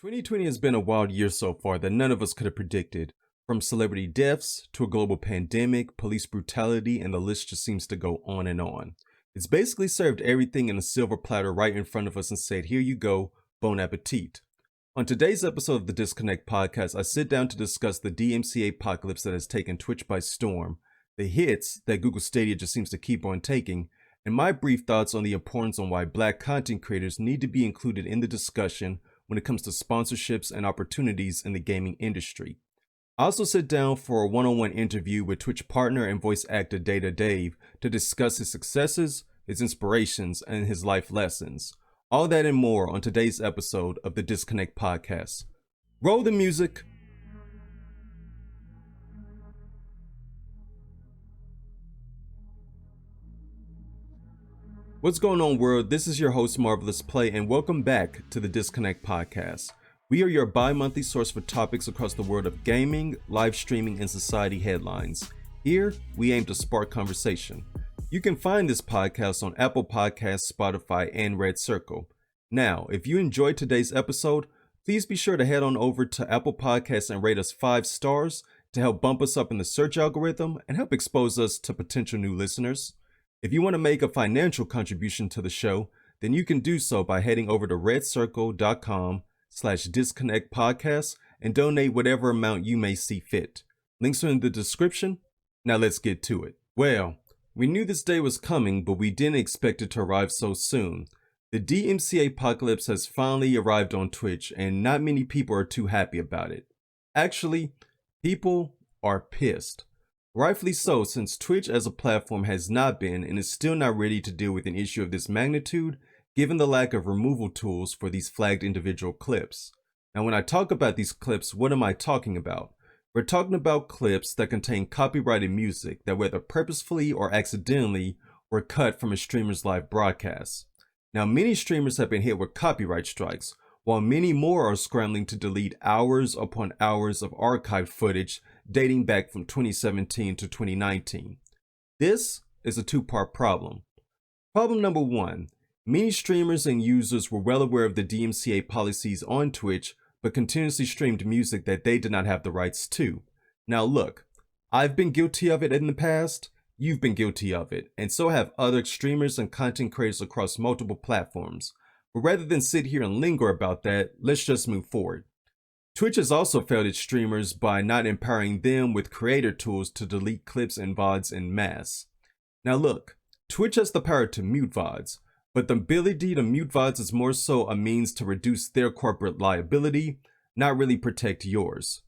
2020 has been a wild year so far that none of us could have predicted. From celebrity deaths to a global pandemic, police brutality, and the list just seems to go on and on. It's basically served everything in a silver platter right in front of us and said, here you go, bon appetit. On today's episode of the Dizkonect podcast, I sit down to discuss the DMCA apocalypse that has taken Twitch by storm, the hits that Google Stadia just seems to keep on taking, and my brief thoughts on the importance on why Black content creators need to be included in the discussion when it comes to sponsorships and opportunities in the gaming industry. I also sit down for a one-on-one interview with Twitch partner and voice actor DataDave to discuss his successes, his inspirations, and his life lessons. All that and more on today's episode of the Dizkonect podcast. Roll the music. What's going on, world? This is your host, Marvelous Play, and welcome back to the Dizkonect podcast. We are your bi-monthly source for topics across the world of gaming, live streaming, and society headlines. Here, we aim to spark conversation. You can find this podcast on Apple Podcasts, Spotify, and Red Circle. Now, if you enjoyed today's episode, please be sure to head on over to Apple Podcasts and rate us 5 stars to help bump us up in the search algorithm and help expose us to potential new listeners. If you want to make a financial contribution to the show, then you can do so by heading over to redcircle.com/DizkonectPodcast and donate whatever amount you may see fit. Links are in the description. Now let's get to it. Well, we knew this day was coming, but we didn't expect it to arrive so soon. The DMCA apocalypse has finally arrived on Twitch, and not many people are too happy about it. Actually, people are pissed. Rightfully so, since Twitch as a platform has not been and is still not ready to deal with an issue of this magnitude, given the lack of removal tools for these flagged individual clips. Now, when I talk about these clips, what am I talking about? We're talking about clips that contain copyrighted music that, whether purposefully or accidentally, were cut from a streamer's live broadcast. Now, many streamers have been hit with copyright strikes, while many more are scrambling to delete hours upon hours of archived footage dating back from 2017 to 2019. This is a two-part problem. Problem number one, many streamers and users were well aware of the DMCA policies on Twitch, but continuously streamed music that they did not have the rights to. Now look, I've been guilty of it in the past, you've been guilty of it, and so have other streamers and content creators across multiple platforms. But rather than sit here and linger about that, let's just move forward. Twitch has also failed its streamers by not empowering them with creator tools to delete clips and VODs en masse. Now look, Twitch has the power to mute VODs, but the ability to mute VODs is more so a means to reduce their corporate liability, not really protect yours.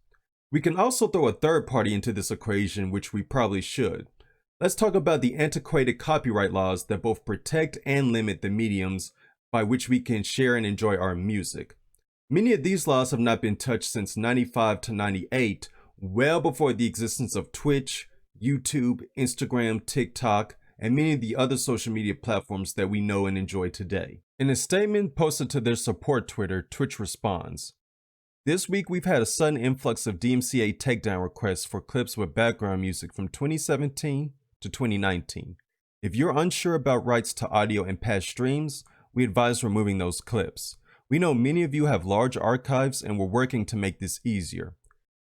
We can also throw a third party into this equation, which we probably should. Let's talk about the antiquated copyright laws that both protect and limit the mediums by which we can share and enjoy our music. Many of these laws have not been touched since 95 to 98, well before the existence of Twitch, YouTube, Instagram, TikTok, and many of the other social media platforms that we know and enjoy today. In a statement posted to their support Twitter, Twitch responds, "This week we've had a sudden influx of DMCA takedown requests for clips with background music from 2017 to 2019. If you're unsure about rights to audio in past streams, we advise removing those clips. We know many of you have large archives and we're working to make this easier.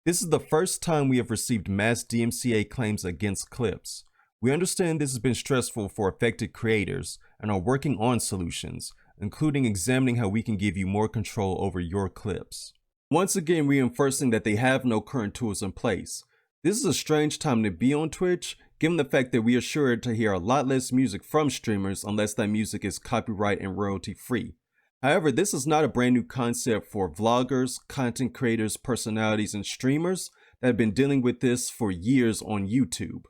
This is the first time we have received mass DMCA claims against clips. We understand this has been stressful for affected creators and are working on solutions, including examining how we can give you more control over your clips." Once again reinforcing that they have no current tools in place. This is a strange time to be on Twitch, given the fact that we are sure to hear a lot less music from streamers unless that music is copyright and royalty free. However, this is not a brand new concept for vloggers, content creators, personalities, and streamers that have been dealing with this for years on YouTube.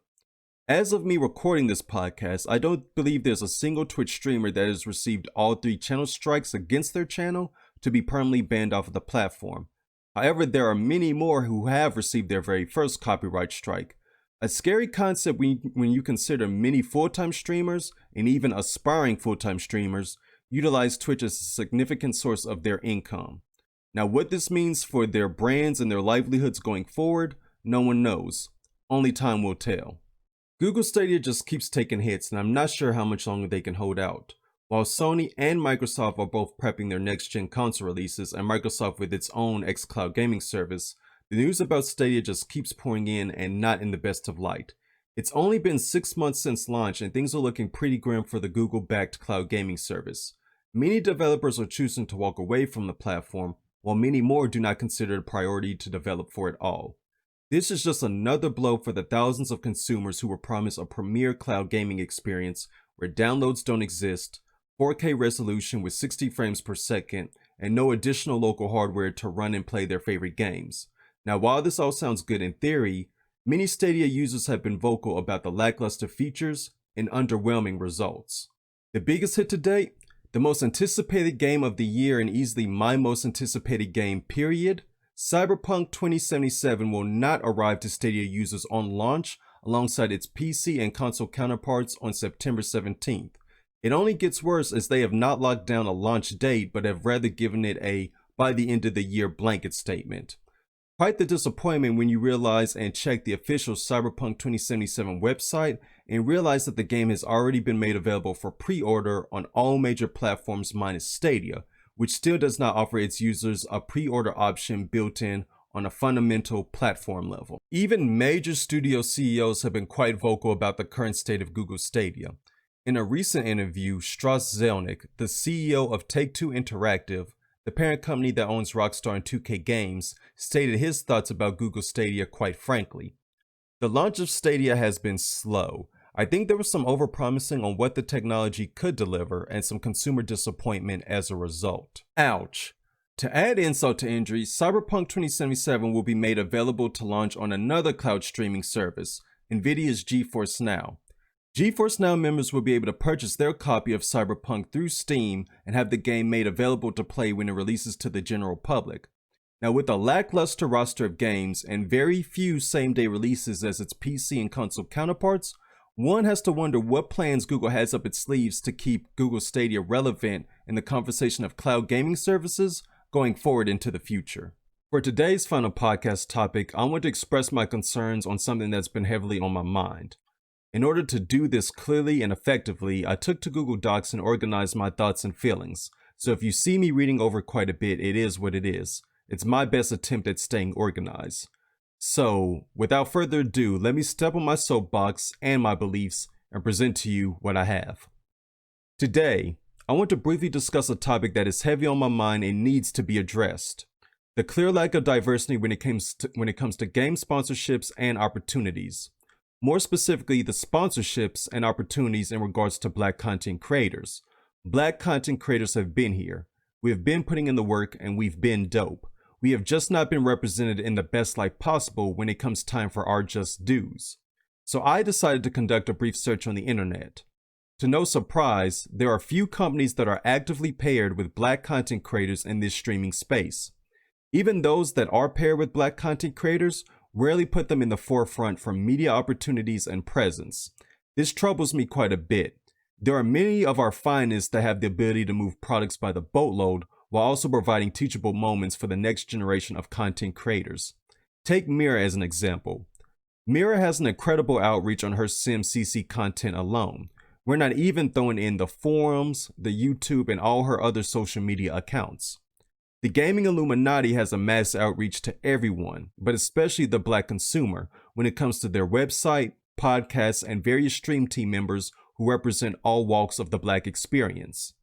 As of me recording this podcast, I don't believe there's a single Twitch streamer that has received all 3 channel strikes against their channel to be permanently banned off of the platform. However, there are many more who have received their very first copyright strike. A scary concept when you consider many full-time streamers and even aspiring full-time streamers utilize Twitch as a significant source of their income. Now, what this means for their brands and their livelihoods going forward, no one knows. Only time will tell. Google Stadia just keeps taking hits, and I'm not sure how much longer they can hold out. While Sony and Microsoft are both prepping their next-gen console releases, and Microsoft with its own xCloud gaming service, the news about Stadia just keeps pouring in and not in the best of light. It's only been 6 months since launch and things are looking pretty grim for the Google-backed cloud gaming service. Many developers are choosing to walk away from the platform, while many more do not consider it a priority to develop for it all. This is just another blow for the thousands of consumers who were promised a premier cloud gaming experience where downloads don't exist, 4K resolution with 60 frames per second, and no additional local hardware to run and play their favorite games. Now, while this all sounds good in theory, many Stadia users have been vocal about the lackluster features and underwhelming results. The biggest hit to date? The most anticipated game of the year and easily my most anticipated game, period. Cyberpunk 2077 will not arrive to Stadia users on launch alongside its PC and console counterparts on September 17th. It only gets worse as they have not locked down a launch date but have rather given it a by the end of the year blanket statement. Quite the disappointment when you realize and check the official Cyberpunk 2077 website and realize that the game has already been made available for pre-order on all major platforms minus Stadia, which still does not offer its users a pre-order option built in on a fundamental platform level. Even major studio CEOs have been quite vocal about the current state of Google Stadia. In a recent interview, Strauss Zelnick, the CEO of Take-Two Interactive, the parent company that owns Rockstar and 2K Games, stated his thoughts about Google Stadia quite frankly. The launch of Stadia has been slow. I think there was some overpromising on what the technology could deliver and some consumer disappointment as a result. Ouch. To add insult to injury, Cyberpunk 2077 will be made available to launch on another cloud streaming service, Nvidia's GeForce Now. GeForce Now members will be able to purchase their copy of Cyberpunk through Steam and have the game made available to play when it releases to the general public. Now, with a lackluster roster of games and very few same-day releases as its PC and console counterparts, one has to wonder what plans Google has up its sleeves to keep Google Stadia relevant in the conversation of cloud gaming services going forward into the future. For today's final podcast topic, I want to express my concerns on something that's been heavily on my mind. In order to do this clearly and effectively, I took to Google Docs and organized my thoughts and feelings. So if you see me reading over quite a bit, it is what it is. It's my best attempt at staying organized. So, without further ado, let me step on my soapbox and my beliefs and present to you what I have. Today, I want to briefly discuss a topic that is heavy on my mind and needs to be addressed. The clear lack of diversity when it comes to game sponsorships and opportunities. More specifically, the sponsorships and opportunities in regards to Black content creators. Black content creators have been here. We have been putting in the work and we've been dope. We have just not been represented in the best light possible when it comes time for our just dues. So I decided to conduct a brief search on the internet. To no surprise, there are few companies that are actively paired with Black content creators in this streaming space. Even those that are paired with Black content creators rarely put them in the forefront for media opportunities and presence. This troubles me quite a bit. There are many of our finest that have the ability to move products by the boatload while also providing teachable moments for the next generation of content creators. Take Mira as an example. Mira has an incredible outreach on her SimCC content alone. We're not even throwing in the forums, the YouTube, and all her other social media accounts. The gaming Illuminati has a mass outreach to everyone, but especially the Black consumer, when it comes to their website, podcasts, and various stream team members who represent all walks of the Black experience.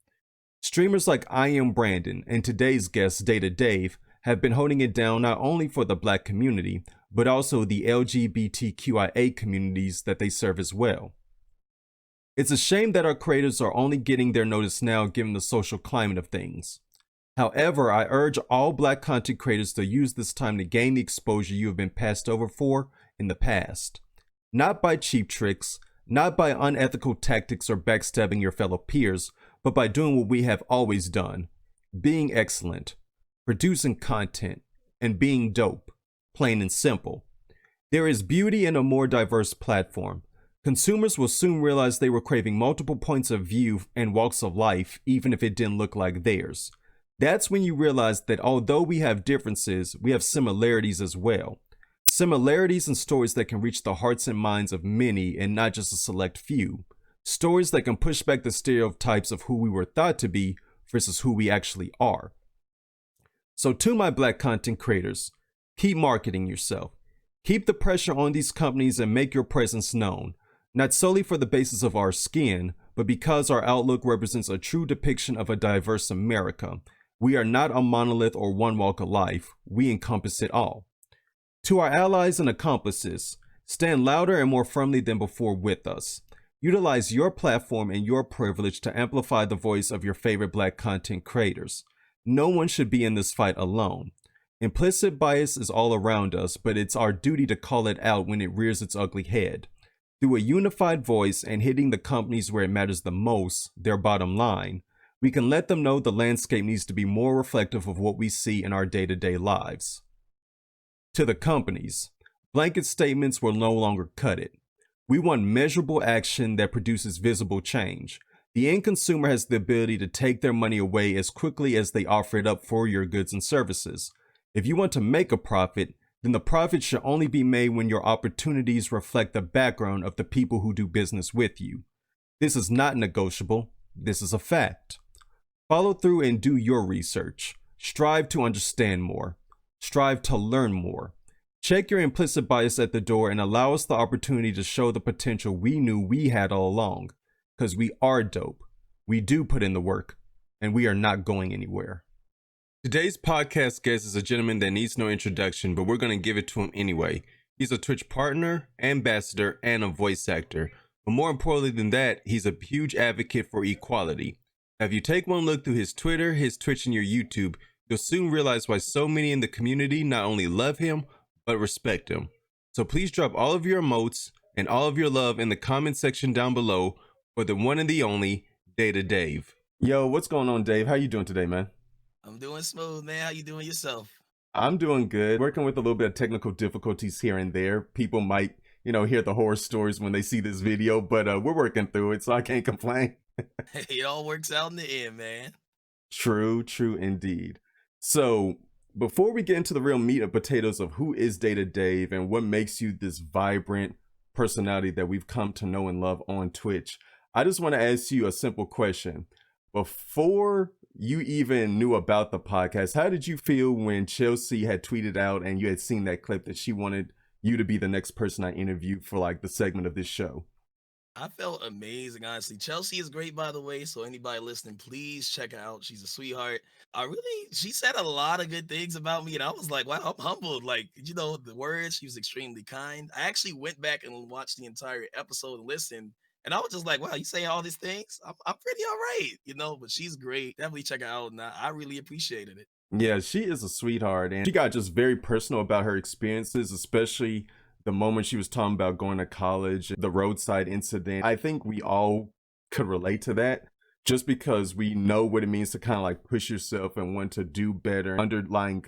Streamers like I Am Brandon and today's guest DataDave have been holding it down not only for the Black community, but also the LGBTQIA communities that they serve as well. It's a shame that our creators are only getting their notice now given the social climate of things. However, I urge all Black content creators to use this time to gain the exposure you have been passed over for in the past. Not by cheap tricks, not by unethical tactics or backstabbing your fellow peers, but by doing what we have always done, being excellent, producing content, and being dope, plain and simple. There is beauty in a more diverse platform. Consumers will soon realize they were craving multiple points of view and walks of life, even if it didn't look like theirs. That's when you realize that although we have differences, we have similarities as well. Similarities and stories that can reach the hearts and minds of many and not just a select few. Stories that can push back the stereotypes of who we were thought to be versus who we actually are. So to my Black content creators, keep marketing yourself. Keep the pressure on these companies and make your presence known, not solely for the basis of our skin, but because our outlook represents a true depiction of a diverse America. We are not a monolith or one walk of life. We encompass it all. To our allies and accomplices, stand louder and more firmly than before with us. Utilize your platform and your privilege to amplify the voice of your favorite Black content creators. No one should be in this fight alone. Implicit bias is all around us, but it's our duty to call it out when it rears its ugly head. Through a unified voice and hitting the companies where it matters the most, their bottom line, we can let them know the landscape needs to be more reflective of what we see in our day-to-day lives. To the companies, blanket statements will no longer cut it. We want measurable action that produces visible change. The end consumer has the ability to take their money away as quickly as they offer it up for your goods and services. If you want to make a profit, then the profit should only be made when your opportunities reflect the background of the people who do business with you. This is not negotiable. This is a fact. Follow through and do your research. Strive to understand more. Strive to learn more. Check your implicit bias at the door and allow us the opportunity to show the potential we knew we had all along. Because we are dope. We do put in the work. And we are not going anywhere. Today's podcast guest is a gentleman that needs no introduction, but we're going to give it to him anyway. He's a Twitch partner, ambassador, and a voice actor. But more importantly than that, he's a huge advocate for equality. Now, if you take one look through his Twitter, his Twitch, and your YouTube, you'll soon realize why so many in the community not only love him, but respect him. So please drop all of your emotes and all of your love in the comment section down below for the one and the only DataDave. Yo, what's going on, Dave? How you doing today, man? I'm doing smooth, man. How you doing yourself? I'm doing good. Working with a little bit of technical difficulties here and there. People might, hear the horror stories when they see this video, but we're working through it, so I can't complain. It all works out in the end, man. True indeed. So before we get into the real meat and potatoes of who is DataDave and what makes you this vibrant personality that we've come to know and love on Twitch, I just want to ask you a simple question. Before you even knew about the podcast, how did you feel when Chelsea had tweeted out and you had seen that clip that she wanted you to be the next person I interviewed for like the segment of this show? I felt amazing, honestly. Chelsea is great, by the way. So anybody listening, please check her out. She's a sweetheart. She said a lot of good things about me, and I was like, wow, I'm humbled. Like, the words, she was extremely kind. I actually went back and watched the entire episode and listened, and I was just like, wow, you saying all these things? I'm pretty all right, but she's great. Definitely check her out, and I really appreciated it. Yeah, she is a sweetheart, and she got just very personal about her experiences, especially the moment she was talking about going to college, the roadside incident. I think we all could relate to that just because we know what it means to kind of like push yourself and want to do better, underlying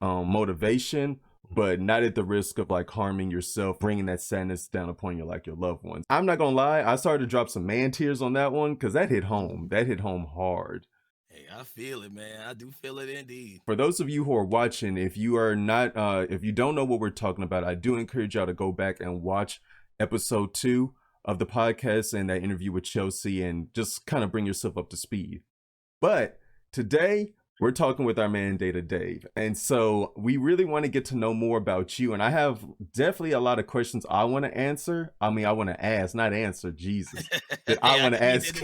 motivation, but not at the risk of like harming yourself, bringing that sadness down upon your loved ones. I'm not gonna lie, I started to drop some man tears on that one because that hit home. That hit home hard. Hey, I feel it, man. I do feel it indeed. For those of you who are watching, if you are not, if you don't know what we're talking about, I do encourage y'all to go back and watch episode 2 of the podcast and that interview with Chelsea and just kind of bring yourself up to speed. But today we're talking with our man DataDave, and so we really want to get to know more about you, and I have definitely a lot of questions I want to answer. I mean, I want to ask, not answer, Jesus. I want to ask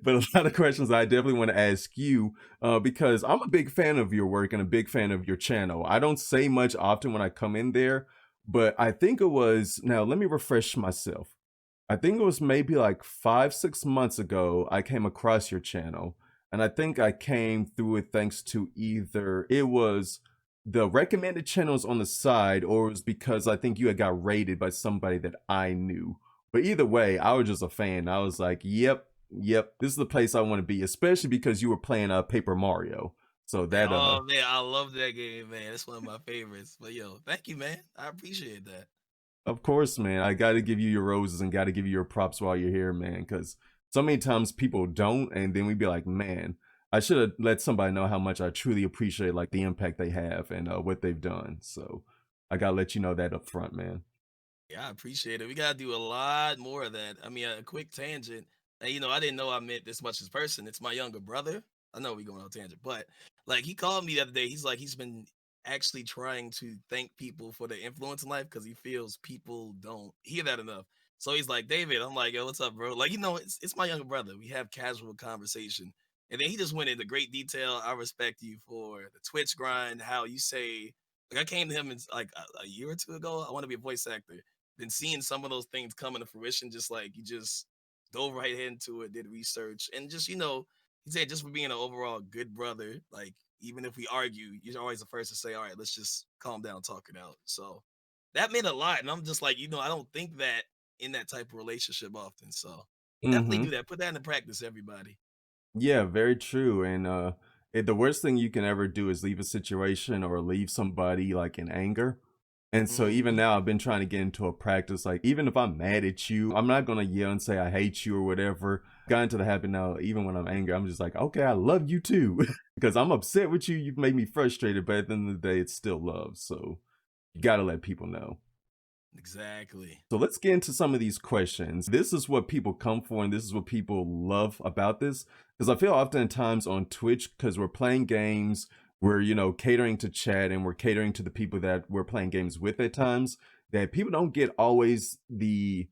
but a lot of questions I definitely want to ask you because I'm a big fan of your work and a big fan of your channel. I don't say much often when I come in there, but I think it was, now let me refresh myself. I think it was maybe like 5-6 months ago I came across your channel. And I think I came through it thanks to either it was the recommended channels on the side or it was because I think you had got rated by somebody that I knew. But either way, I was just a fan. I was like, yep, this is the place I want to be, especially because you were playing Paper Mario. So that oh man, I love that game, man. It's one of my favorites. But yo, thank you, man. I appreciate that. Of course, man. I got to give you your roses and got to give you your props while you're here, man, because so many times people don't, and then we'd be like, man, I should have let somebody know how much I truly appreciate like the impact they have and what they've done. So I gotta let you know that up front, man. Yeah, I appreciate it. We gotta do a lot more of that. I mean, a quick tangent. And I didn't know I meant this much as person. It's my younger brother. I know we going on a tangent, but like he called me the other day. He's like he's been actually trying to thank people for their influence in life because he feels people don't hear that enough. So he's like, David, I'm like, yo, what's up, bro? Like, it's my younger brother. We have casual conversation. And then he just went into great detail. I respect you for the Twitch grind, how you say, like, I came to him and like a year or two ago, I want to be a voice actor. Been seeing some of those things come into fruition, just like you just dove right into it, did research, and just he said just for being an overall good brother, like even if we argue, you're always the first to say, all right, let's just calm down, talk it out. So that meant a lot. And I'm just like, I don't think that in that type of relationship often. So definitely Mm-hmm. do that. Put that into practice, everybody. Yeah, very true. And the worst thing you can ever do is leave a situation or leave somebody like in anger. And so even Hmm. now, I've been trying to get into a practice. Like even if I'm mad at you, I'm not gonna yell and say I hate you or whatever. Got into the habit now. Even when I'm angry, I'm just like, okay, I love you too, because I'm upset with you. You've made me frustrated, but at the end of the day, it's still love. So you gotta let people know. Exactly. So let's get into some of these questions. This is what people come for, and this is what people love about this. Because I feel oftentimes on Twitch, because we're playing games, we're, catering to chat and we're catering to the people that we're playing games with at times, that people don't get always the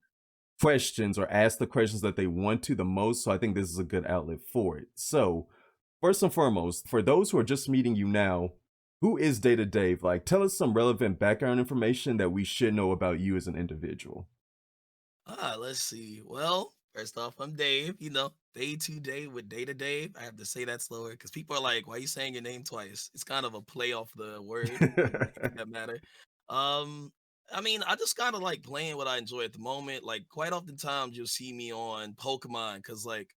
questions or ask the questions that they want to the most. So I think this is a good outlet for it. So, first and foremost, for those who are just meeting you now, who is DataDave? Like, tell us some relevant background information that we should know about you as an individual. Let's see. Well, first off, I'm Dave, day to day with Data Dave. I have to say that slower because people are like, why are you saying your name twice? It's kind of a play off the word, if that matter. Um, I mean, I just kind of like playing what I enjoy at the moment. Like, quite oftentimes you'll see me on Pokemon because, like,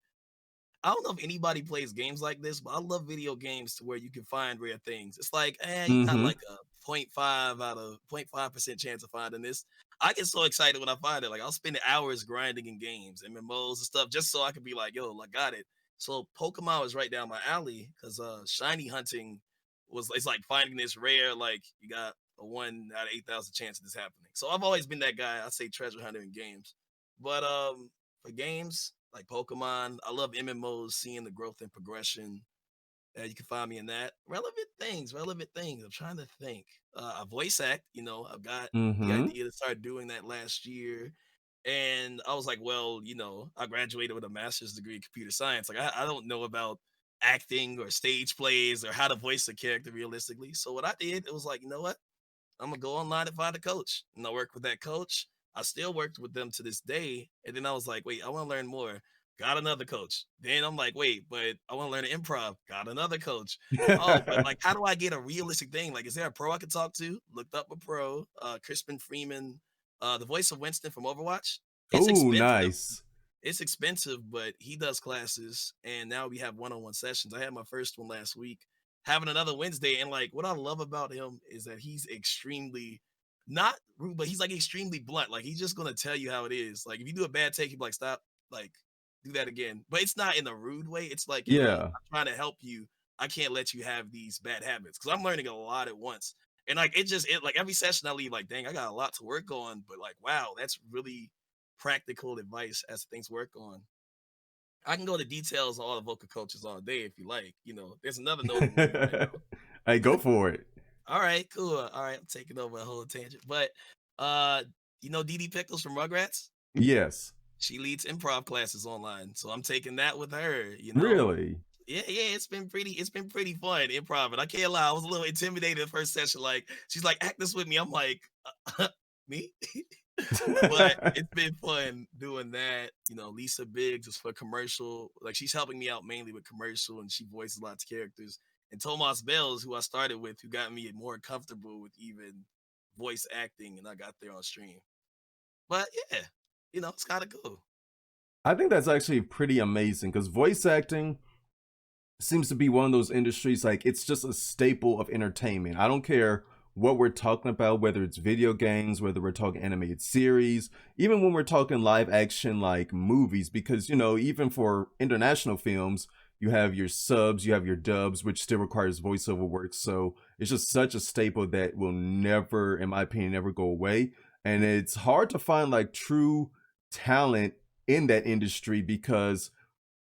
I don't know if anybody plays games like this, but I love video games to where you can find rare things. It's like, you got Mm-hmm. like a point 0.5 out of 0.5% chance of finding this. I get so excited when I find it. Like I'll spend hours grinding in games, MMOs and stuff, just so I can be like, yo, I got it. So Pokemon was right down my alley because shiny hunting it's like finding this rare, like you got a 1 out of 8,000 chance of this happening. So I've always been that guy. I say treasure hunter in games. But for games like Pokemon. I love MMOs, seeing the growth and progression. You can find me in that. Relevant things, relevant things. I'm trying to think. I voice act, I've got the Mm-hmm. idea to start doing that last year. And I was like, well, I graduated with a master's degree in computer science. Like, I don't know about acting or stage plays or how to voice a character realistically. So, what I did, it was like, you know what? I'm gonna go online and find a coach. And I worked with that coach. I still worked with them to this day. And then I was like, wait, I want to learn more. Got another coach. Then I'm like, wait, but I want to learn improv. Got another coach. Oh, but like, how do I get a realistic thing? Like, is there a pro I can talk to? Looked up a pro, Crispin Freeman, the voice of Winston from Overwatch. It's Oh, expensive. nice. It's expensive, but he does classes, and now we have one-on-one sessions. I had my first one last week, having another Wednesday, and like what I love about him is that he's extremely not rude, but he's like extremely blunt. Like he's just gonna tell you how it is. Like if you do a bad take, he'd be like, "Stop, like do that again." But it's not in a rude way. It's like, "Yo, I'm Yeah. trying to help you. I can't let you have these bad habits because I'm learning a lot at once." And like it like every session I leave like, "Dang, I got a lot to work on." But like, wow, that's really practical advice as things work on. I can go into details on all the vocal coaches all day if you like. There's another notable one right Hey, now. go for it. All right, cool. All right, I'm taking over a whole tangent. But uh, DD Pickles from Rugrats? Yes. She leads improv classes online. So I'm taking that with her. Really? Yeah, yeah, it's been pretty fun improv. And I can't lie, I was a little intimidated the first session. Like, she's like, act this with me. I'm like, me? But it's been fun doing that. Lisa Biggs is for commercial. Like she's helping me out mainly with commercial, and she voices lots of characters. And Tomas Bells, who I started with, who got me more comfortable with even voice acting, and I got there on stream. But yeah, it's kind of cool. I think that's actually pretty amazing because voice acting seems to be one of those industries like it's just a staple of entertainment. I don't care what we're talking about, whether it's video games, whether we're talking animated series, even when we're talking live action like movies, because even for international films, you have your subs, you have your dubs, which still requires voiceover work. So it's just such a staple that will never, in my opinion, never go away. and it's hard to find like true talent in that industry because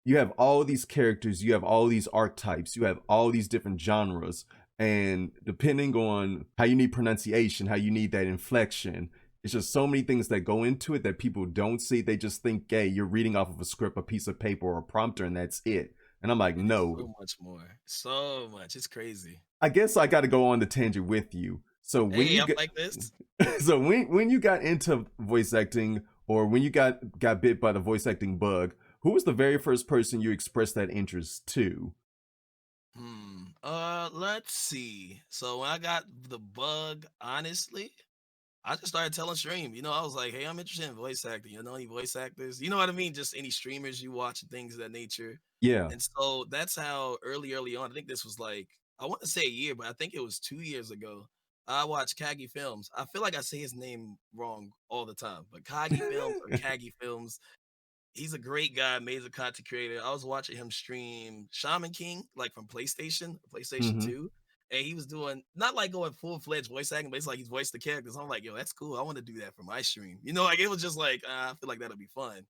you have all these characters, you have all these archetypes, you have all these different genres, and depending on how you need pronunciation, how you need that inflection, it's just so many things that go into it that people don't see. They just think, hey, you're reading off of a script, a piece of paper, or a prompter, and that's it. And I'm like, And it's no. so much more. So much. It's crazy. I guess I got to go on the tangent with you. So when Hey, you I'm get, like this. so when you got into voice acting, or when you got bit by the voice acting bug, who was the very first person you expressed that interest to? Let's see. So when I got the bug, honestly, I just started telling Stream. I was like, "Hey, I'm interested in voice acting. You know any voice actors? You know what I mean? Just any streamers you watch and things of that nature." Yeah. And so that's how early on. I think this was like I want to say a year, but I think it was 2 years ago. I watched Kagi Films. I feel like I say his name wrong all the time, but Kagi Films or Kagi Films. He's a great guy, amazing content creator. I was watching him stream Shaman King, like from PlayStation hmm 2. And he was doing not like going full-fledged voice acting, but it's like he's voiced the characters. I'm like, yo, that's cool. I want to do that for my stream. Like it was just like, I feel like that'll be fun.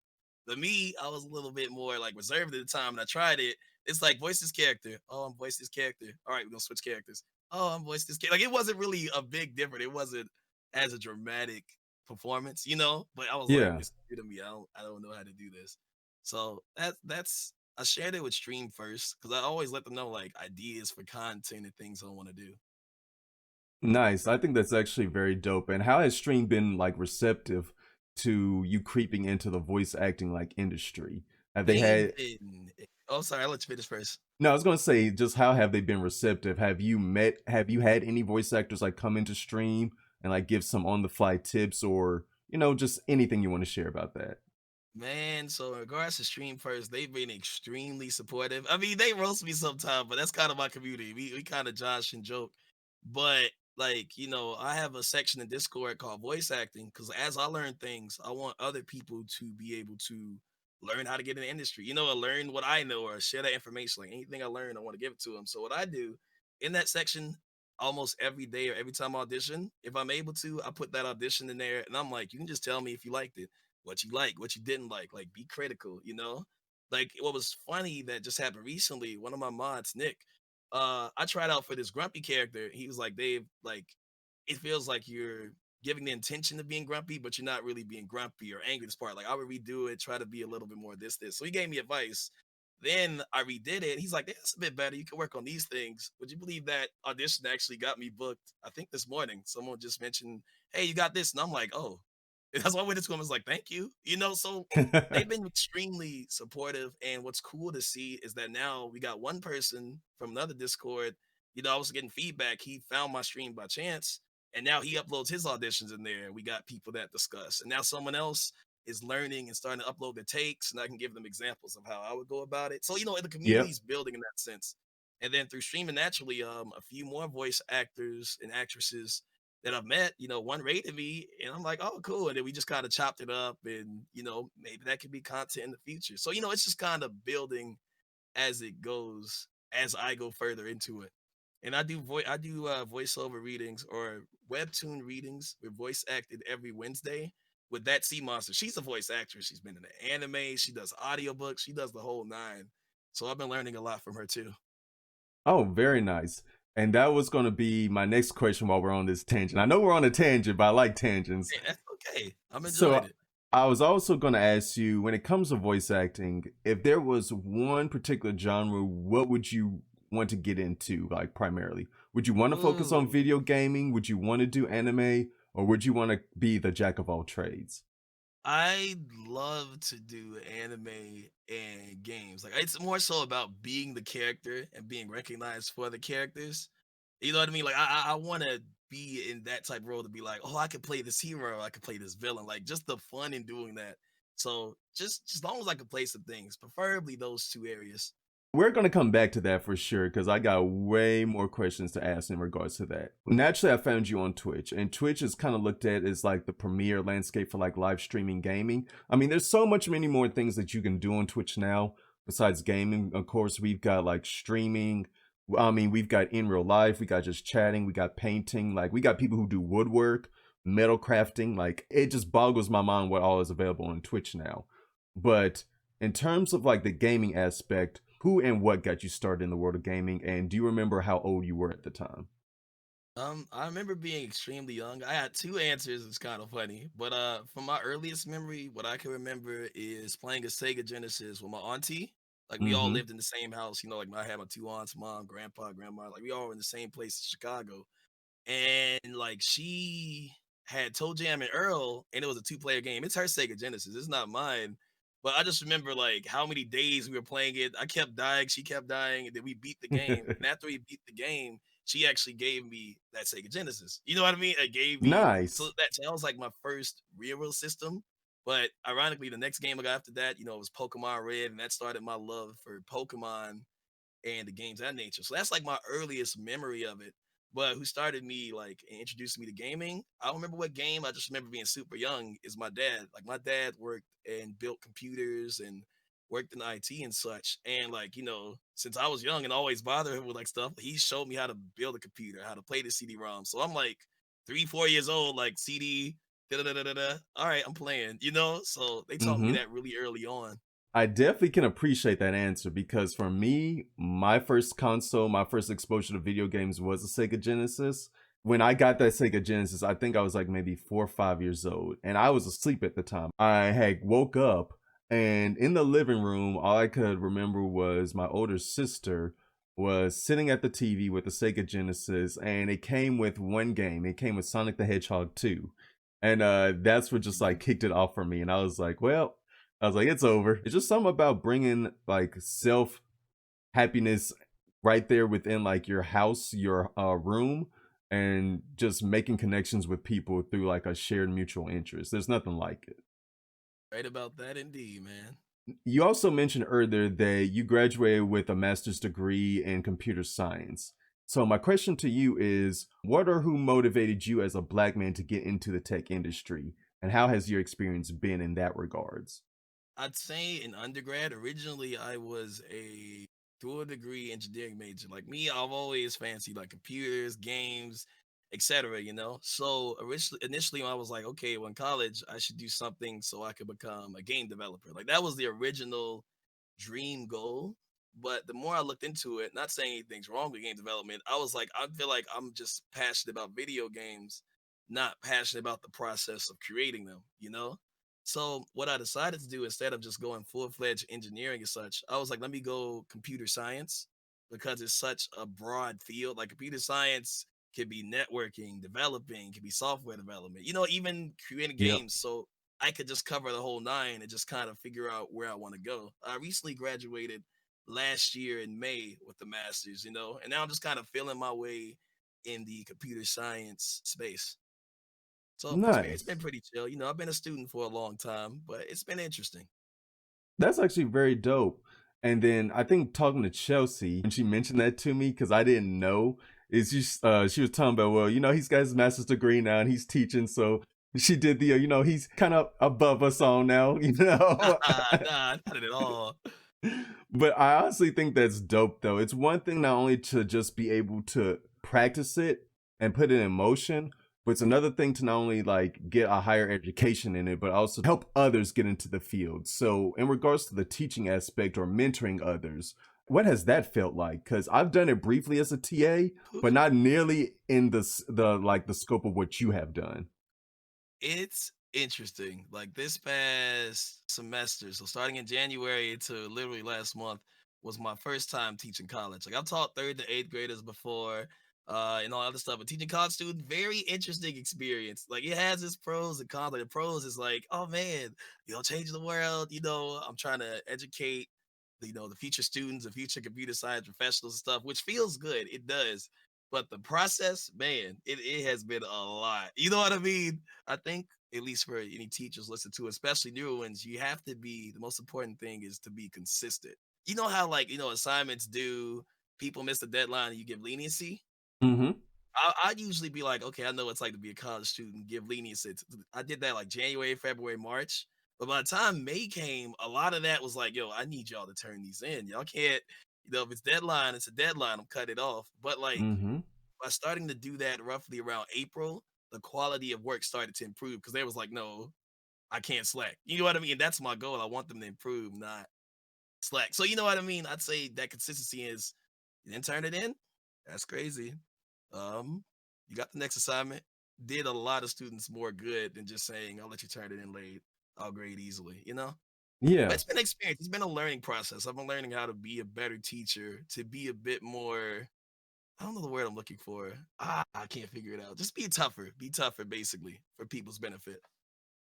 But me, I was a little bit more like reserved at the time and I tried it. It's like voice this character. Oh, I'm voice this character. All right, we're gonna switch characters. Oh, I'm voice this character. Like it wasn't really a big difference. It wasn't as a dramatic performance. But I was like, Yeah. it's new to me. I don't know how to do this. So that's I shared it with Stream first because I always let them know like ideas for content and things I want to do. Nice. I think that's actually very dope. And how has stream been like receptive to you creeping into the voice acting like industry? Have they They've had been oh sorry, I'll let you finish first. No, I was gonna say just how have they been receptive? Have you had any voice actors like come into stream and like give some on the fly tips or, just anything you want to share about that? Man, so in regards to Stream First, they've been extremely supportive. I mean, they roast me sometimes, but that's kind of my community. We kind of josh and joke. But like, I have a section in Discord called voice acting because as I learn things, I want other people to be able to learn how to get in the industry, or learn what I know or share that information. Like anything I learn, I want to give it to them. So what I do in that section almost every day or every time I audition, if I'm able to, I put that audition in there and I'm like, you can just tell me if you liked it, what you like, what you didn't like be critical. Like what was funny that just happened recently, one of my mods, Nick, I tried out for this grumpy character. He was like, Dave, like, it feels like you're giving the intention of being grumpy, but you're not really being grumpy or angry this part. Like, I would redo it, try to be a little bit more this. So he gave me advice. Then I redid it. He's like, that's a bit better. You can work on these things. Would you believe that audition actually got me booked? I think this morning someone just mentioned, hey, you got this. And I'm like, oh, and that's why I went into him. I was like, thank you. So they've been extremely supportive. And what's cool to see is that now we got one person from another Discord. I was getting feedback. He found my stream by chance. And now he uploads his auditions in there. And we got people that discuss. And now someone else is learning and starting to upload the takes. And I can give them examples of how I would go about it. So, the Yep. community's building in that sense. And then through streaming naturally, a few more voice actors and actresses that I've met, one rated me, and I'm like, oh, cool. And then we just kind of chopped it up, and maybe that could be content in the future. So it's just kind of building as it goes, as I go further into it. And I do voiceover readings or webtoon readings with voice acted every Wednesday with that sea monster. She's a voice actress. She's been in the anime. She does audiobooks. She does the whole nine. So I've been learning a lot from her too. Oh, very nice. And that was going to be my next question while we're on this tangent. I know we're on a tangent, but I like tangents. Hey, that's okay. I'm enjoying So it. I was also going to ask you, when it comes to voice acting, if there was one particular genre, what would you want to get into, like primarily? Would you want to focus on Ooh. video gaming? Would you want to do anime? Or would you want to be the jack of all trades? I love to do anime and games. Like it's more so about being the character and being recognized for the characters. You know what I mean? Like I want to be in that type of role to be like, oh, I could play this hero, I could play this villain. Like just the fun in doing that. So just as long as I can play some things, preferably those two areas. We're going to come back to that for sure because I got way more questions to ask in regards to that. Naturally, I found you on Twitch, and Twitch is kind of looked at as like the premier landscape for like live streaming gaming. I mean, there's so much many more things that you can do on Twitch now besides gaming. Of course, we've got like streaming. I mean, we've got in real life, we got just chatting, we got painting, like we got people who do woodwork. metal crafting. Like it just boggles my mind what all is available on Twitch now. But in terms of like the gaming aspect, who and what got you started in the world of gaming? And do you remember how old you were at the time? I remember being extremely young. I had two answers. It's kind of funny, but from my earliest memory, what I can remember is playing a Sega Genesis with my auntie. Like we all Mm-hmm. lived in the same house. You know, like I had my two aunts, mom, grandpa, grandma. Like we all were in the same place in Chicago. And like she had Toe Jam and Earl, and it was a two-player game. It's her Sega Genesis, it's not mine. But I just remember like how many days we were playing it. I kept dying, she kept dying, and then we beat the game. And after we beat the game, she actually gave me that Sega Genesis. You know what I mean? It gave me so Nice. that was like my first real world system. But ironically, the next game I got after that, you know, it was Pokemon Red, and that started my love for Pokemon and the games of that nature. So that's like my earliest memory of it. But who started me like and introduced me to gaming? I don't remember what game. I just remember being super young. Is my dad. Like my dad worked and built computers and worked in IT and such. And like, you know, since I was young and always bothered him with like stuff, he showed me how to build a computer, how to play the CD-ROM. So I'm like 3, 4 years old, like CD, da da da da da. All right, I'm playing, you know? So they taught me Mm-hmm. that really early on. I definitely can appreciate that answer because for me, my first console, my first exposure to video games was a Sega Genesis. When I got that Sega Genesis, I think I was like maybe 4 or 5 years old, and I was asleep at the time. I had woke up, and in the living room, all I could remember was my older sister was sitting at the TV with the Sega Genesis, and it came with one game. It came with Sonic the Hedgehog 2. And that's what just like Mhm. kicked it off for me. And I was like, well, I was like, it's over. It's just something about bringing like self happiness right there within like your house, your room, and just making connections with people through like a shared mutual interest. There's nothing like it. Right about that indeed, man. You also mentioned earlier that you graduated with a master's degree in computer science. So my question to you is, what or who motivated you as a black man to get into the tech industry? And how has your experience been in that regards? I'd say in undergrad, originally I was a dual degree engineering major. Like me, I've always fancied like computers, games, etc. You know, so initially I was like, okay, well in college I should do something so I could become a game developer. Like that was the original dream goal. But the more I looked into it, not saying anything's wrong with game development, I was like, I feel like I'm just passionate about video games, not passionate about the process of creating them. You know. So what I decided to do instead of just going full-fledged engineering and such, I was like, let me go computer science because it's such a broad field. Like computer science could be networking, developing, could be software development, you know, even creating Yep. games. So I could just cover the whole nine and just kind of figure out where I want to go. I recently graduated last year in May with the master's, you know, and now I'm just kind of feeling my way in the computer science space. So it's been Nice. pretty chill. You know, I've been a student for a long time, but it's been interesting. That's actually very dope. And then I think talking to Chelsea, when she mentioned that to me, because I didn't know, is she was talking about, well, he's got his master's degree now and he's teaching. So she did the, he's kind of above us all now, Nah, not at all. But I honestly think that's dope though. It's one thing not only to just be able to practice it and put it in motion, but it's another thing to not only like get a higher education in it, but also help others get into the field. So in regards to the teaching aspect or mentoring others, what has that felt like? Because I've done it briefly as a TA, but not nearly in the scope of what you have done. It's interesting. Like this past semester, so starting in January to literally last month was my first time teaching college. Like I've taught third to eighth graders before, and all other stuff, but teaching college students, very interesting experience. Like it has its pros and cons. Like the pros is like, oh man, change the world. You know, I'm trying to educate, the future students, the future computer science professionals and stuff, which feels good. It does. But the process, man, it has been a lot. You know what I mean? I think at least for any teachers listen to, especially newer ones, you have to be the most important thing is to be consistent. You know how like assignments do people miss the deadline and you give leniency? Mm-hmm. I'd usually be like, okay, I know what it's like to be a college student, give leniency. I did that like January, February, March. But by the time May came, a lot of that was like, yo, I need y'all to turn these in. Y'all can't, if it's deadline, it's a deadline. I'm cut it off. But like Mm-hmm. by starting to do that roughly around April, the quality of work started to improve because they was like, no, I can't slack. You know what I mean? That's my goal. I want them to improve, not slack. So you know what I mean? I'd say that consistency is you didn't turn it in. That's crazy. Um, you got the next assignment. Did a lot of students more good than just saying, I'll let you turn it in late. I'll grade easily, you know? But Yeah. it's been experience. It's been a learning process. I've been learning how to be a better teacher, to be a bit more. I don't know the word I'm looking for. I can't figure it out. Just be tougher. Be tougher, basically, for people's benefit.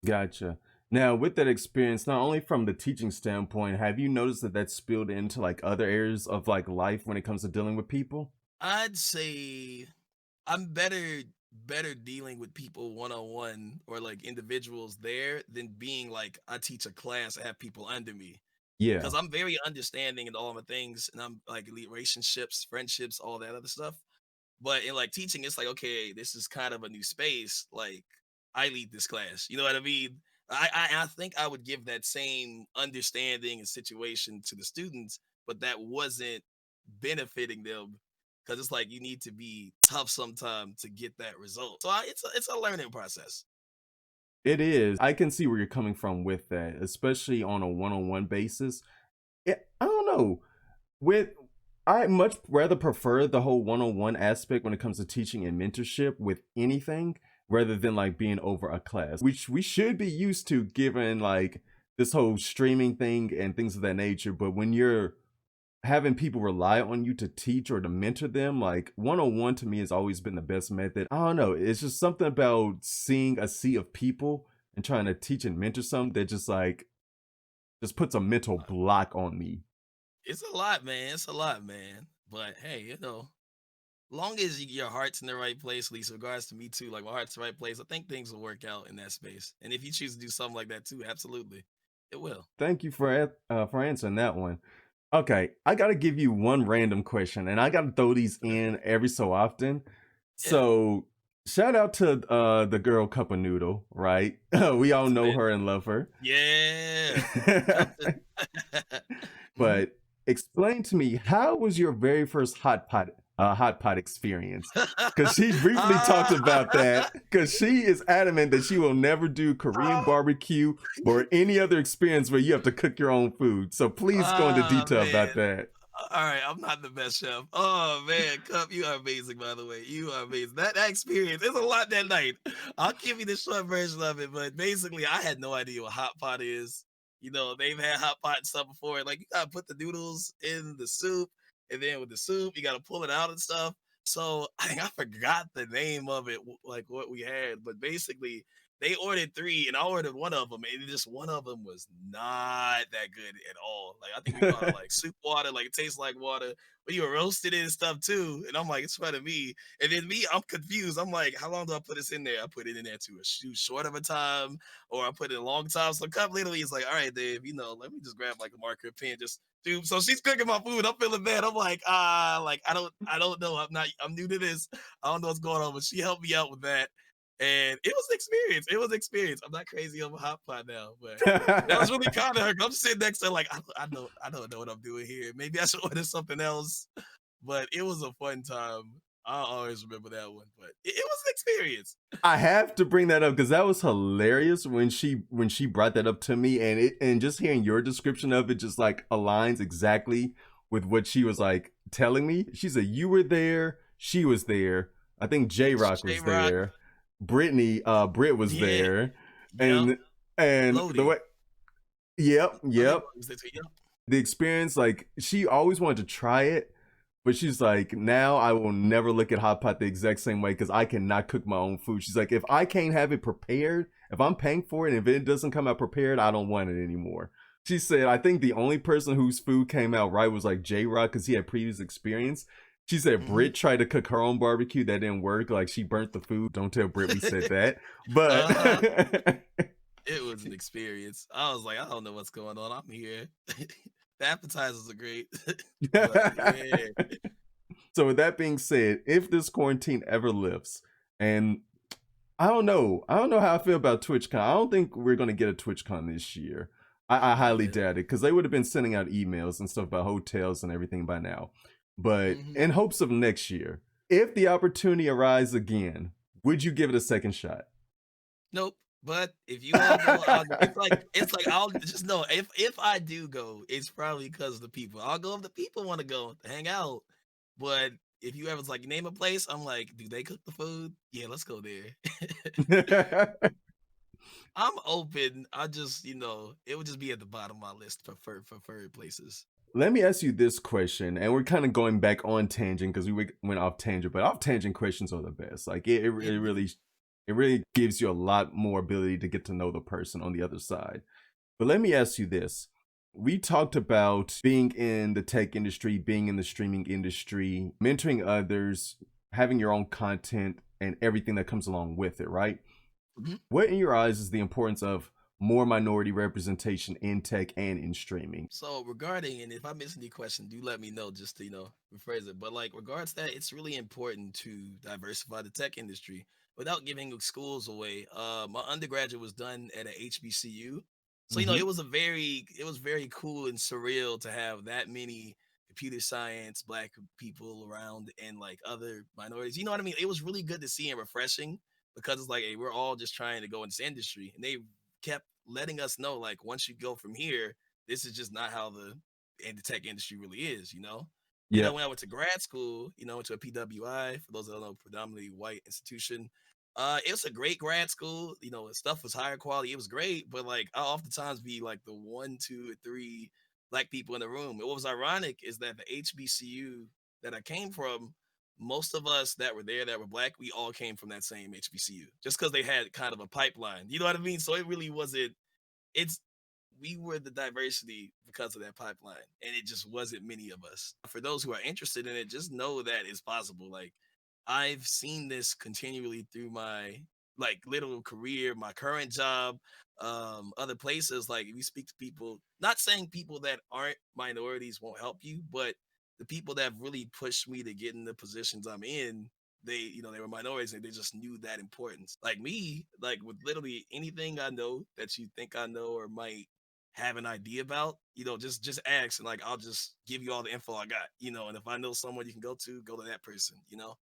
Gotcha. Now, with that experience, not only from the teaching standpoint, have you noticed that that's spilled into like other areas of like life when it comes to dealing with people? I'd say I'm better dealing with people one on one or like individuals there than being like I teach a class, I have people under me. Yeah. Because I'm very understanding in all my things, and I'm like relationships, friendships, all that other stuff. But in like teaching, it's like, okay, this is kind of a new space. Like I lead this class. You know what I mean? I think I would give that same understanding and situation to the students, but that wasn't benefiting them because it's like you need to be tough sometime to get that result. So it's a learning process. It is. I can see where you're coming from with that, especially on a one-on-one basis. I don't know. With I much rather prefer the whole one-on-one aspect when it comes to teaching and mentorship with anything rather than like being over a class, which we should be used to given like this whole streaming thing and things of that nature. But when you're having people rely on you to teach or to mentor them, like one-on-one to me has always been the best method. I don't know. It's just something about seeing a sea of people and trying to teach and mentor some that just puts a mental block on me. It's a lot, man. It's a lot, man. But hey, long as your heart's in the right place, at least in regards to me too, like my heart's in the right place, I think things will work out in that space. And if you choose to do something like that too, absolutely, it will. Thank you for answering that one. Okay, I gotta give you one random question, and I gotta throw these in every so often. Yeah, So, shout out to the girl Cup of Noodle, right? We all that's know it. her and love her. Yeah, Captain. Mhm. But explain to me, how was your very first hot pot experience? Because she briefly talked about Ah, that. Because she is adamant that she will never do Korean barbecue or any other experience where you have to cook your own food. So please go into detail about man. that. All right, I'm not the best chef. Oh man, Cup, you are amazing, by the way. You are amazing. That experience, there's a lot that night. I'll give you the short version of it, but basically, I had no idea what hot pot is. They've had hot pot and stuff before. Like you gotta put the noodles in the soup, and then with the soup, you gotta pull it out and stuff. So I forgot the name of it, like what we had, but basically they ordered three, and I ordered one of them, and just one of them was not that good at all. Like I think we called it like soup water, like it tastes like water. But you were roasted it and stuff too, and I'm like, it's funny to me. And then me, I'm confused. I'm like, how long do I put this in there? I put it in there to a shoot short of a time, or I put it a long time. So Cup literally is like, all right, Dave, let me just grab like a marker, a pen, just dude. So she's cooking my food. I'm feeling bad. I'm like, like I don't know. I'm new to this. I don't know what's going on, but she helped me out with that. And it was an experience. It was an experience. I'm not crazy over hot pot now, but that was really kind of her. I'm sitting next to her like, I don't know what I'm doing here. Maybe I should order something else. But it was a fun time. I'll always remember that one. But it was an experience. I have to bring that up because that was hilarious when she brought that up to me, and just hearing your description of it just like aligns exactly with what she was like telling me. She said you were there, she was there. I think J Rock J was Rock. there. Britt was Yeah. there, Yep. and the Lodi. way, yep, Lodi yep. was there too. Yep. The experience, like she always wanted to try it, but she's like, now I will never look at hot pot the exact same way because I cannot cook my own food. She's like, if I can't have it prepared, if I'm paying for it and if it doesn't come out prepared, I don't want it anymore. She said, I think the only person whose food came out right was like J Rock because he had previous experience. She said Hmm. Britt tried to cook her own barbecue. That didn't work. Like she burnt the food. Don't tell Britt we said that. Uh-huh. But It was an experience. I was like, I don't know what's going on. I'm here. The appetizers are great. But yeah. so with that being said, if this quarantine ever lifts, and I don't know how I feel about TwitchCon. I don't think we're gonna get a TwitchCon this year. I highly Yeah. doubt it because they would have been sending out emails and stuff about hotels and everything by now. But Hmm. in hopes of next year, if the opportunity arises again, Would you give it a second shot? Nope. But if you all go, I'll go. It's like I'll just know if I do go, it's probably because of the people. I'll go if the people want to go to hang out. But if you ever like name a place, I'm like, do they cook the food? Yeah, let's go there. I'm open. I just, it would just be at the bottom of my list preferred places. Let me ask you this question, and we're kind of going back on tangent because went off tangent, but off tangent questions are the best. Like Indeed. it really gives you a lot more ability to get to know the person on the other side. But let me ask you this. We talked about being in the tech industry, being in the streaming industry, mentoring others, having your own content, and everything that comes along with it, right? Mhm. What, in your eyes, is the importance of more minority representation in tech and in streaming? So regarding, and if I miss any question, do let me know just to, rephrase it. But like regards that, it's really important to diversify the tech industry without giving schools away. My undergraduate was done at a HBCU. So, Hmm. it was very cool and surreal to have that many computer science, black people around and like other minorities. You know what I mean? It was really good to see and refreshing because it's like, hey, we're all just trying to go in this industry. And they kept letting us know, like, once you go from here, this is just not how the tech industry really is. And Yeah. then when I went to grad school, went to a PWI, for those that don't know, predominantly white institution. It was a great grad school. Stuff was higher quality. It was great, but like I oftentimes be like the one, two, or three black people in the room. And what was ironic is that the HBCU that I came from, most of us that were there that were black, we all came from that same HBCU, just because they had kind of a pipeline. You know what I mean? So it really wasn't. It's we were the diversity because of that pipeline, and it just wasn't many of us. For those who are interested in it, just know that it's possible. Like I've seen this continually through my like little career, my current job, other places. Like if you speak to people, not saying people that aren't minorities won't help you, but the people that have really pushed me to get in the positions I'm in, they were minorities and they just knew that importance. Like me, like with literally anything I know that you think I know or might have an idea about, just ask and like I'll just give you all the info I got. And if I know someone you can go to that person.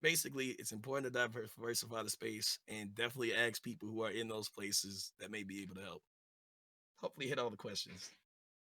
Basically, it's important to diversify the space and definitely ask people who are in those places that may be able to help. Hopefully, hit all the questions.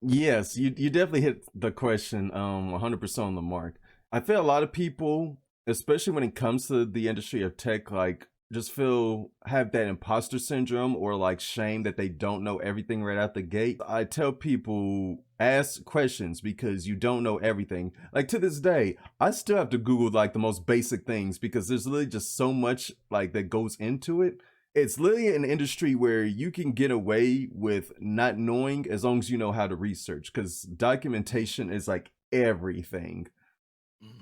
Yes, you definitely hit the question 100% on the mark. I feel a lot of people, especially when it comes to the industry of tech, like just have that imposter syndrome or like shame that they don't know everything right out the gate. I tell people ask questions because you don't know everything. Like to this day, I still have to Google like the most basic things because there's literally just so much like that goes into it. It's literally an industry where you can get away with not knowing as long as you know how to research because documentation is like everything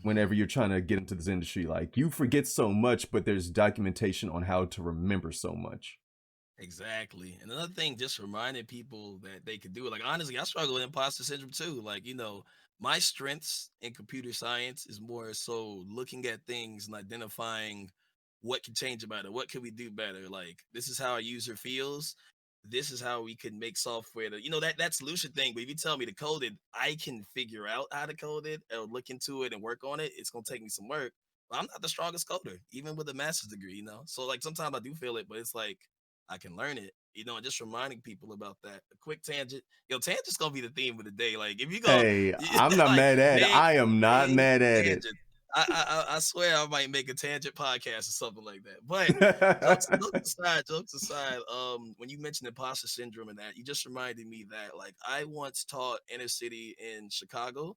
whenever Hmm. you're trying to get into this industry. Like you forget so much, but there's documentation on how to remember so much. Exactly. And another thing, just reminding people that they could do it. Like honestly, I struggle with imposter syndrome too. Like, my strengths in computer science is more so looking at things and identifying what can change about it. What can we do better? Like, this is how a user feels. This is how we can make software that solution thing. But if you tell me to code it, I can figure out how to code it or look into it and work on it. It's gonna take me some work. But I'm not the strongest coder, even with a master's degree. So like sometimes I do feel it, but it's like I can learn it, and just reminding people about that. A quick tangent. Tangent's gonna be the theme of the day. Like if you go Hey, I'm not like mad at it. big, I am not big mad at it. tangent. I swear I might make a tangent podcast or something like that. But jokes aside, when you mentioned imposter syndrome and that, you just reminded me that like I once taught inner city in Chicago,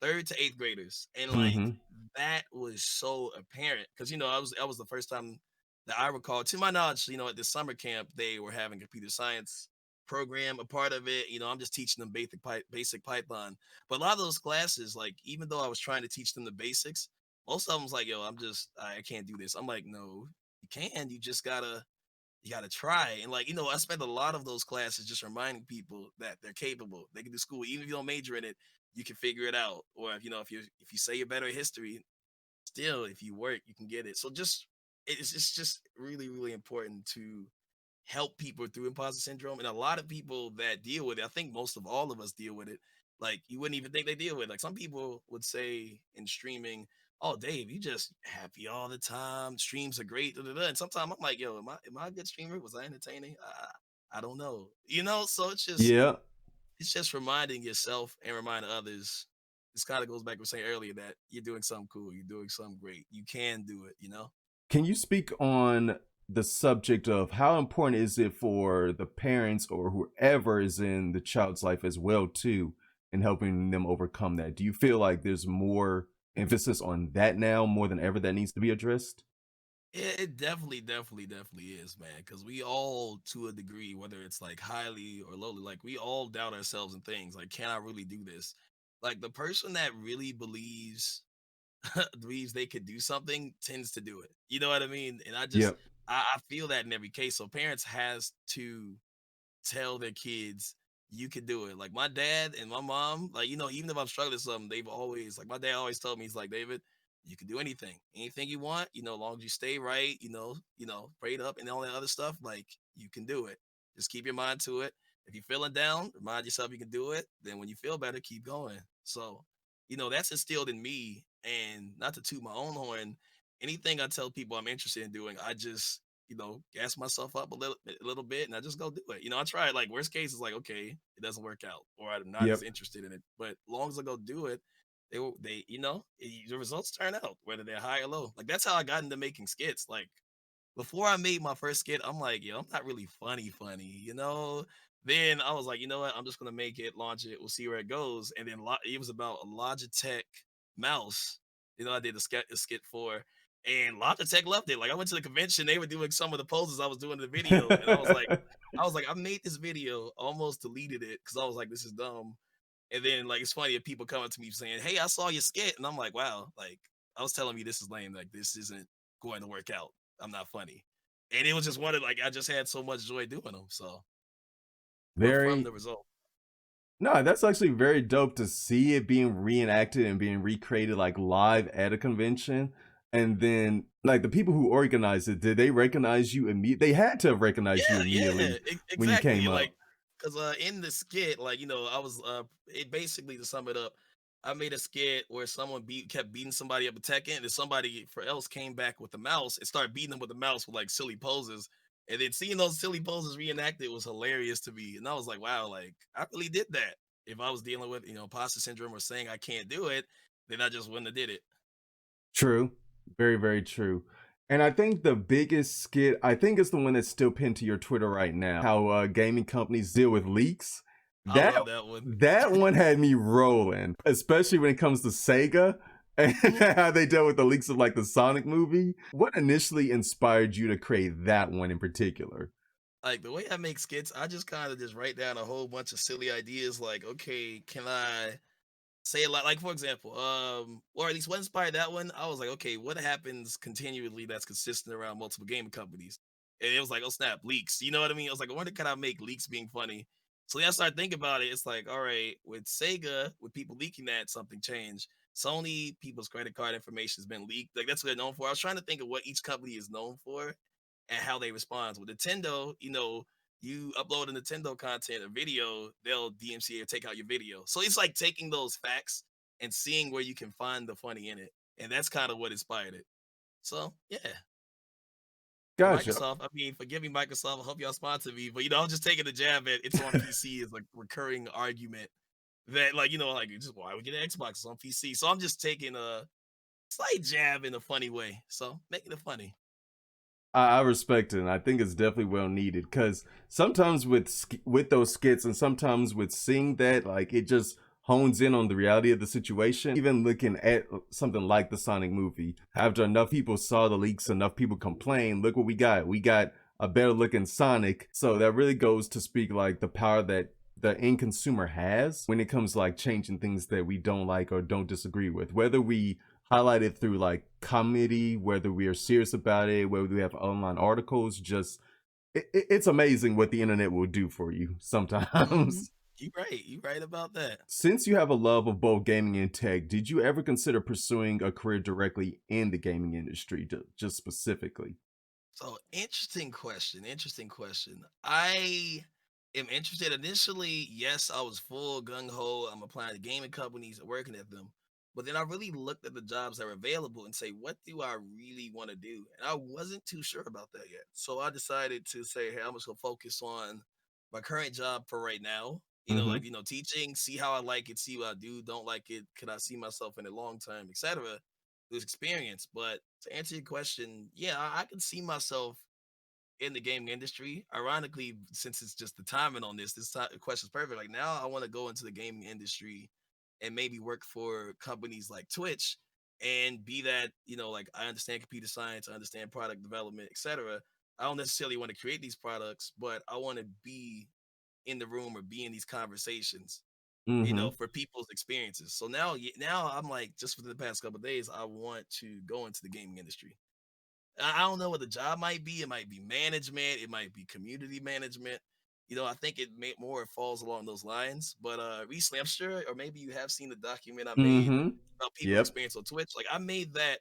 third to eighth graders, and like Hmm. that was so apparent because I was the first time that I recall, to my knowledge, at this summer camp they were having computer science program a part of it. I'm just teaching them basic Python, but a lot of those classes, like even though I was trying to teach them the basics, most of them was like, yo, I can't do this. I'm like, no, you can. You gotta try. And like, I spent a lot of those classes just reminding people that they're capable. They can do school. Even if you don't major in it, you can figure it out. Or if you say you're better at history, still if you work, you can get it. So it's just really, really important to help people through imposter syndrome. And a lot of people that deal with it, I think most of all of us deal with it. Like you wouldn't even think they deal with it. Like some people would say in streaming, "Oh, Dave, you just happy all the time. Streams are great." Da, da, da. And sometimes I'm like, "Yo, am I a good streamer? Was I entertaining? I don't know." So Yeah. it's just reminding yourself and reminding others. This kind of goes back to saying earlier that you're doing something cool, you're doing something great. You can do it. Can you speak on the subject of how important is it for the parents or whoever is in the child's life as well too in helping them overcome that? Do you feel like there's more emphasis on that now more than ever that needs to be addressed? It definitely, definitely, definitely is, man. Because we all, to a degree, whether it's like highly or lowly, like we all doubt ourselves and things. Like, can I really do this? Like the person that really believes believes they could do something tends to do it. You know what I mean? And Yep. I feel that in every case. So parents has to tell their kids you can do it. Like my dad and my mom, like, even if I'm struggling with something, they've always like my dad always told me, he's like, David, you can do anything. Anything you want, as long as you stay right, prayed up and all that other stuff, like you can do it. Just keep your mind to it. If you're feeling down, remind yourself you can do it. Then when you feel better, keep going. So, that's instilled in me. And not to toot my own horn, anything I tell people I'm interested in doing, I just gas myself up a little bit, and I just go do it. I try it. Like worst case is like, okay, it doesn't work out, or I'm not as Yep. interested in it. But as long as I go do it, the results turn out whether they're high or low. Like that's how I got into making skits. Like before I made my first skit, I'm like, yo, I'm not really funny. Then I was like, you know what? I'm just gonna make it, launch it. We'll see where it goes. And then it was about a Logitech mouse. I did a skit for, and Logitech loved it. Like I went to the convention, they were doing some of the poses I was doing in the video, and I was like, I made this video, almost deleted it because I was like, this is dumb. And then like it's funny if people come up to me saying, "Hey, I saw your skit," and I'm like, "Wow, like I was telling me this is lame. Like this isn't going to work out. I'm not funny." And it was just one of like I just had so much joy doing them. So, but from Very the result, No, that's actually very dope to see it being reenacted and being recreated like live at a convention. And then like the people who organized it, did they recognize you immediately? They had to have recognized you yeah, yeah, immediately when you exactly. came Like, up. cause in the skit, like I was it basically to sum it up, I made a skit where someone kept beating somebody up with Tekken, and then somebody for else came back with the mouse and started beating them with the mouse with like silly poses. And then seeing those silly poses reenacted was hilarious to me. And I was like, wow, like I really did that. If I was dealing with, imposter syndrome or saying I can't do it, then I just wouldn't have did it. True. Very, very true. And I think the biggest skit, I think it's the one that's still pinned to your Twitter right now, how gaming companies deal with leaks. I That love that one. that one had me rolling, especially when it comes to Sega and how they dealt with the leaks of like the Sonic movie. What initially inspired you to create that one in particular? Like the way I make skits, I just kind of just write down a whole bunch of silly ideas. Like, okay, can I say a lot? Like for example, or at least what inspired that one? I was like, okay, what happens continually that's consistent around multiple gaming companies? And it was like, oh snap, leaks. You know what I mean? I was like, I wonder can I make leaks being funny? So then I started thinking about it. It's like, all right, with Sega, with people leaking that, something changed. Sony, people's credit card information has been leaked. Like that's what they're known for. I was trying to think of what each company is known for and how they respond. With Nintendo, you upload a Nintendo content, a video, they'll DMCA or take out your video. So it's like taking those facts and seeing where you can find the funny in it. And that's kind of what inspired it. So yeah. And Gotcha. Microsoft, I mean, forgive me, Microsoft. I hope y'all sponsor me. But I'm just taking a jab at it's on PC is like recurring argument that like, like just why we get an Xbox it's on PC. So I'm just taking a slight jab in a funny way. So making it funny. I respect it, and I think it's definitely well needed. Because sometimes with those skits, and sometimes with seeing that, like it just hones in on the reality of the situation. Even looking at something like the Sonic movie, after enough people saw the leaks, enough people complained. Look what we got. We got a better looking Sonic. So that really goes to speak like the power that the end consumer has when it comes to like changing things that we don't like or don't disagree with, whether we highlight it through like comedy, whether we are serious about it, whether we have online articles. Just it's amazing what the internet will do for you Hmm. sometimes. You right. You right about that. Since you have a love of both gaming and tech, did you ever consider pursuing a career directly in the gaming industry, just specifically? So interesting question. Interesting question. I am interested initially. Yes, I was full gung ho. I'm applying to gaming companies and working at them. But then I really looked at the jobs that were available and say, what do I really want to do? And I wasn't too sure about that yet. So I decided to say, hey, I'm just gonna focus on my current job for right now. Mm-hmm. Teaching, see how I like it, see what I do, don't like it, could I see myself in it long term, etc. This experience. But to answer your question, yeah, I can see myself in the gaming industry. Ironically, since it's just the timing on this question is perfect. Like now, I want to go into the gaming industry and maybe work for companies like Twitch and be that, like I understand computer science, I understand product development, etc. I don't necessarily want to create these products, but I want to be in the room or be in these conversations, Mm-hmm. for people's experiences. So now I'm like, just for the past couple of days, I want to go into the gaming industry. I don't know what the job might be. It might be management. It might be community management. I think it may more falls along those lines. But recently, I'm sure, or maybe you have seen the document I made Mm-hmm. about people's Yep. experience on Twitch. Like I made that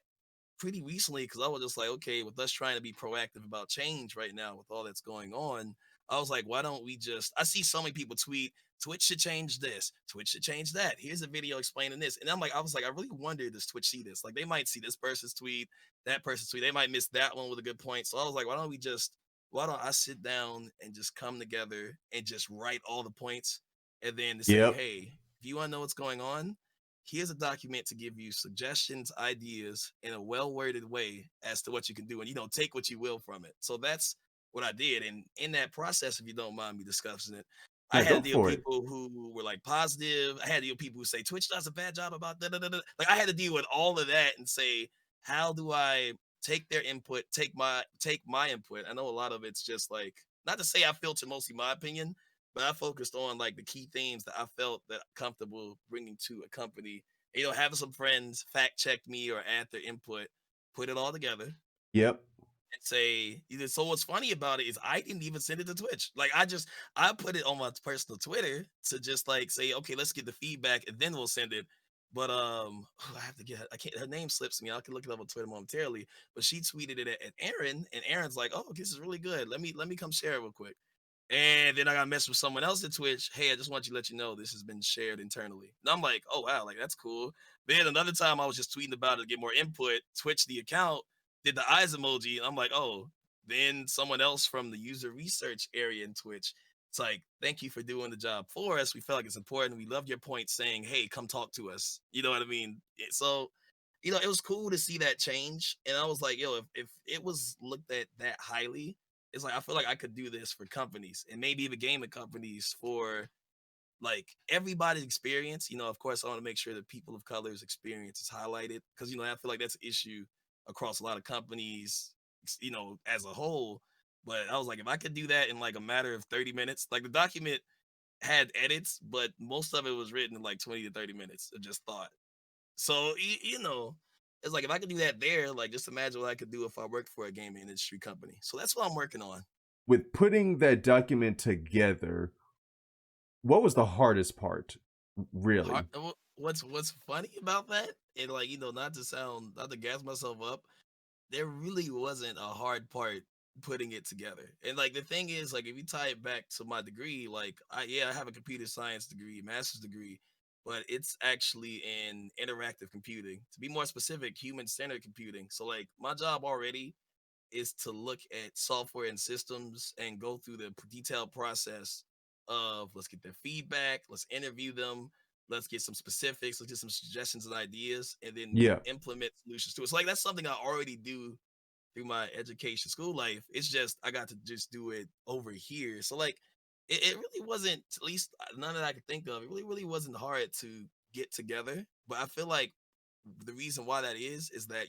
pretty recently because I was just like, okay, with us trying to be proactive about change right now with all that's going on, I was like, why don't we just? I see so many people tweet, Twitch should change this, Twitch should change that. Here's a video explaining this, and I was like, I really wonder does Twitch see this? Like they might see this person's tweet, that person's tweet, they might miss that one with a good point. So I was like, why don't I sit down and just come together and just write all the points, and then to say, Yep. hey, if you want to know what's going on, here's a document to give you suggestions, ideas in a well worded way as to what you can do. And, take what you will from it. So that's what I did. And in that process, if you don't mind me discussing it, I Yeah, had go to deal with for it. people who were like positive. I had to deal with people who say Twitch does a bad job about that. Like I had to deal with all of that and say, how do I take their input, take my input? I know a lot of it's just like, not to say I filter mostly my opinion, but I focused on like the key themes that I felt that comfortable bringing to a company. Having some friends fact check me or add their input, put it all together Yep. and say either. So what's funny about it is I didn't even send it to Twitch. Like I put it on my personal Twitter to just like say, okay, let's get the feedback and then we'll send it. But I have to I can't, her name slips me. I can look it up on Twitter momentarily. But she tweeted it at Aaron, and Aaron's like, oh, this is really good. Let me come share it real quick. And then I got messed with someone else at Twitch. Hey, I just want you to let you know this has been shared internally. And I'm like, oh wow, like that's cool. Then another time I was just tweeting about it to get more input. Twitch the account did the eyes emoji. And I'm like, oh, then someone else from the user research area in Twitch. It's like, thank you for doing the job for us. We felt like it's important. We love your point saying, hey, come talk to us. You know what I mean? So, it was cool to see that change. And I was like, yo, if it was looked at that highly, it's like I feel like I could do this for companies and maybe even gaming companies for like everybody's experience. Of course, I want to make sure that people of color's experience is highlighted because I feel like that's an issue across a lot of companies, as a whole. But I was like, if I could do that in like a matter of 30 minutes, like the document had edits, but most of it was written in like 20 to 30 minutes of just thought. So it's like if I could do that there, like just imagine what I could do if I worked for a gaming industry company. So that's what I'm working on. With putting that document together, what was the hardest part, really? What's funny about that, and like not to gas myself up, there really wasn't a hard part putting it together. And like the thing is, like if you tie it back to my degree, like I have a computer science degree, master's degree, but it's actually in interactive computing. To be more specific, human centered computing. So like my job already is to look at software and systems and go through the detailed process of let's get their feedback, let's interview them, let's get some specifics, let's get some suggestions and ideas, and then Yeah. implement solutions to it. So like that's something I already do through my education school life. It's just I got to just do it over here. So like it really wasn't, at least none that I could think of. It really wasn't hard to get together. But I feel like the reason why that is that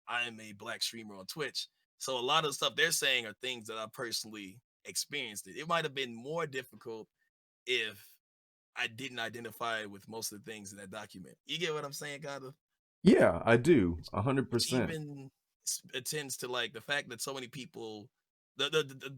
I am a black streamer on Twitch, so a lot of the stuff they're saying are things that I personally experienced. It might have been more difficult if I didn't identify with most of the things in that document. You get what I'm saying, kind of? Yeah, I do. Which 100%. even attends to like the fact that so many people. The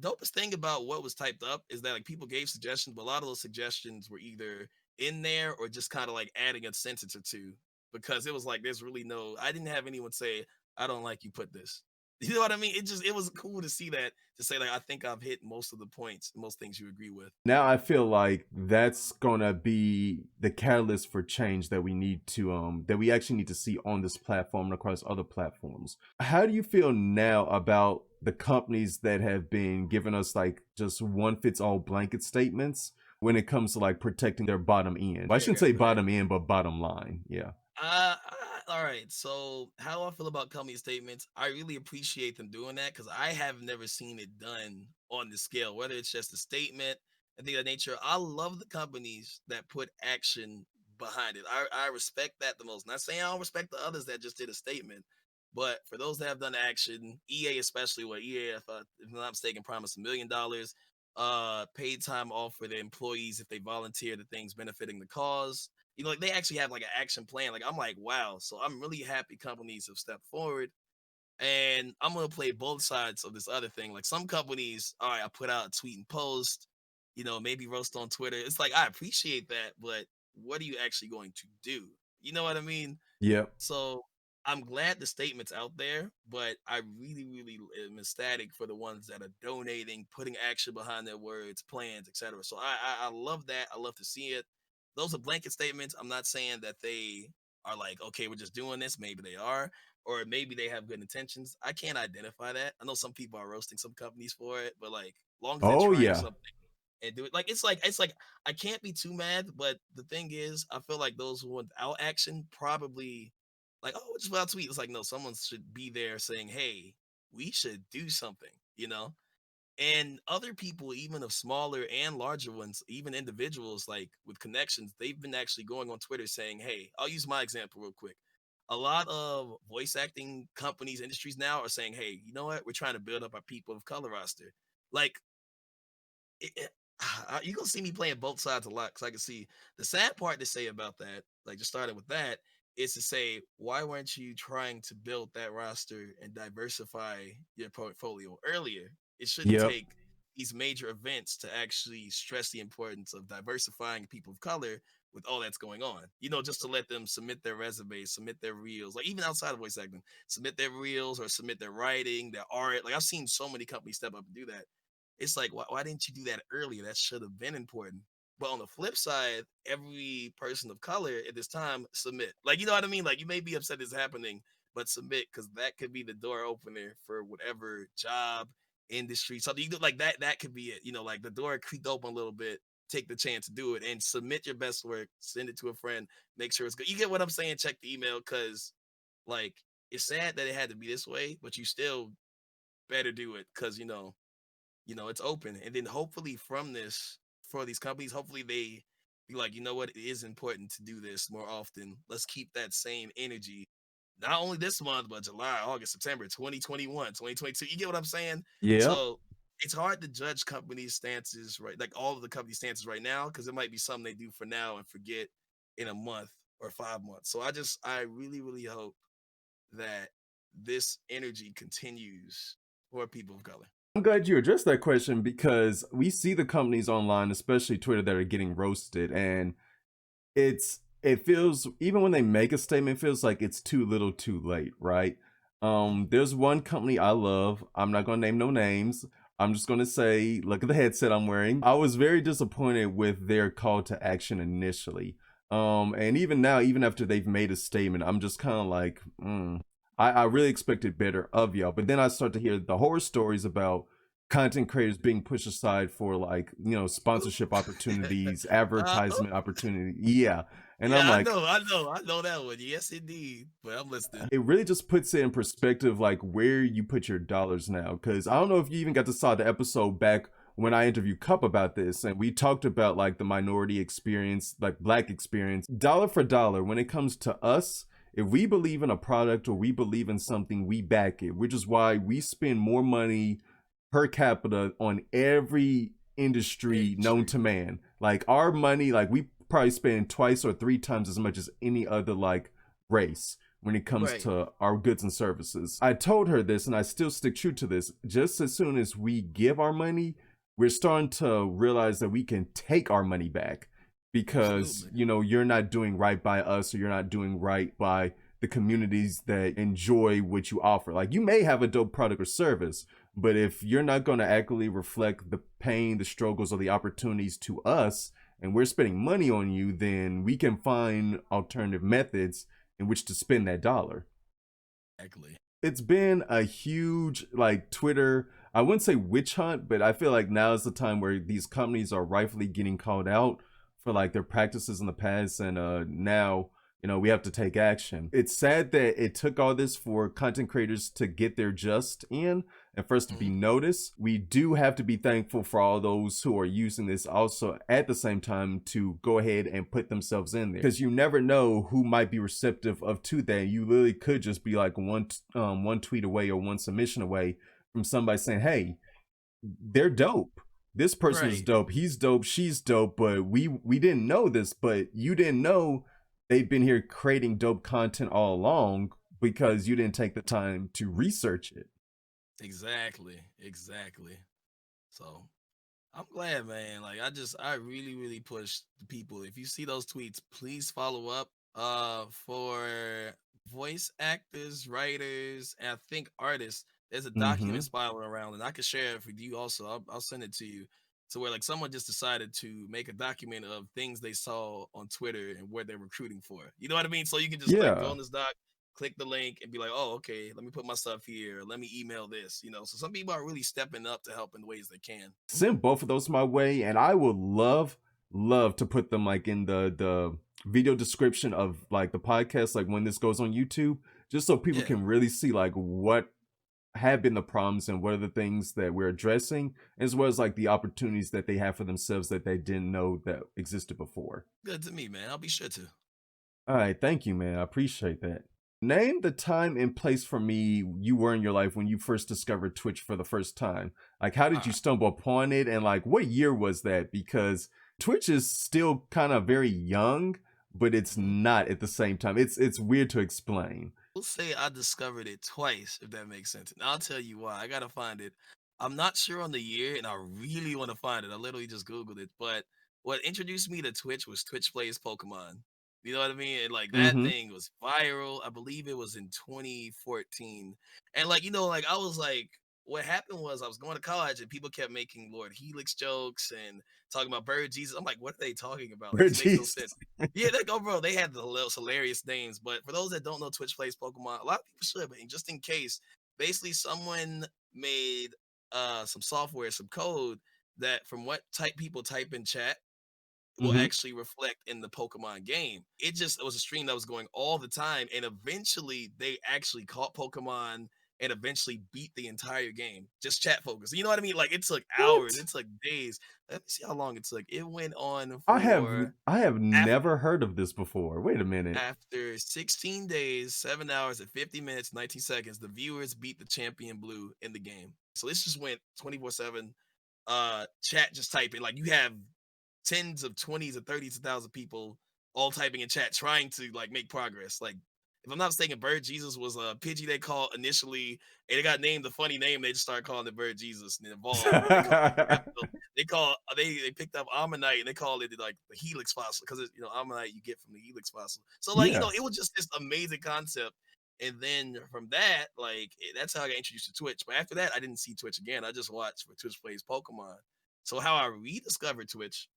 dopest thing about what was typed up is that like people gave suggestions, but a lot of those suggestions were either in there or just kind of like adding a sentence or two because it was like there's really no. I didn't have anyone say I don't like you put this. You know what I mean? It was cool to see that, to say like I think I've hit most of the points, most things you agree with. Now I feel like that's gonna be the catalyst for change that we need to that we actually need to see on this platform and across other platforms. How do you feel now about the companies that have been giving us like just one fits all blanket statements when it comes to like protecting their bottom end? I shouldn't Fair, say fair. bottom end, but bottom line. Yeah. All right. So, how I feel about company statements, I really appreciate them doing that because I have never seen it done on the scale, whether it's just a statement and things of that nature. I love the companies that put action behind it. I respect that the most. Not saying I don't respect the others that just did a statement, but for those that have done action, EA especially, what EA, if I'm not mistaken, promised $1 million, paid time off for their employees if they volunteer to things benefiting the cause. Like they actually have like an action plan. Like I'm like, wow. So I'm really happy companies have stepped forward. And I'm gonna play both sides of this other thing. Like some companies, all right, I put out a tweet and post, maybe roast on Twitter. It's like I appreciate that, but what are you actually going to do? You know what I mean? Yep. So I'm glad the statement's out there, but I really, really am ecstatic for the ones that are donating, putting action behind their words, plans, etc. So I love that. I love to see it. Those are blanket statements. I'm not saying that they are like, okay, we're just doing this. Maybe they are, or maybe they have good intentions. I can't identify that. I know some people are roasting some companies for it, but like, long as they're Oh trying yeah. something and do it, like it's like I can't be too mad. But the thing is, I feel like those without action probably like, oh, just without tweet. It's like, no, someone should be there saying, hey, we should do something. And other people, even of smaller and larger ones, even individuals like with connections, they've been actually going on Twitter saying, hey, I'll use my example real quick. A lot of voice acting companies, industries now are saying, hey, you know what? We're trying to build up our people of color roster. Like, you gonna see me playing both sides a lot because I can see the sad part to say about that. Like just starting with that is to say, why weren't you trying to build that roster and diversify your portfolio earlier? It shouldn't Yep. take these major events to actually stress the importance of diversifying people of color with all that's going on. Just to let them submit their resumes, submit their reels, like even outside of voice acting, submit their reels or submit their writing, their art. Like I've seen so many companies step up and do that. It's like, why didn't you do that earlier? That should have been important. But on the flip side, every person of color at this time submit. Like, you know what I mean? Like, you may be upset it's happening, but submit because that could be the door opener for whatever job, industry, something you do like that. That could be it. Like the door creaked open a little bit. Take the chance to do it and submit your best work. Send it to a friend. Make sure it's good. You get what I'm saying? Check the email because, like, it's sad that it had to be this way, but you still better do it because it's open. And then hopefully from this, for these companies, hopefully they be like, you know what, it is important to do this more often. Let's keep that same energy. Not only this month, but July, August, September, 2021, 2022. You get what I'm saying? Yep. So it's hard to judge companies' stances, right? Like all of the company stances right now, because it might be something they do for now and forget in a month or 5 months. So I really, really hope that this energy continues for people of color. I'm glad you addressed that question because we see the companies online, especially Twitter, that are getting roasted, and it feels, even when they make a statement, it feels like it's too little, too late, right? There's one company I love. I'm not gonna name no names. I'm just gonna say, look at the headset I'm wearing. I was very disappointed with their call to action initially. And even now, even after they've made a statement, I'm just kind of like, I really expected better of y'all. But then I start to hear the horror stories about content creators being pushed aside for like, sponsorship opportunities, Uh, advertisement opportunity. Yeah. And I'm yeah, like, I know that one. Yes, indeed. But I'm listening. it really just puts it in perspective, like where you put your dollars now. Because I don't know if you even got to saw the episode back when I interviewed Cup about this, and we talked about like the minority experience, like black experience, dollar for dollar. When it comes to us, if we believe in a product or we believe in something, we back it, which is why we spend more money per capita on every industry Very known true. to man. Like our money, like we probably spend twice or three times as much as any other like race when it comes Right. to our goods and services. I told her this and I still stick true to this. Just as soon as we give our money, we're starting to realize that we can take our money back because, Absolutely. you're not doing right by us or you're not doing right by the communities that enjoy what you offer. Like, you may have a dope product or service, but if you're not going to accurately reflect the pain, the struggles, or the opportunities to us, and we're spending money on you, then we can find alternative methods in which to spend that dollar. Exactly. It's been a huge, like, Twitter, I wouldn't say witch hunt, but I feel like now is the time where these companies are rightfully getting called out for like their practices in the past, and now, we have to take action. It's sad that it took all this for content creators to get their just in and for us to be Mhm. noticed. We do have to be thankful for all those who are using this also at the same time to go ahead and put themselves in there, because you never know who might be receptive of to that. You literally could just be like one tweet away or one submission away from somebody saying, hey, they're dope, this person is Right. dope, he's dope, she's dope, but we didn't know this, but you didn't know they've been here creating dope content all along because you didn't take the time to research it. Exactly. Exactly. So I'm glad, man. Like I really, really push the people. If you see those tweets, please follow up. For voice actors, writers, and I think artists, there's a document Mm-hmm. spiraling around, and I can share it with you also. I'll send it to you. To where like someone just decided to make a document of things they saw on Twitter and where they're recruiting for. You know what I mean? So you can just like go Yeah. on this doc, click the link, and be like, oh, okay, let me put my stuff here. Let me email this. So some people are really stepping up to help in the ways they can. Send both of those my way, and I would love to put them like in the video description of like the podcast, like when this goes on YouTube, just so people Yeah. can really see like what have been the problems and what are the things that we're addressing, as well as like the opportunities that they have for themselves that they didn't know that existed before. Good to me, man. I'll be sure to. All right, thank you, man. I appreciate that. Name the time and place for me you were in your life when you first discovered Twitch for the first time. Like, how All did you right. stumble upon it, and like, what year was that? Because Twitch is still kind of very young, but it's Mhm. not at the same time. It's weird to explain. We'll say I discovered it twice, if that makes sense. And I'll tell you why. I gotta find it. I'm not sure on the year, and I really want to find it. I literally just Googled it. But what introduced me to Twitch was Twitch Plays Pokemon. You know what I mean? And like that Mm-hmm. thing was viral. I believe it was in 2014. And like, like I was like, what happened was I was going to college and people kept making Lord Helix jokes and talking about Bird Jesus. I'm like, what are they talking about? Like, Where this makes no Jesus. sense. Yeah, they go, bro. They had the hilarious names, but for those that don't know, Twitch plays Pokemon. A lot of people should, but just in case, basically, someone made some software, some code that from what type people type in chat will Mm-hmm. actually reflect in the Pokemon game. It was a stream that was going all the time, and eventually they actually caught Pokemon and eventually beat the entire game. Just chat focus. You know what I mean? Like it took hours, What? it took days. Let me see how long it took. It went on I have for I have after never heard of this before. Wait a minute. after 16 days, 7 hours and 50 minutes, 19 seconds, the viewers beat the champion blue in the game. So this just went 24/7. Chat just typing. Like you have tens of 20s of 30s of thousands of people all typing in chat trying to like make progress. Like if I'm not mistaken, Bird Jesus was a Pidgey they called initially, and it got named the funny name. They just started calling it Bird Jesus and it evolved. They called they picked up Ammonite and they called it like the Helix fossil because Ammonite you get from the Helix fossil. So like Yeah. it was just this amazing concept. And then from that, like that's how I got introduced to Twitch. But after that, I didn't see Twitch again. I just watched for Twitch plays Pokemon. So how I rediscovered Twitch,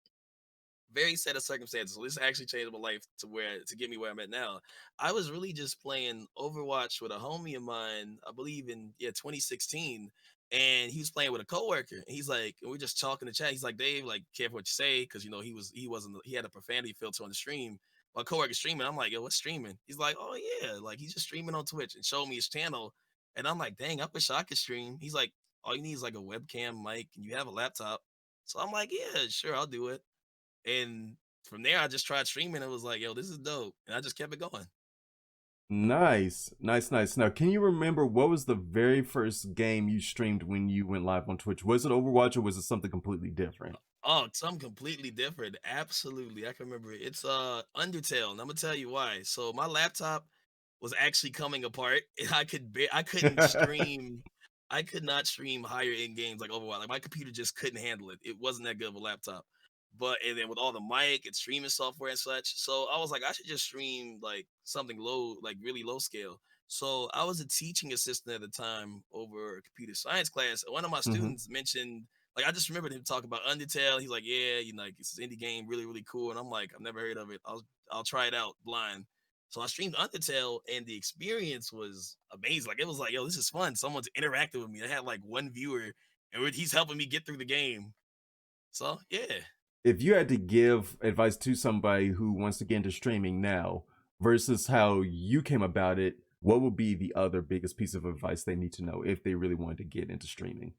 very set of circumstances. So this actually changed my life to get me where I'm at now. I was really just playing Overwatch with a homie of mine, I believe in 2016, and he was playing with a coworker. And he's like, and we're just talking to chat. He's like, Dave, like, careful what you say, because he had a profanity filter on the stream. My coworker streaming. I'm like, yo, what's streaming? He's like, oh yeah, like he's just streaming on Twitch and showed me his channel. And I'm like, dang, I wish I could stream. He's like, all you need is like a webcam, mic, and you have a laptop. So I'm like, yeah, sure, I'll do it. And from there, I just tried streaming and was like, yo, this is dope. And I just kept it going. Nice, nice, nice. Now, can you remember what was the very first game you streamed when you went live on Twitch? Was it Overwatch or was it something completely different? Oh, something completely different. Absolutely. I can remember it. It's Undertale, and I'm gonna tell you why. So my laptop was actually coming apart, and I couldn't stream. I could not stream higher end games like Overwatch. Like my computer just couldn't handle it. It wasn't that good of a laptop. But and then with all the mic and streaming software and such, so I was like, I should just stream like something low, like really low scale. So I was a teaching assistant at the time over a computer science class. And one of my Hmm. students mentioned, like, I just remembered him talking about Undertale. He's like, yeah, you know, like it's this indie game, really, really cool. And I'm like, I've never heard of it. I'll try it out blind. So I streamed Undertale, and the experience was amazing. Like it was like, yo, this is fun. Someone's interacting with me. I had like one viewer, and he's helping me get through the game. So yeah. If you had to give advice to somebody who wants to get into streaming now versus how you came about it, what would be the other biggest piece of advice they need to know if they really wanted to get into streaming?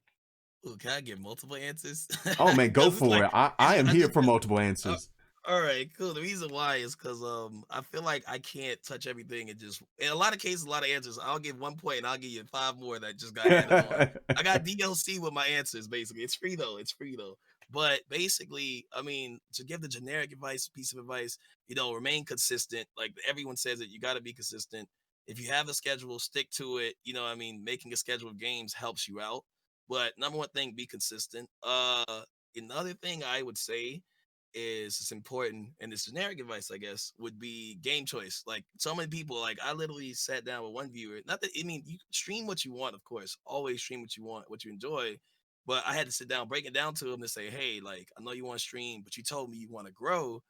Ooh, can I give multiple answers? Oh man, go Because it's for like it. I am I here just for feel multiple uh, answers. all right, cool. The reason why is because I feel like I can't touch everything and just in a lot of cases, a lot of answers. I'll give 1 point and I'll give you five more that just got added on. I got DLC with my answers basically. It's free though. It's free though. But basically, I mean, to give the generic advice, piece of advice, remain consistent. Like everyone says it, you got to be consistent. If you have a schedule, stick to it. I mean, making a schedule of games helps you out. But number one thing, be consistent. Another thing I would say is it's important, and this generic advice, I guess, would be game choice. Like so many people, like I literally sat down with one viewer. Not that I mean you stream what you want, of course. Always stream what you want, what you enjoy. But I had to sit down, break it down to him to say, hey, like I know you want to stream, but you told me you want to grow.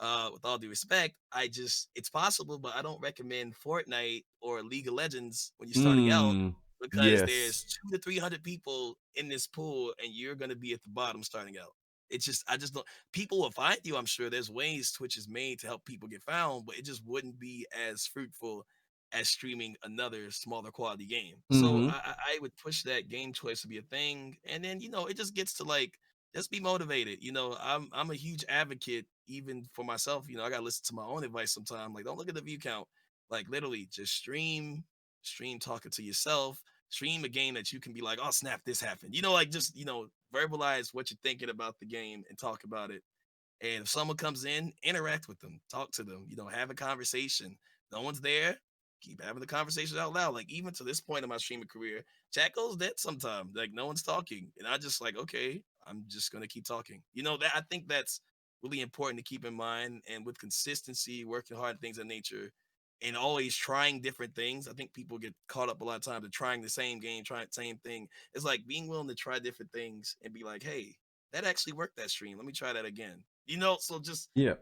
With all due respect, it's possible, but I don't recommend Fortnite or League of Legends when you're starting out Mm, because there's yes. 200 to 300 people in this pool and you're gonna be at the bottom starting out. I just don't. People will find you. I'm sure there's ways Twitch is made to help people get found, but it just wouldn't be as fruitful as streaming another smaller quality game. So Hmm. I would push that game choice to be a thing, and then it just gets to like just be motivated. I'm a huge advocate even for myself. I gotta listen to my own advice sometimes. Like, don't look at the view count. Like, literally, just stream talking to yourself. Stream a game that you can be like, oh snap, this happened. Like just verbalize what you're thinking about the game and talk about it. And if someone comes in, interact with them, talk to them, have a conversation. No one's there, keep having the conversation out loud. Like even to this point in my streaming career, chat goes dead sometimes. Like no one's talking. And I just like, okay, I'm just gonna keep talking. That I think that's really important to keep in mind. And with consistency, working hard, things of nature, and always trying different things. I think people get caught up a lot of times to trying the same game, trying the same thing. It's like being willing to try different things and be like, hey, that actually worked that stream. Let me try that again. So just Yeah.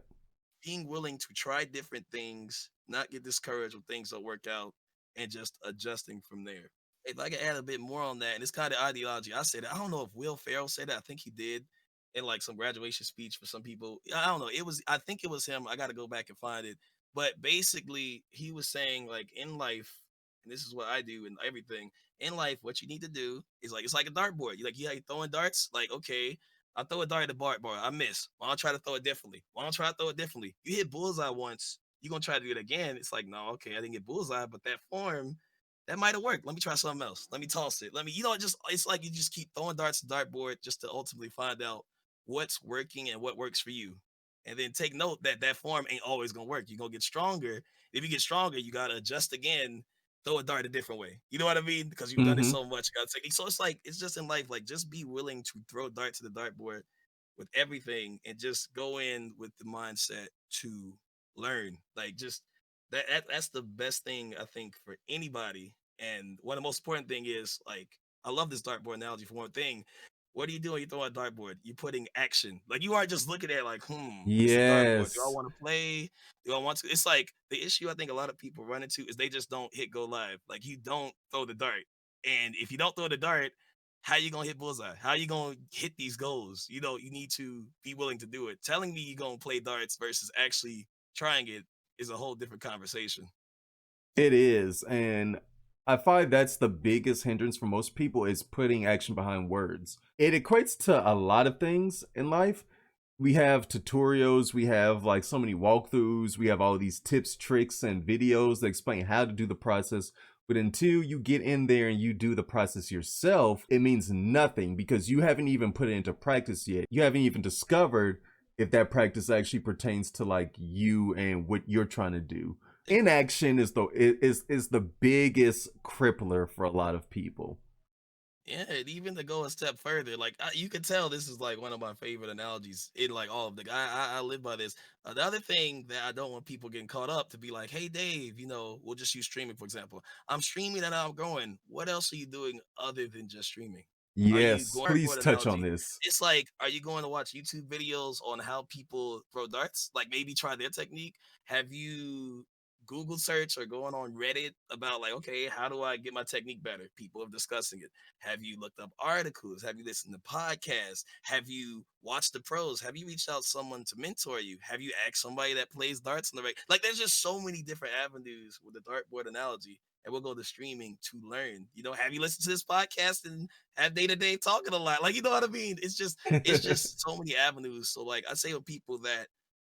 being willing to try different things, not get discouraged when things don't work out, and just adjusting from there. If I could add a bit more on that, and it's kind of ideology, I said I don't know if Will Ferrell said that. I think he did in like some graduation speech for some people. I don't know. I think it was him. I got to go back and find it. But basically, he was saying like in life, and this is what I do and everything in life. What you need to do is like it's like a dartboard. You throwing darts. Like okay, I throw a dart at the dartboard. I miss. Why don't I try to throw it differently? Why don't I try to throw it differently? You hit bullseye once. You're gonna try to do it again. It's like, no, okay, I didn't get bullseye, but that form, that might have worked. Let me try something else. Let me toss it. It's like you just keep throwing darts to dartboard just to ultimately find out what's working and what works for you. And then take note that that form ain't always gonna work. You're gonna get stronger. If you get stronger, you gotta adjust again, throw a dart a different way. You know what I mean? Because you've done it Hmm. so much. You gotta take it. So it's like it's just in life, like just be willing to throw darts to the dartboard with everything and just go in with the mindset to learn. Like just that's the best thing I think for anybody. And one of the most important thing is like I love this dartboard analogy for one thing. What are you doing? You throw a dartboard. You're putting action. Like you aren't just looking at it like, it's a dartboard. Do I Yes. want to play? Do I want to? It's like the issue I think a lot of people run into is they just don't hit go live. Like you don't throw the dart. And if you don't throw the dart, how you gonna hit bullseye? How you gonna hit these goals? You need to be willing to do it. Telling me you gonna play darts versus actually trying it is a whole different conversation. It is. And I find that's the biggest hindrance for most people is putting action behind words. It equates to a lot of things in life. We have tutorials, we have like so many walkthroughs, we have all these tips, tricks, and videos that explain how to do the process. But until you get in there and you do the process yourself, it means nothing because you haven't even put it into practice yet. You haven't even discovered if that practice actually pertains to like you and what you're trying to do. Inaction is the biggest crippler for a lot of people. Yeah, and even to go a step further, like you could tell this is like one of my favorite analogies in like all of the. I live by this. The other thing that I don't want people getting caught up to be like, hey Dave, we'll just use streaming for example. I'm streaming and I'm growing. What else are you doing other than just streaming? Are you Yes, going for please an touch on analogy? this. It's like, are you going to watch YouTube videos on how people throw darts? Like maybe try their technique. Have you Google search or going on Reddit about like, okay, how do I get my technique better? People are discussing it. Have you looked up articles? Have you listened to podcasts? Have you watched the pros? Have you reached out someone to mentor you? Have you asked somebody that plays darts in the right? Like, there's just so many different avenues with the dartboard analogy. And we'll go to streaming to learn. Have you listened to this podcast and have DataDave talking a lot? Like, you know what I mean? It's just so many avenues. So, like, I say with people that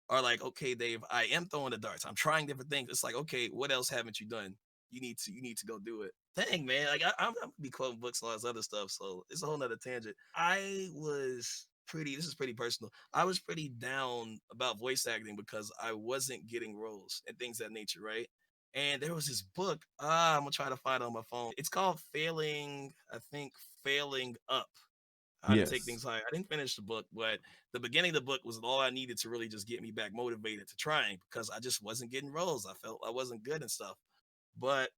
are like, okay, Dave, I am throwing the darts. I'm trying different things. It's like, okay, what else haven't you done? You need to go do it. Dang, man. Like I'm gonna be quoting books and all this other stuff. So it's a whole nother tangent. This is pretty personal. I was pretty down about voice acting because I wasn't getting roles and things of that nature, right? And there was this book. I'm gonna try to find it on my phone. It's called Failing, I think Failing Up. How to take Yes. things higher. I didn't finish the book, but the beginning of the book was all I needed to really just get me back motivated to trying because I just wasn't getting roles. I felt I wasn't good and stuff. But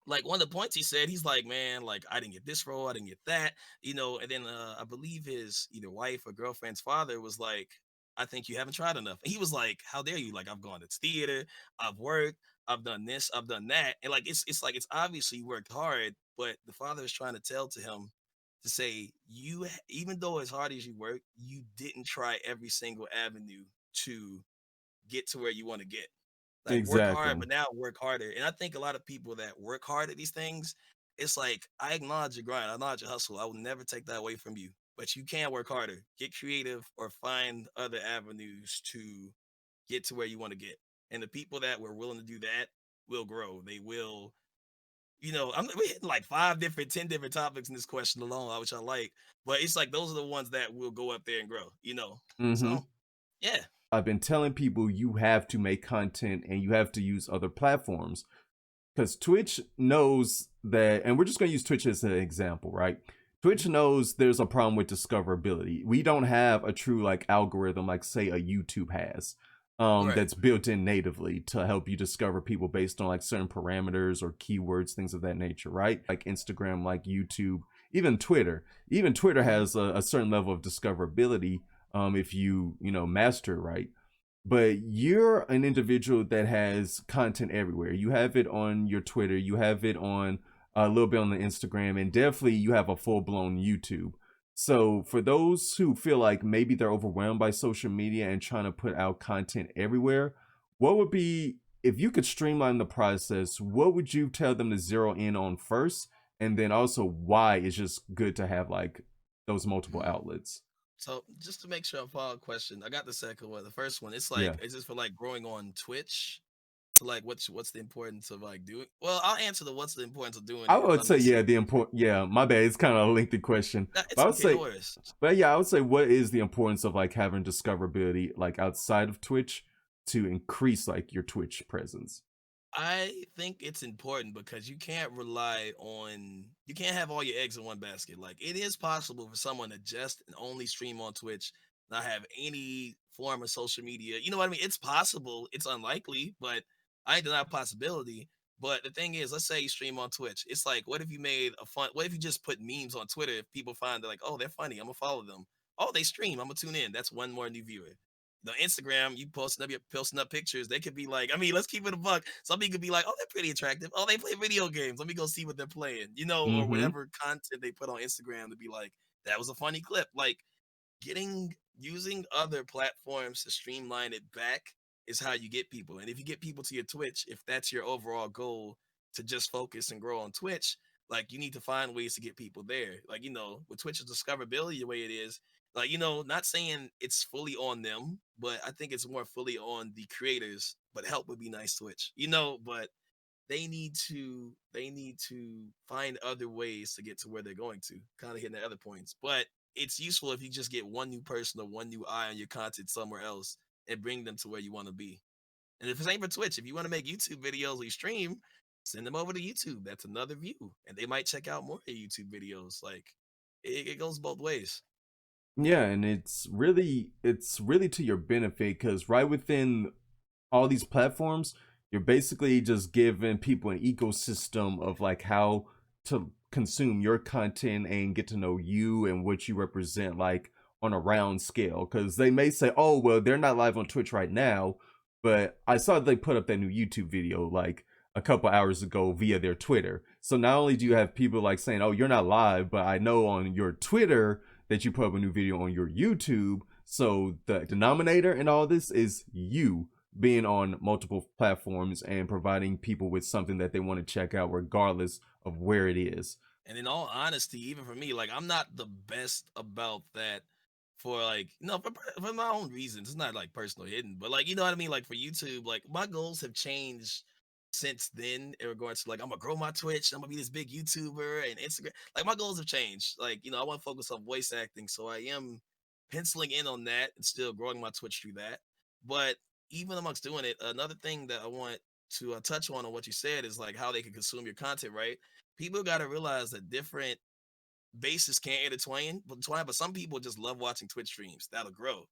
like one of the points he said, he's like, man, like I didn't get this role, I didn't get that, and then I believe his either wife or girlfriend's father was like, I think you haven't tried enough. And he was like, how dare you? Like I've gone to theater, I've worked, I've done this, I've done that. And like it's like it's obviously you worked hard, but the father is trying to tell to him to say, even though as hard as you work, you didn't try every single avenue to get to where you want to get. Like work hard, Exactly. but now work harder. And I think a lot of people that work hard at these things, it's like I acknowledge your grind, I acknowledge your hustle. I will never take that away from you. But you can work harder, get creative, or find other avenues to get to where you want to get. And the people that were willing to do that will grow. They will, we're hitting like 10 different topics in this question alone, which I like. But it's like those are the ones that will go up there and grow. Mm-hmm. So yeah. I've been telling people you have to make content and you have to use other platforms because Twitch knows that, and we're just going to use Twitch as an example, right? Twitch knows there's a problem with discoverability. We don't have a true like algorithm like say a YouTube has, Right. that's built in natively to help you discover people based on like certain parameters or keywords, things of that nature, right? Like Instagram, like YouTube, even Twitter. Even Twitter Mhm. has a certain level of discoverability, if you master it right. But you're an individual that has content everywhere. You have it on your Twitter, you have it on a little bit on the Instagram, and definitely you have a full blown YouTube. So for those who feel like maybe they're overwhelmed by social media and trying to put out content everywhere, what would be, if you could streamline the process, what would you tell them to zero in on first? And then also why it's just good to have like those multiple Mhm. outlets. So just to make sure I follow the question, I got the second one. The first one, it's like, Yeah. is this for like growing on Twitch? To like, what's the importance of like doing? Well, I'll answer the what's the importance of doing I it if would I'm say, missing. yeah, the important, yeah, my bad. It's kind of a lengthy question, but It's I would okay, no say, worries. but yeah, I would say, what is the importance of like having discoverability like outside of Twitch to increase like your Twitch presence? I think it's important because you can't have all your eggs in one basket. Like it is possible for someone to just and only stream on Twitch, not have any form of social media. You know what I mean? It's possible. It's unlikely, but I ain't deny possibility. But the thing is, let's say you stream on Twitch. It's like, what if you made a fun? What if you just put memes on Twitter? If people find they're like, oh, they're funny, I'm gonna follow them. Oh, they stream, I'm gonna tune in. That's one more new viewer. The Instagram, you posting up pictures. They could be like, I mean, let's keep it a buck. Some people could be like, oh, they're pretty attractive. Oh, they play video games. Let me go see what they're playing, or Mm-hmm. whatever content they put on Instagram to be like, that was a funny clip. Like getting using other platforms to streamline it back is how you get people. And if you get people to your Twitch, if that's your overall goal to just focus and grow on Twitch, like you need to find ways to get people there. Like, with Twitch's discoverability the way it is, like, not saying it's fully on them, but I think it's more fully on the creators. But help would be nice, Twitch, but they need to find other ways to get to where they're going to, kind of hitting the other points. But it's useful if you just get one new person or one new eye on your content somewhere else and bring them to where you want to be. And if it ain't for Twitch, if you want to make YouTube videos or you stream, send them over to YouTube. That's another view, and they might check out more of your YouTube videos. Like it goes both ways. Yeah, and it's really to your benefit because right within all these platforms, you're basically just giving people an ecosystem of like how to consume your content and get to know you and what you represent like on a round scale. Because they may say, oh, well, they're not live on Twitch right now, but I saw they put up that new YouTube video like a couple hours ago via their Twitter. So not only do you have people like saying, oh, you're not live, but I know on your Twitter that you put up a new video on your YouTube. So the denominator in all this is you being on multiple platforms and providing people with something that they want to check out regardless of where it is. And in all honesty, even for me, like I'm not the best about that for like for my own reasons. It's not like personal hidden, but like you know what I mean. Like for YouTube, like my goals have changed since then in regards to like I'm gonna grow my Twitch, I'm gonna be this big YouTuber and Instagram. Like my goals have changed. Like I want to focus on voice acting, so I am penciling in on that and still growing my Twitch through that. But even amongst doing it, another thing that I want to touch on what you said is like how they can consume your content, right? People got to realize that different bases can't but some people just love watching Twitch streams. That'll grow.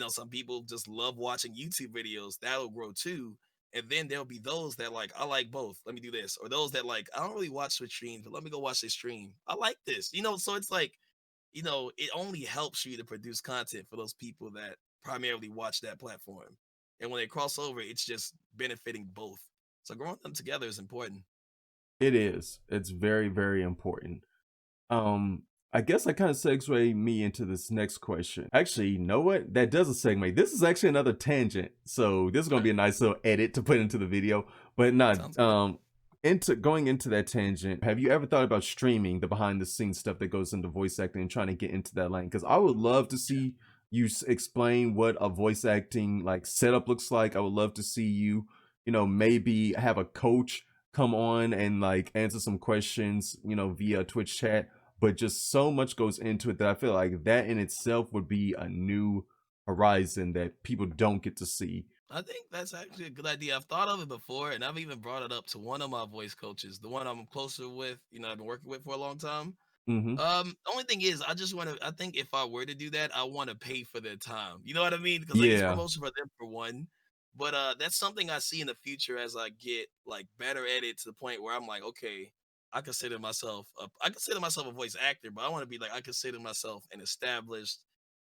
Some people just love watching YouTube videos. That'll grow too. And then there'll be those that like, I like both. Let me do this. Or those that like, I don't really watch Twitch streams, but let me go watch this stream. I like this. So it's like, it only helps you to produce content for those people that primarily watch that platform. And when they cross over, it's just benefiting both. So growing them together is important. It is. It's very, very important. Um, I guess I kind of segue me into this next question. Actually, you know what? That does a segue. This is actually another tangent. So this is gonna Okay. be a nice little edit to put into the video. But not Sounds good. into going into that tangent, have you ever thought about streaming the behind the scenes stuff that goes into voice acting and trying to get into that lane? Because I would love to see you explain what a voice acting like setup looks like. I would love to see you, maybe have a coach come on and like answer some questions, via Twitch chat. But just so much goes into it that I feel like that in itself would be a new horizon that people don't get to see. I think that's actually a good idea. I've thought of it before, and I've even brought it up to one of my voice coaches, the one I'm closer with, I've been working with for a long time. Mm-hmm. Only thing is, I think if I were to do that, I want to pay for their time. You know what I mean? Because like it's Yeah. promotion for them for one. But that's something I see in the future as I get like better at it to the point where I'm like, okay, I consider myself a voice actor, but I want to be like I consider myself an established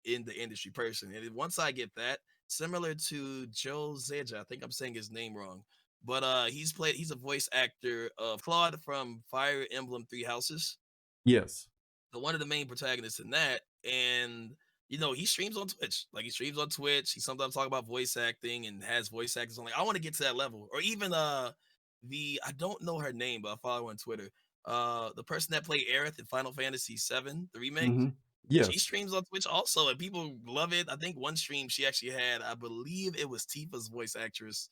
in the industry person. And then once I get that, similar to Joe Zeja, I think I'm saying his name wrong. But he's a voice actor of Claude from Fire Emblem Three Houses, Yes. so one of the main protagonists in that. And he streams on Twitch. Like he streams on Twitch. He sometimes talk about voice acting and has voice actors on. Like I want to get to that level. Or even the I don't know her name, but I follow her on Twitter. The person that played Aerith in Final Fantasy VII, the remake. Mm-hmm. She Yes. streams on Twitch also, and people love it. I think one stream she actually had, I believe it was Tifa's voice actress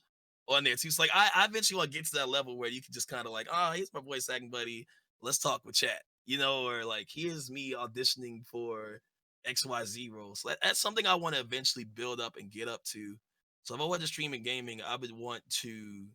on there too. So like I eventually want to get to that level where you can just kind of like, oh, here's my voice acting buddy. Let's talk with chat, or like here's me auditioning for XYZ role. So that's something I want to eventually build up and get up to. So if I wasn't streaming gaming, I would want to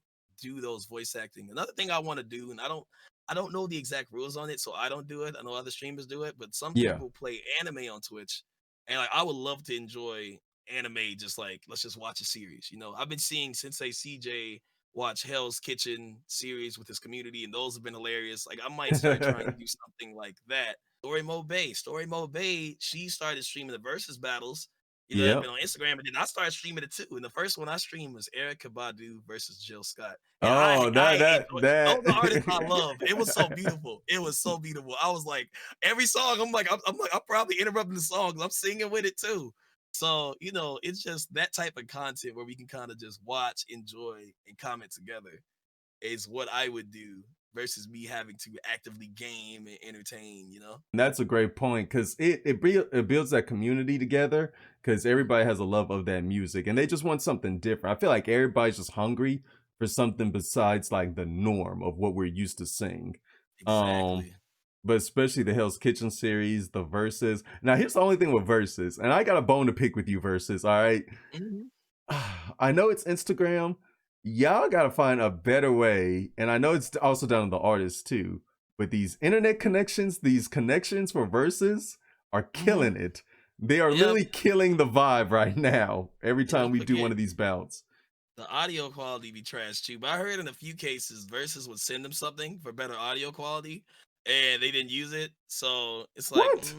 do those voice acting. Another thing I want to do, and I don't know the exact rules on it, so I don't do it. I know other streamers do it, but some Yeah. people play anime on Twitch, and like I would love to enjoy anime. Just like let's just watch a series. I've been seeing Sensei CJ watch Hell's Kitchen series with his community, and those have been hilarious. Like I might start trying to do something like that. Story Mode Bay, she started streaming the versus battles. I've been Yep. on Instagram, and then I started streaming it too. And the first one I streamed was Erica Badu versus Jill Scott, and Oh, I that enjoyed. Those are artists I love. It was so that. beautiful. It was so beautiful. I was like, every song, I'm probably interrupting the song 'cause I'm singing with it too. So it's just that type of content where we can kind of just watch, enjoy, and comment together is what I would do versus me having to actively game and entertain. That's a great point because it builds that community together because everybody has a love of that music and they just want something different. I feel like everybody's just hungry for something besides like the norm of what we're used to seeing. Um, Exactly. but especially the Hell's Kitchen series, the verses. Now here's the only thing with verses, and I got a bone to pick with you verses. All right, Mhm. I know it's Instagram. y'all gotta find a better way, and I know it's also down to the artists too, but these internet connections, these connections for verses are Hmm. killing it. They are Yep. literally killing the vibe right now every And time don't we do one forget of these bouts. the audio quality be trash too. But I heard in a few cases, Versus would send them something for better audio quality, and they didn't use it. So it's like, What?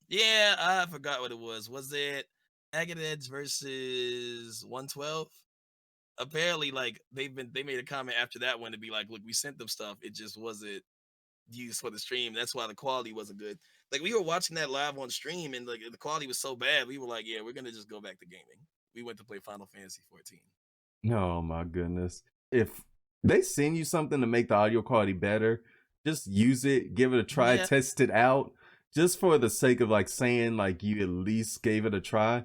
yeah, I forgot what it was. Was it Agadez versus 112? Apparently, like they made a comment after that one to be like, look, we sent them stuff. It just wasn't used for the stream. That's why the quality wasn't good. Like we were watching that live on stream, and like the quality was so bad, we were like, yeah, we're gonna just go back to gaming. We went to play Final Fantasy 14. Oh my goodness. If they send you something to make the audio quality better, just use it, give it a try, Yeah. test it out, just for the sake of like saying like you at least gave it a try.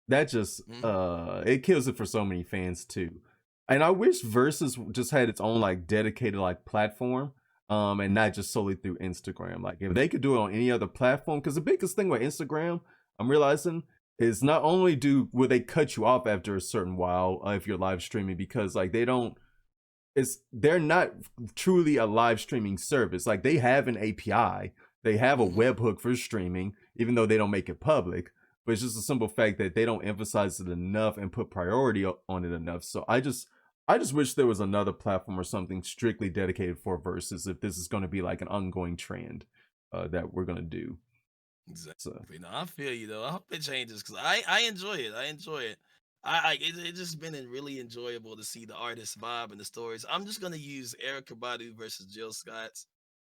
That just Mhm. it kills it for so many fans too. And I wish Versus just had its own like dedicated like platform, and not just solely through Instagram. Like if they could do it on any other platform, because the biggest thing with Instagram, I'm realizing, is not only will they cut you off after a certain while, if you're live streaming, because like they're not truly a live streaming service. Like they have an API, they have a Mhm. webhook for streaming, even though they don't make it public. But it's just a simple fact that they don't emphasize it enough and put priority on it enough. So I just wish there was another platform or something strictly dedicated for verses if this is going to be like an ongoing trend that we're going to do. So Exactly. No, I feel you though. I hope it changes because I enjoy it. I enjoy it. It just been really enjoyable to see the artist vibe and the stories. I'm just gonna use Erica Badu versus Jill Scott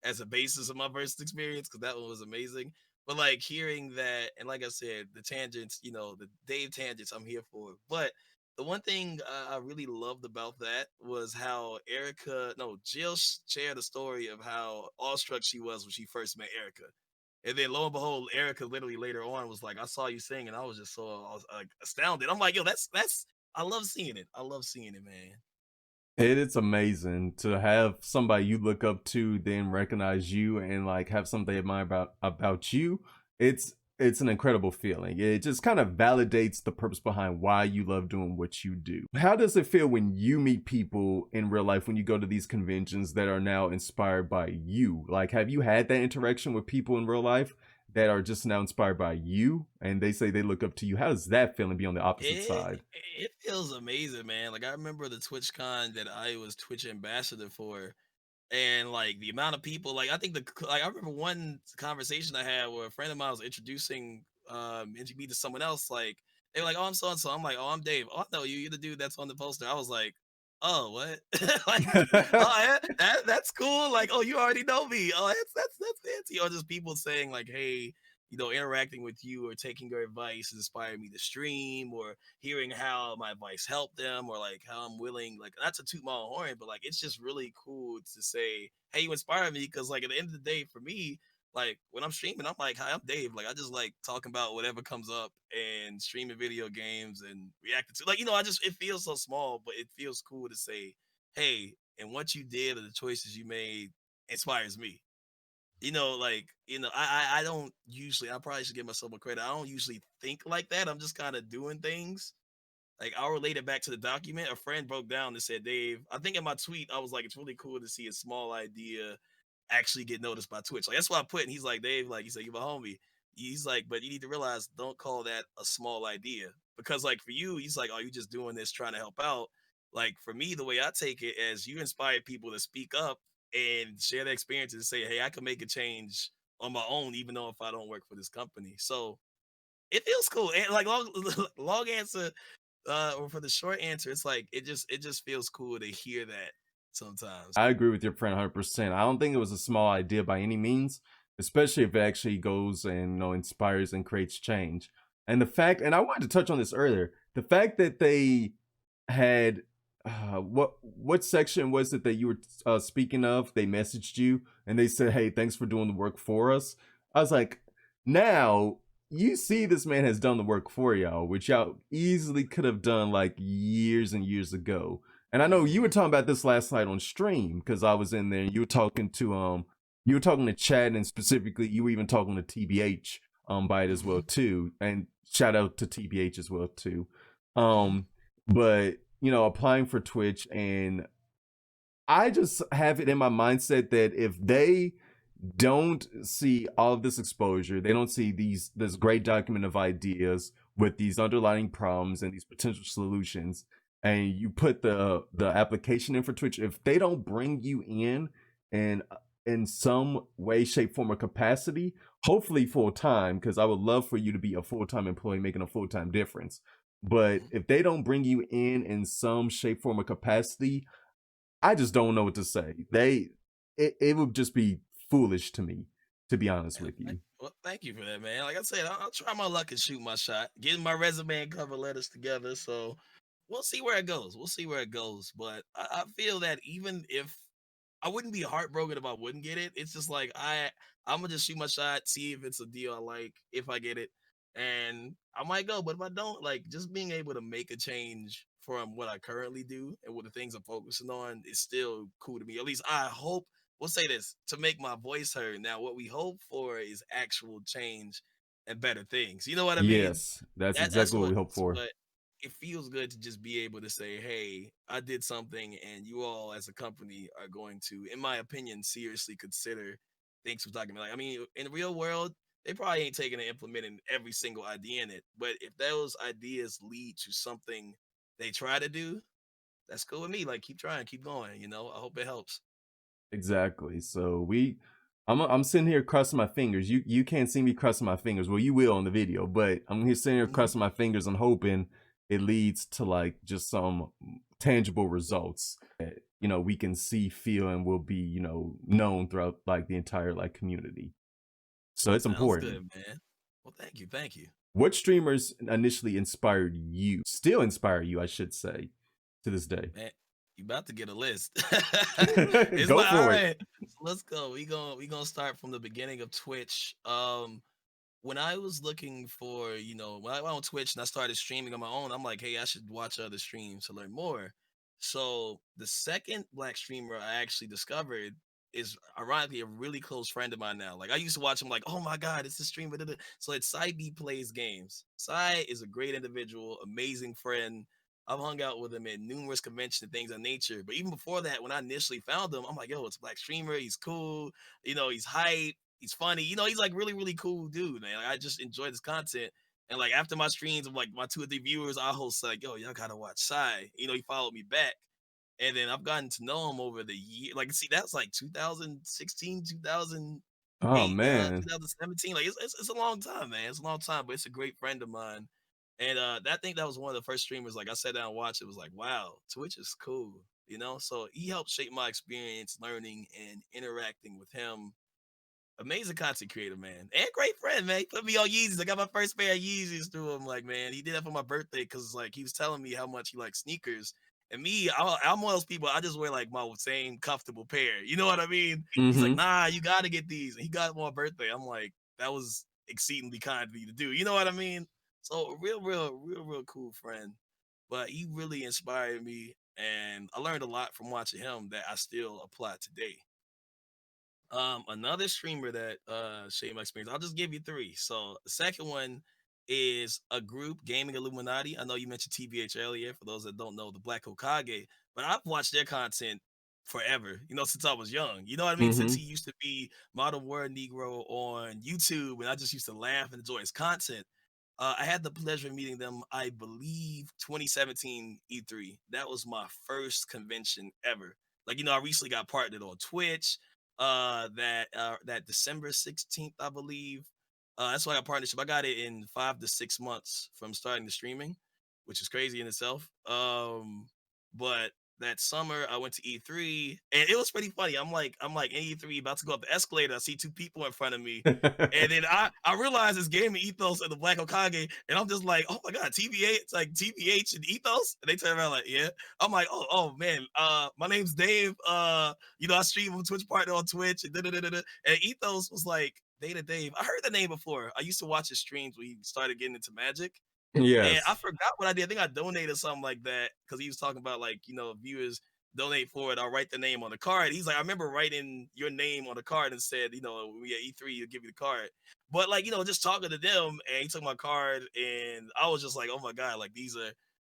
as a basis of my versus experience because that one was amazing. But like hearing that, and like I said, the tangents, the Dave tangents, I'm here for. But the one thing I really loved about that was how Jill shared a story of how awestruck she was when she first met Erica, and then lo and behold, Erica literally later on was like, "I saw you sing," and I was just I was like astounded. I'm like, "Yo, that's I love seeing it. I love seeing it, man." it's amazing to have somebody you look up to then recognize you and like have something they admire about you. It's an incredible feeling. It just kind of validates the purpose behind why you love doing what you do. How does it feel when you meet people in real life, when you go to these conventions that are now inspired by you? Like, have you had that interaction with people in real life that are just now inspired by you and they say they look up to you? How does that feel and be on the opposite It side? it feels amazing, man. Like I remember the TwitchCon that I was Twitch ambassador for, and like the amount of people, like I think I remember one conversation I had where a friend of mine was introducing me to someone else. Like they were like, "Oh, I'm so and so." I'm like, "Oh, I'm Dave." "Oh, I know you. You're the dude that's on the poster." I was like, "Oh, what?" Like, "Oh, yeah, that's cool." Like, "Oh, you already know me." "Oh, that's fancy." Or just people saying like, "Hey, interacting with you or taking your advice has inspired me to stream," or hearing how my advice helped them, or like how I'm willing, like not to toot my own horn, but like it's just really cool to say, "Hey, you inspire me." Because like at the end of the day, for me, like when I'm streaming, I'm like, "Hi, I'm Dave." Like I just like talking about whatever comes up and streaming video games and reacting to, like, it feels so small, but it feels cool to say, "Hey, and what you did or the choices you made inspires me." I don't usually, I probably should give myself a credit. I don't usually think like that. I'm just kind of doing things. Like I'll relate it back to the document. A friend broke down and said, "Dave," I think in my tweet, I was like, "It's really cool to see a small idea actually get noticed by Twitch." Like that's what I put. And he's like, "Dave," like he said, "You my homie." He's like, "But you need to realize, don't call that a small idea." Because like for you, he's like, "Oh, you just doing this trying to help out." Like for me, the way I take it as you inspire people to speak up and share their experiences and say, "Hey, I can make a change on my own, even though if I don't work for this company." So it feels cool. And like long answer, or for the short answer, it's like it just feels cool to hear that sometimes. I agree with your friend 100%. I don't think it was a small idea by any means, especially if it actually goes and inspires and creates change. And the fact, and I wanted to touch on this earlier, the fact that they had what section was it that you were speaking of? They messaged you and they said, "Hey, thanks for doing the work for us." I was like, now you see, this man has done the work for y'all, which y'all easily could have done like years and years ago. And I know you were Mhm. talking about this last night on stream because I was in there and you were talking to Chad, and specifically you were even talking to TBH by it as well Mhm. too. And shout out to TBH as well too. Mhm. But applying for Twitch, and I just have it in my mindset that if they don't see all of this exposure, they don't see this great document of ideas with these underlying problems and these potential solutions, and you put the application in for Twitch, if they don't bring you and in some way, shape, form, or capacity, hopefully full time, because I would love for you to be a full time employee making a full time difference. But Mhm. if they don't bring you in some shape, form, or capacity, I just don't know what to say. It would just be foolish to me, to be honest Man, with you. well, thank you for that, man. Like I said, I'll try my luck and shoot my shot, getting my resume and cover letters together. So we'll see where it goes. We'll see where it goes. But I feel that even if I wouldn't be heartbroken if I wouldn't get it, it's just like I'm gonna just shoot my shot, see if it's a deal I like, if I get it, and I might go. But if I don't, like just being able to make a change from what I currently do and what the things I'm focusing on is still cool to me. At least I hope we'll say this to make my voice heard. Now, what we hope for is actual change and better things. You know what I mean? Yes, that's That exactly what we hope that's for. what it feels good to just be able to say, "Hey, I did something, and you all as a company are going to, in my opinion, seriously consider things we're talking about." Like, I mean, in the real world, they probably ain't taking and implementing every single idea in it, but if those ideas lead to something they try to do, that's cool with me. Like, keep trying, keep going. I hope it helps. Exactly. So I'm sitting here crossing my fingers. You can't see me crossing my fingers. Well, you will on the video, but I'm here sitting here Mhm. crossing my fingers and hoping it leads to like just some tangible results that we can see, feel, and will be known throughout like the entire like community. So it's Sounds important. good, man. Well, thank you, thank you. What streamers initially inspired you? Still inspire you, I should say, to this day. Man, you about to get a list. It's Go like, all for it. right, so let's go. We gonna start from the beginning of Twitch. When I was looking for, when I went on Twitch and I started streaming on my own, I'm like, hey, I should watch other streams to learn more. So the second black streamer I actually discovered is ironically a really close friend of mine now. Like I used to watch him like, oh my God, it's the streamer. Da, da." So it's Cy B plays games. Cy is a great individual, amazing friend. I've hung out with him at numerous conventions and things of nature. But even before that, when I initially found him, I'm like, yo, it's a black streamer. He's cool. He's hype. He's funny. He's like really, really cool dude, man. Like, I just enjoy his content. And like after my streams of like my 2 or 3 viewers, I host like, yo, y'all gotta watch Psy. He followed me back. And then I've gotten to know him over the year. Like, see, that's like 2016, Oh 2008, man. 2017. Like, it's a long time, man. It's a long time, but it's a great friend of mine. And I think that was one of the first streamers. Like, I sat down and watched it. Was like, wow, Twitch is cool. So he helped shape my experience learning and interacting with him. Amazing content creator, man, and great friend, man. He put me on Yeezys. I got my first pair of Yeezys through him. Like, man, he did that for my birthday because, like, he was telling me how much he likes sneakers. And me, I'm one of those people. I just wear like my same comfortable pair. You know what I mean? He's like, Mm-hmm. nah, you got to get these. And he got them on my birthday. I'm like, that was exceedingly kind of me to do. You know what I mean? So, a real, real, real, real cool friend. But he really inspired me, and I learned a lot from watching him that I still apply today. Another streamer that shaped my experience. I'll just give you three. So the second one is a group, Gaming Illuminati. I know you mentioned TBH earlier. For those that don't know, the Black Hokage, but I've watched their content forever. Since I was young. You know what I mean? Since Mm-hmm. he used to be Modern Word Negro on YouTube, and I just used to laugh and enjoy his content. I had the pleasure of meeting them, I believe, 2017 E3. That was my first convention ever. Like, I recently got partnered on Twitch that December 16th, I believe. That's why I got partnership. I got it in 5 to 6 months from starting the streaming, which is crazy in itself. But that summer I went to E3 and it was pretty funny. I'm like in E3 about to go up the escalator. I see two people in front of me. And then I realized it's gaming ethos and the Black Okage, and I'm just like, oh my god, TVA, it's like TBH and ethos. And they turn around like, yeah. I'm like, oh man, my name's Dave. I stream on Twitch partner on Twitch and da-da-da-da-da. And Ethos was like, DataDave. I heard the name before. I used to watch his streams when he started getting into Magic. And I Yes. forgot what I did. I think I donated something like that because he was talking about like, viewers donate for it. I'll write the name on the card. He's like, I remember writing your name on the card and said, when we at E3, he'll give you the card. But like, just talking to them and he took my card and I was just like, oh my God, like these are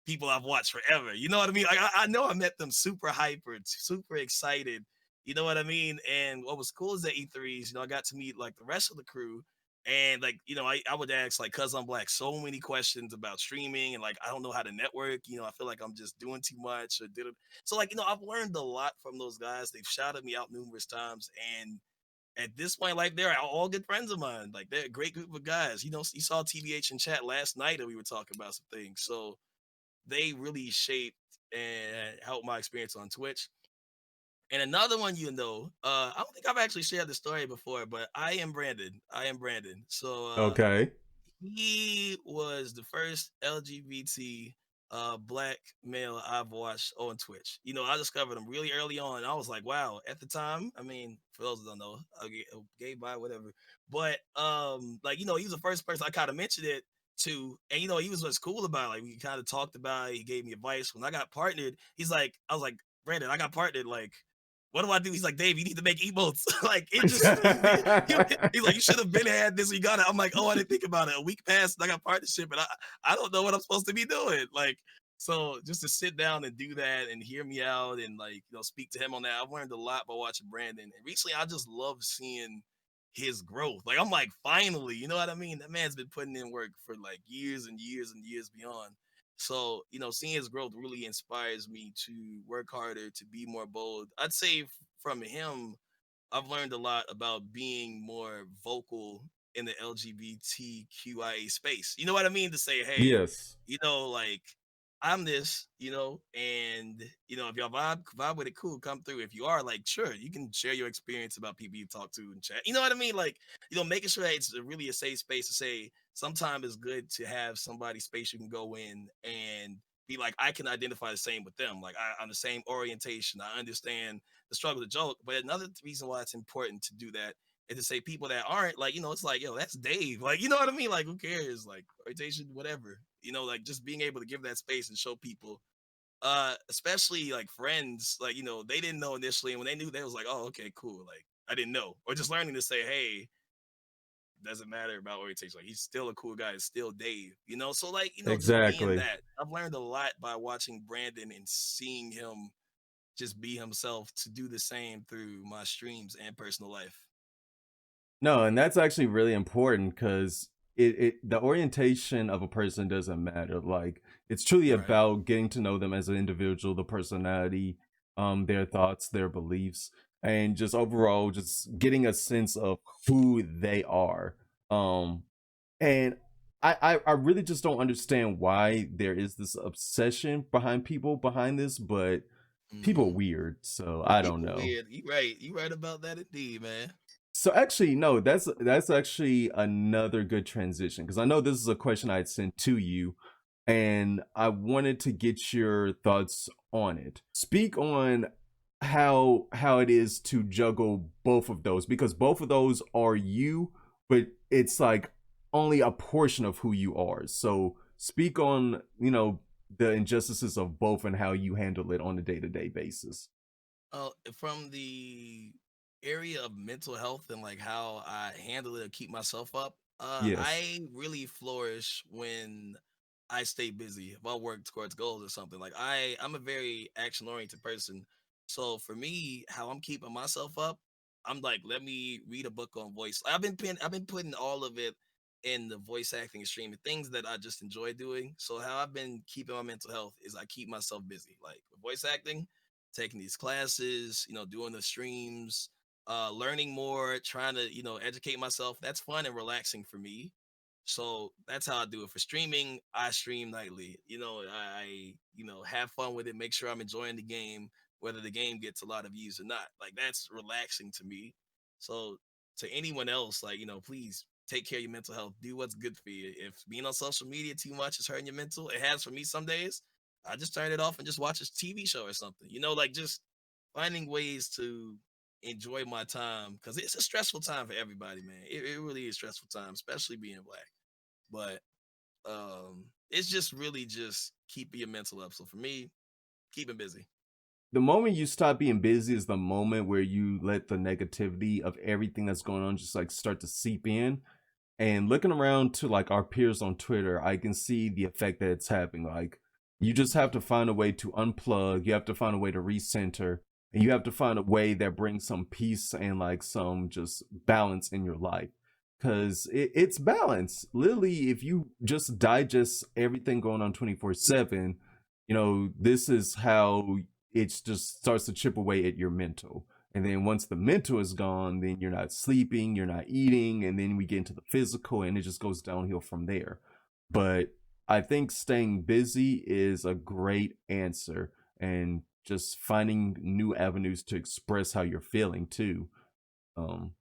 people I've watched forever. You know what I mean? Like I know I met them super hyper, super excited. You know what I mean? And what was cool is at E3s, I got to meet like the rest of the crew. And like, I would ask like cuz I'm black so many questions about streaming and like I don't know how to network, I feel like I'm just doing too much or did it. So like, I've learned a lot from those guys. They've shouted me out numerous times and at this point, like they're all good friends of mine. Like they're a great group of guys. You saw TBH in chat last night and we were talking about some things. So they really shaped and helped my experience on Twitch. And another one, I don't think I've actually shared the story before, but I am Brandon. I am Brandon. So Okay. he was the first LGBT black male I've watched on Twitch. I discovered him really early on. I was like, wow. At the time, I mean, for those that don't know, gay bi, whatever. But like, he was the first person I kind of mentioned it to, and he was what's cool about it. Like we kind of talked about it. He gave me advice. When I got partnered, I was like, Brandon, I got partnered, like what do I do? He's like, Dave, you need to make emotes. Like it just he's like, you should have been had this. You got it. I'm like, oh, I didn't think about it. A week passed, and I got partnership, and I don't know what I'm supposed to be doing. Like, so just to sit down and do that and hear me out and like speak to him on that, I've learned a lot by watching Brandon. And recently, I just love seeing his growth. Like I'm like, finally, you know what I mean? That man's been putting in work for like years and years and years beyond. So, seeing his growth really inspires me to work harder, to be more bold. I'd say from him, I've learned a lot about being more vocal in the LGBTQIA space. You know what I mean? To say, hey, Yes. like I'm this, and if y'all vibe with it, cool, come through. If you are like, sure, you can share your experience about people you talk to in chat. You know what I mean? Like, making sure that it's really a safe space to say sometimes it's good to have somebody's space you can go in and be like, I can identify the same with them. Like I'm the same orientation. I understand the struggle, the joke. But another reason why it's important to do that is to say people that aren't like, it's like, yo, that's Dave. Like, you know what I mean? Like, who cares? Like orientation, whatever. Like just being able to give that space and show people, especially like friends, like, they didn't know initially. And when they knew, they was like, oh, okay, cool. Like I didn't know. Or just learning to say, hey, doesn't matter about orientation. Like he's still a cool guy. It's still Dave, So like, just being Exactly. that, I've learned a lot by watching Brandon and seeing him just be himself to do the same through my streams and personal life. No, and that's actually really important because the orientation of a person doesn't matter. Like it's truly Right. about getting to know them as an individual, the personality, their thoughts, their beliefs, and just overall just getting a sense of who they are. Um, and I really just don't understand why there is this obsession behind people behind this, but people are Mm-hmm. weird, so I don't People know. weird. You right. You right about that indeed, man. So actually, no, that's actually another good transition because I know this is a question I had sent to you, and I wanted to get your thoughts on it. Speak on how it is to juggle both of those because both of those are you, but it's like only a portion of who you are. So speak on the injustices of both and how you handle it on a day-to-day basis. From the area of mental health and like how I handle it or keep myself up, Yes. I really flourish when I stay busy. If I work towards goals or something, like I'm a very action oriented person. So for me, how I'm keeping myself up, I'm like, let me read a book on voice. I've been putting all of it in the voice acting and streaming things that I just enjoy doing. So how I've been keeping my mental health is I keep myself busy, like with voice acting, taking these classes, doing the streams, learning more, trying to, educate myself. That's fun and relaxing for me. So that's how I do it for streaming. I stream nightly. Have fun with it, make sure I'm enjoying the game, whether the game gets a lot of views or not. Like that's relaxing to me. So to anyone else, like, please take care of your mental health. Do what's good for you. If being on social media too much is hurting your mental, it has for me some days. I just turn it off and just watch a TV show or something. Like just finding ways to enjoy my time because it's a stressful time for everybody, man. It really is a stressful time, especially being black. But it's just really just keeping your mental up. So for me, keeping busy. The moment you stop being busy is the moment where you let the negativity of everything that's going on just like start to seep in. And looking around to like our peers on Twitter, I can see the effect that it's having. Like You just have to find a way to unplug. You have to find a way to recenter, and you have to find a way that brings some peace and like some just balance in your life. Cause it's balance. Literally, if you just digest everything going on 24/7, this is how it just starts to chip away at your mental. And then once the mental is gone, then you're not sleeping, you're not eating, and then we get into the physical, and it just goes downhill from there. But I think staying busy is a great answer, and just finding new avenues to express how you're feeling too. Um,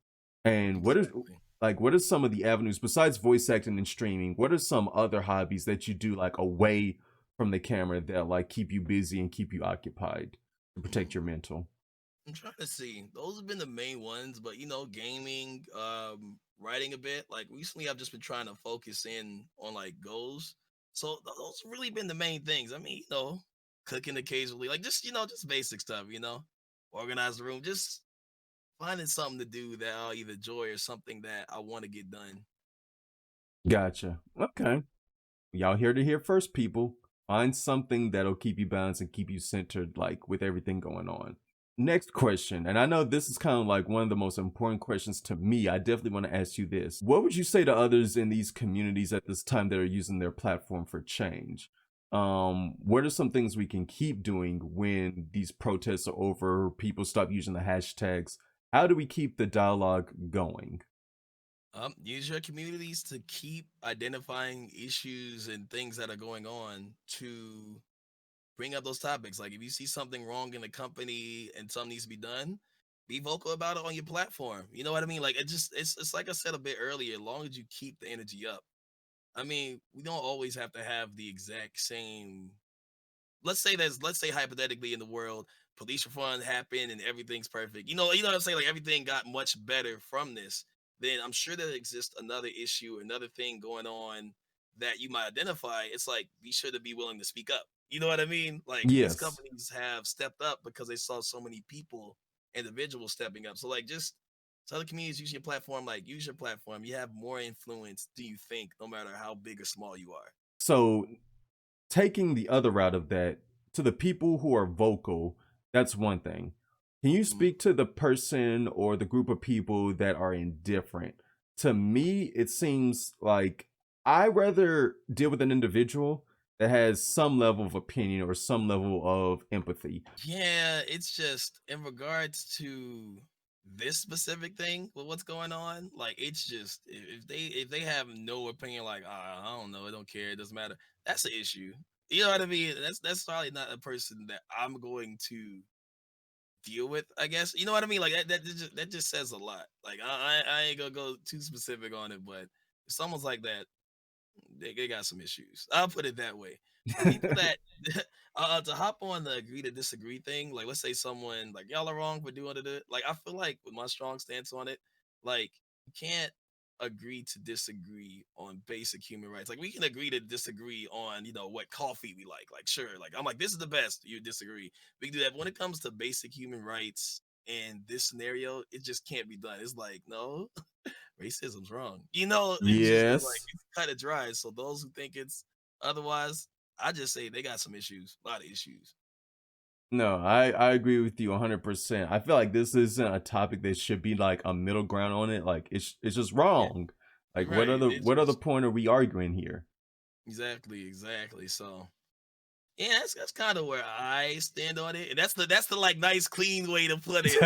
and Exactly. what are some of the avenues besides voice acting and streaming? What are some other hobbies that you do like away from the camera that like keep you busy and keep you occupied to protect your Mm. mental? I'm trying to see. Those have been the main ones, but gaming, writing a bit. Like recently, I've just been trying to focus in on like goals. So those have really been the main things. I mean, cooking occasionally, like just basic stuff. Organize the room, just finding something to do that I'll either enjoy or something that I want to get done. Gotcha. Okay. Y'all here to hear first, people. Find something that'll keep you balanced and keep you centered, like with everything going on. Next question, and I know this is kind of like one of the most important questions to me. I definitely want to ask you this. What would you say to others in these communities at this time that are using their platform for change? What are some things we can keep doing when these protests are over, people stop using the hashtags? How do we keep the dialogue going? Use your communities to keep identifying issues and things that are going on to bring up those topics. Like if you see something wrong in the company and something needs to be done, be vocal about it on your platform. You know what I mean? Like it's like I said a bit earlier, as long as you keep the energy up. I mean, we don't always have to have the exact same. Let's say hypothetically in the world, police reform happened and everything's perfect. You know what I'm saying? Like everything got much better from this. Then I'm sure there exists another issue, another thing going on that you might identify. It's like be sure to be willing to speak up. You know what I mean? Like these Yes. companies have stepped up because they saw so many people, individuals stepping up. So like just tell the communities use your platform, like use your platform. You have more influence, do you think, no matter how big or small you are. So taking the other route of that, to the people who are vocal, that's one thing. Can you Mhm. speak to the person or the group of people that are indifferent? To me, it seems like I rather deal with an individual that has some level of opinion or some level of empathy. Yeah, it's just in regards to this specific thing with what's going on. Like, it's just if they have no opinion, like I don't know, I don't care, it doesn't matter. That's the issue. You know what I mean? That's probably not a person that I'm going to deal with. I guess you know what I mean. Like that just says a lot. Like I ain't gonna go too specific on it, but if someone's like that, they got some issues. I'll put it that way. For people that to hop on the agree to disagree thing, like let's say someone like y'all are wrong for doing it. Like I feel like with my strong stance on it, like you can't agree to disagree on basic human rights. Like we can agree to disagree on what coffee we like. Like sure, like I'm like this is the best. You disagree. We can do that. But when it comes to basic human rights in this scenario, it just can't be done. It's like no, racism's wrong. It's like Yes. it's cut it dry. So those who think it's otherwise, I just say they got some issues, a lot of issues. No, I agree with you 100%. I feel like this isn't a topic that should be like a middle ground on it. Like it's just Yeah, wrong. Like right. It's what other just point are we arguing here? exactly. So yeah, that's kind of where I stand on it, and that's the like nice, clean way to put it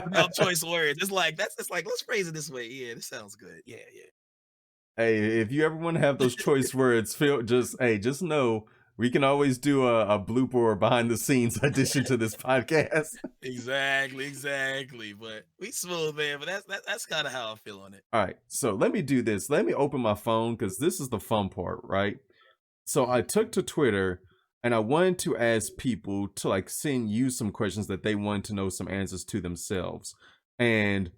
without choice words. It's like that's it's like let's phrase it this way. Yeah, this sounds good. Yeah, Hey, if you ever want to have those choice words, feel just know we can always do a blooper or behind the scenes addition to this podcast. exactly. But we smooth, man. But that's kind of how I feel on it. All right, so let me do this. Let me open my phone because this is the fun part, right? So I Mhm. took to Twitter and I wanted to ask people to like send you some questions that they wanted to know some answers to themselves. And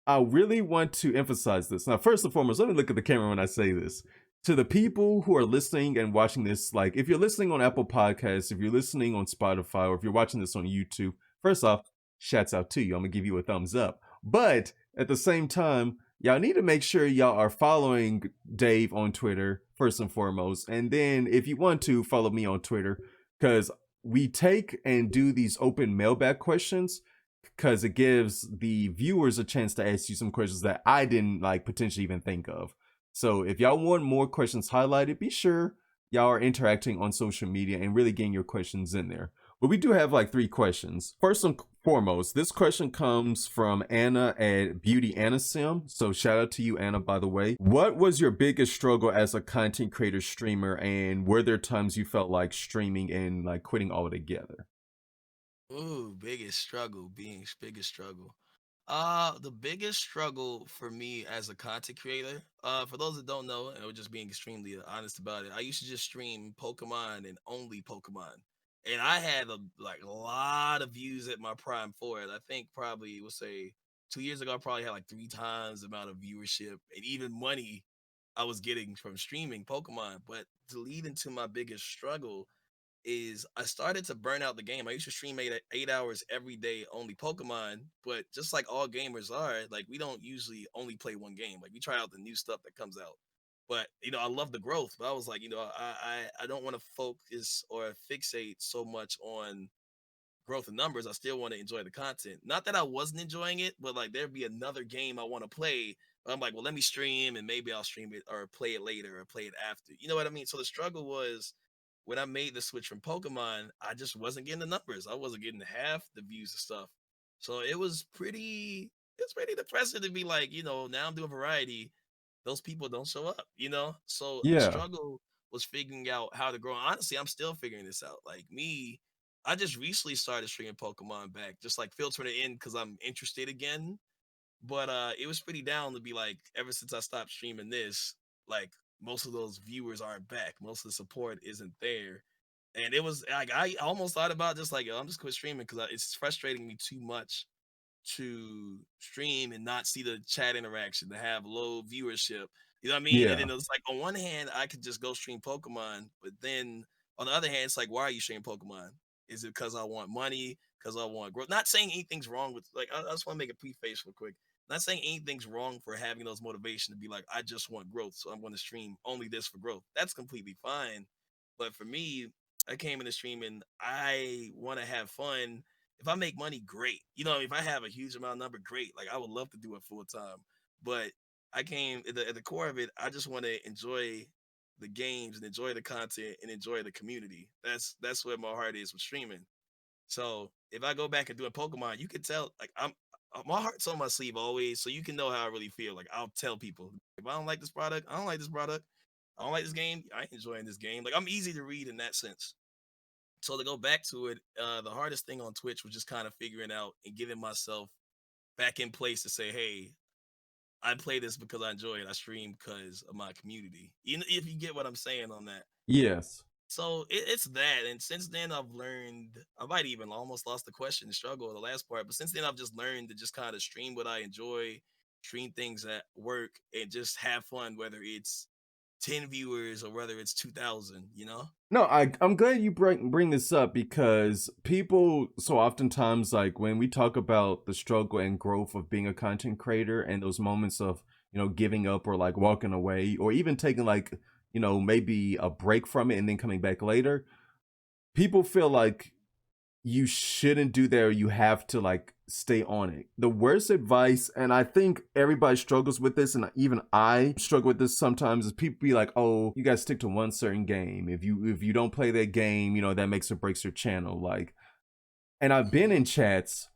I really want to emphasize this. Now, first and foremost, let me look at the camera when I say this. To the people who are listening and watching this, like if you're listening on Apple Podcasts, if you're listening on Spotify, or if you're watching this on YouTube, first off, shouts out to you. I'm gonna give you a thumbs up. But at the same time, y'all need to make sure y'all are following Dave on Twitter first and foremost. And then if you want to follow me on Twitter, because we take and do these open mailbag questions because it gives the viewers a chance to ask you some questions that I didn't like potentially even think of. So if y'all want more questions highlighted, be sure y'all are interacting on social media and really getting your questions in there. But we do have like 3 questions. First and foremost, this question comes from Anna at Beauty Anna Sim. So shout out to you, Anna, by the way. What was your biggest struggle as a content creator streamer, and were there times you felt like streaming and like quitting altogether? Ooh, biggest struggle. The biggest struggle for me as a content creator, for those that don't know, and we're just being extremely honest about it, I used to just stream Pokemon and only Pokemon. And I had a lot of views at my prime for it. I think probably we'll say 2 years ago, I probably had like 3 times the amount of viewership and even money I was getting from streaming Pokemon. But to lead into my biggest struggle is I started to burn out the game. I used to stream 8 hours every day, only Pokemon. But just like all gamers are, like we don't usually only play one game. Like we try out the new stuff that comes out. But I love the growth. But I was like, I don't want to focus or fixate so much on growth in numbers. I still want to enjoy the content. Not that I wasn't enjoying it, but like there'd be another game I want to play. But I'm like, well, let me stream and maybe I'll stream it or play it later or play it after. You know what I mean? So the struggle was when I made the switch from Pokemon, I just wasn't getting the numbers. I wasn't getting half the views and stuff. So it's pretty depressing to be like, now I'm doing variety. Those people don't show up. So the Yeah. struggle was figuring out how to grow. Honestly, I'm still figuring this out. Like me, I just recently started streaming Pokemon back, just like filtering it in because I'm interested again. But it was pretty down to be like, ever since I stopped streaming this, like most of those viewers aren't back. Most of the support isn't there. And it was like I almost thought about just like, yo, I'm just quit streaming because it's frustrating me too much to stream and not see the chat interaction, to have low viewership. You know what I mean? And Yeah. then it's like on one hand, I could just go stream Pokemon, but then on the other hand, it's like, why are you streaming Pokemon? Is it because I want money? Because I want growth? Not saying anything's wrong with like I just want to make a preface real quick. Not saying anything's wrong for having those motivation to be like, I just want growth, so I'm going to stream only this for growth. That's completely fine. But for me, I came into streaming. I want to have fun. If I make money, great. If I have a huge amount of number, great. Like I would love to do it full time. But I came at the core of it. I just want to enjoy the games and enjoy the content and enjoy the community. That's where my heart is with streaming. So if I go back and do a Pokemon, you can tell like my heart's on my sleeve always, so you can know how I really feel. Like I'll tell people if I don't like this product, I don't like this product. I don't like this game. I ain't enjoying this game. Like I'm easy to read in that sense. So to go back to it, the hardest thing on Twitch was just kind of figuring out and getting myself back in place to say, hey, I play this because I enjoy it. I stream because of my community. If you get what I'm saying on that. Yes. So it's that. And since then, I've learned, I might even almost lost the question and struggle with the last part. But since then, I've just learned to just kind of stream what I enjoy, stream things at work, and just have fun, whether it's 10 viewers or whether it's 2,000. No, I'm glad you bring this up because people so oftentimes like when we talk about the struggle and growth of being a content creator and those moments of giving up or like walking away or even taking like maybe a break from it and then coming back later, people feel like you shouldn't do that or you have to like stay on it. The worst advice, and I think everybody struggles with this, and even I struggle with this sometimes, is people be like, oh, you guys stick to one certain game. If you don't play that game, that makes or breaks your channel. Like, and I've been in Hmm. chats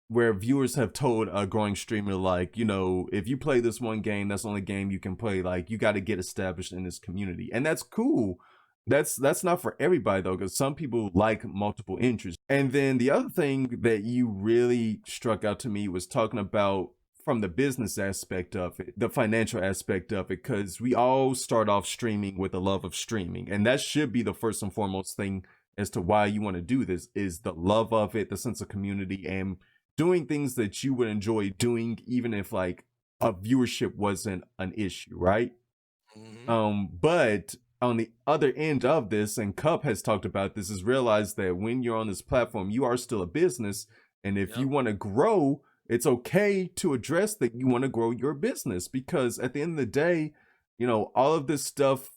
where viewers have told a growing streamer like, if you play this one game, that's the only game you can play. Like, you got to get established in this community, and that's cool. That's not for everybody though, because some people like multiple interests. And then the other thing that you really struck out to me was talking about from the business aspect of it, the financial aspect of it, because we all start off streaming with the love of streaming, and that should be the first and foremost thing as to why you want to do this is the love of it, the sense of community, and doing things that you would enjoy doing, even if like a viewership wasn't an issue, right? Hmm. But on the other end of this, and Cup has talked about this, is realize that when you're on this platform, you are still a business. And if Yep. you want to grow, it's okay to address that you want to grow your business, because at the end of the day, all of this stuff,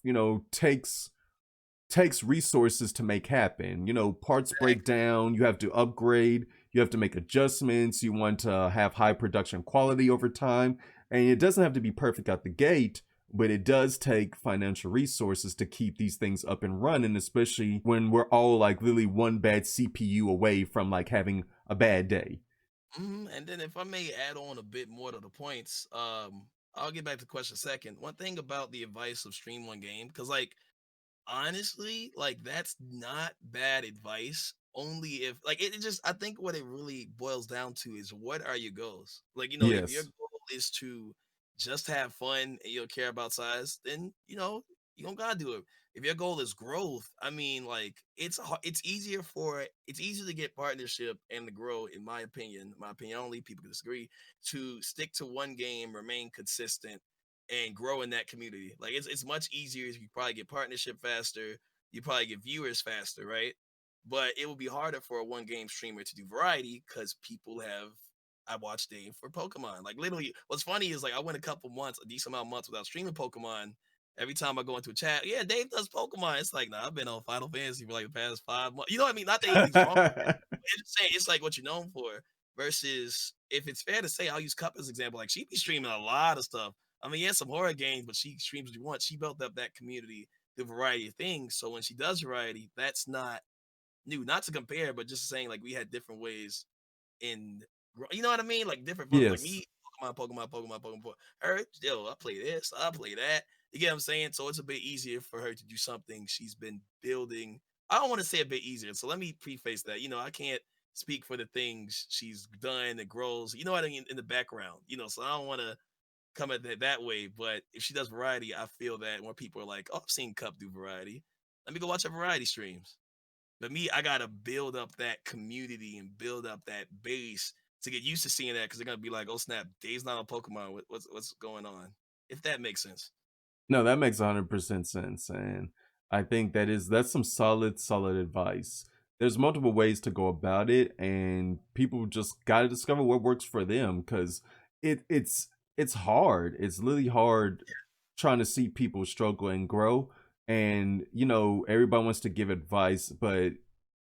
takes resources to make happen. Parts break Exactly. down, you have to upgrade, you have to make adjustments, you want to have high production quality over time. And it doesn't have to be perfect out the gate, but it does take financial resources to keep these things up and running, especially when we're all like literally one bad CPU away from like having a bad day. And then if I may add on a bit more to the points, I'll get back to the question second. One thing about the advice of stream one game, because like honestly, like that's not bad advice. Only if like it just I think what it really boils down to is what are your goals? Like, if your Yes. goal is to just have fun and you don't care about size, then you don't gotta do it. If your goal is growth, I mean, like it's easier to get partnership and to grow, in my opinion. My opinion only, people can disagree, to stick to one game, remain consistent, and grow in that community. Like it's much easier. You probably get partnership faster. You probably get viewers faster, right? But it will be harder for a one game streamer to do variety because people have. I watched Dave for Pokemon. Like literally, what's funny is like I went a couple months, a decent amount of months without streaming Pokemon. Every time I go into a chat, yeah, Dave does Pokemon. It's like, nah, I've been on Final Fantasy for like the past 5 months. You know what I mean? Not that anything's wrong. It's just saying it's like what you're known for. Versus, if it's fair to say, I'll use Cup as an example. Like she be streaming a lot of stuff. I mean, yeah, some horror games, but she streams what you want. She built up that community, the variety of things. So when she does variety, that's not new. Not to compare, but just saying like we had different ways in, you know what I mean? Like different fun. Like Yes. me, Pokemon. Her, yo, I play this, I play that. You get what I'm saying? So it's a bit easier for her to do something she's been building. I don't want to say a bit easier. So let me preface that. I can't speak for the things she's done and grows. You know what I mean in the background. So I don't want to come at that way. But if she does variety, I feel that when people are like, "Oh, I've seen Cup do variety. Let me go watch her variety streams." But me, I gotta build up that community and build up that base to get used to seeing that because they're gonna be like, "Oh snap, Dave's not on Pokemon. What's going on?" If that makes sense. No, that makes 100% sense. And I think that's some solid advice. There's multiple ways to go about it, and people just got to discover what works for them, because it's hard. It's really hard trying to see people struggle and grow. And everybody wants to give advice, but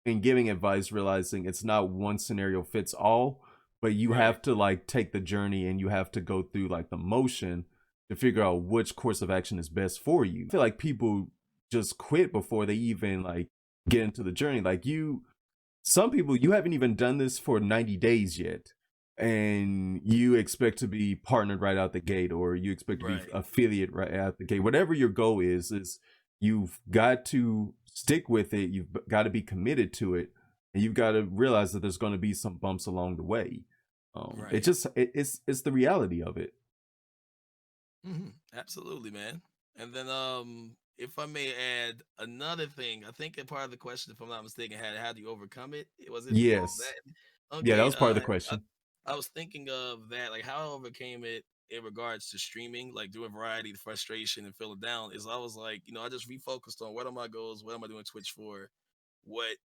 in giving advice, realizing it's not one scenario fits all, but you Right. have to like take the journey, and you have to go through like the motion to figure out which course of action is best for you. I feel like people just quit before they even like get into the journey. Like some people, you haven't even done this for 90 days yet, and you expect to be partnered right out the gate, or you expect to be Right. affiliate right out the gate. Whatever your goal is you've got to stick with it. You've got to be committed to it, and you've got to realize that there's going to be some bumps along the way. It Right. just it's the reality of it. Absolutely, man. And then, if I may add another thing, I think a part of the question, if I'm not mistaken, had how do you overcome it? Was it Yes. that? Yeah, that Okay. was part of the I, question. I was thinking of that, like how I overcame it in regards to streaming, like doing variety, the frustration and feeling down. Is I was like, I just refocused on what are my goals, what am I doing Twitch for, what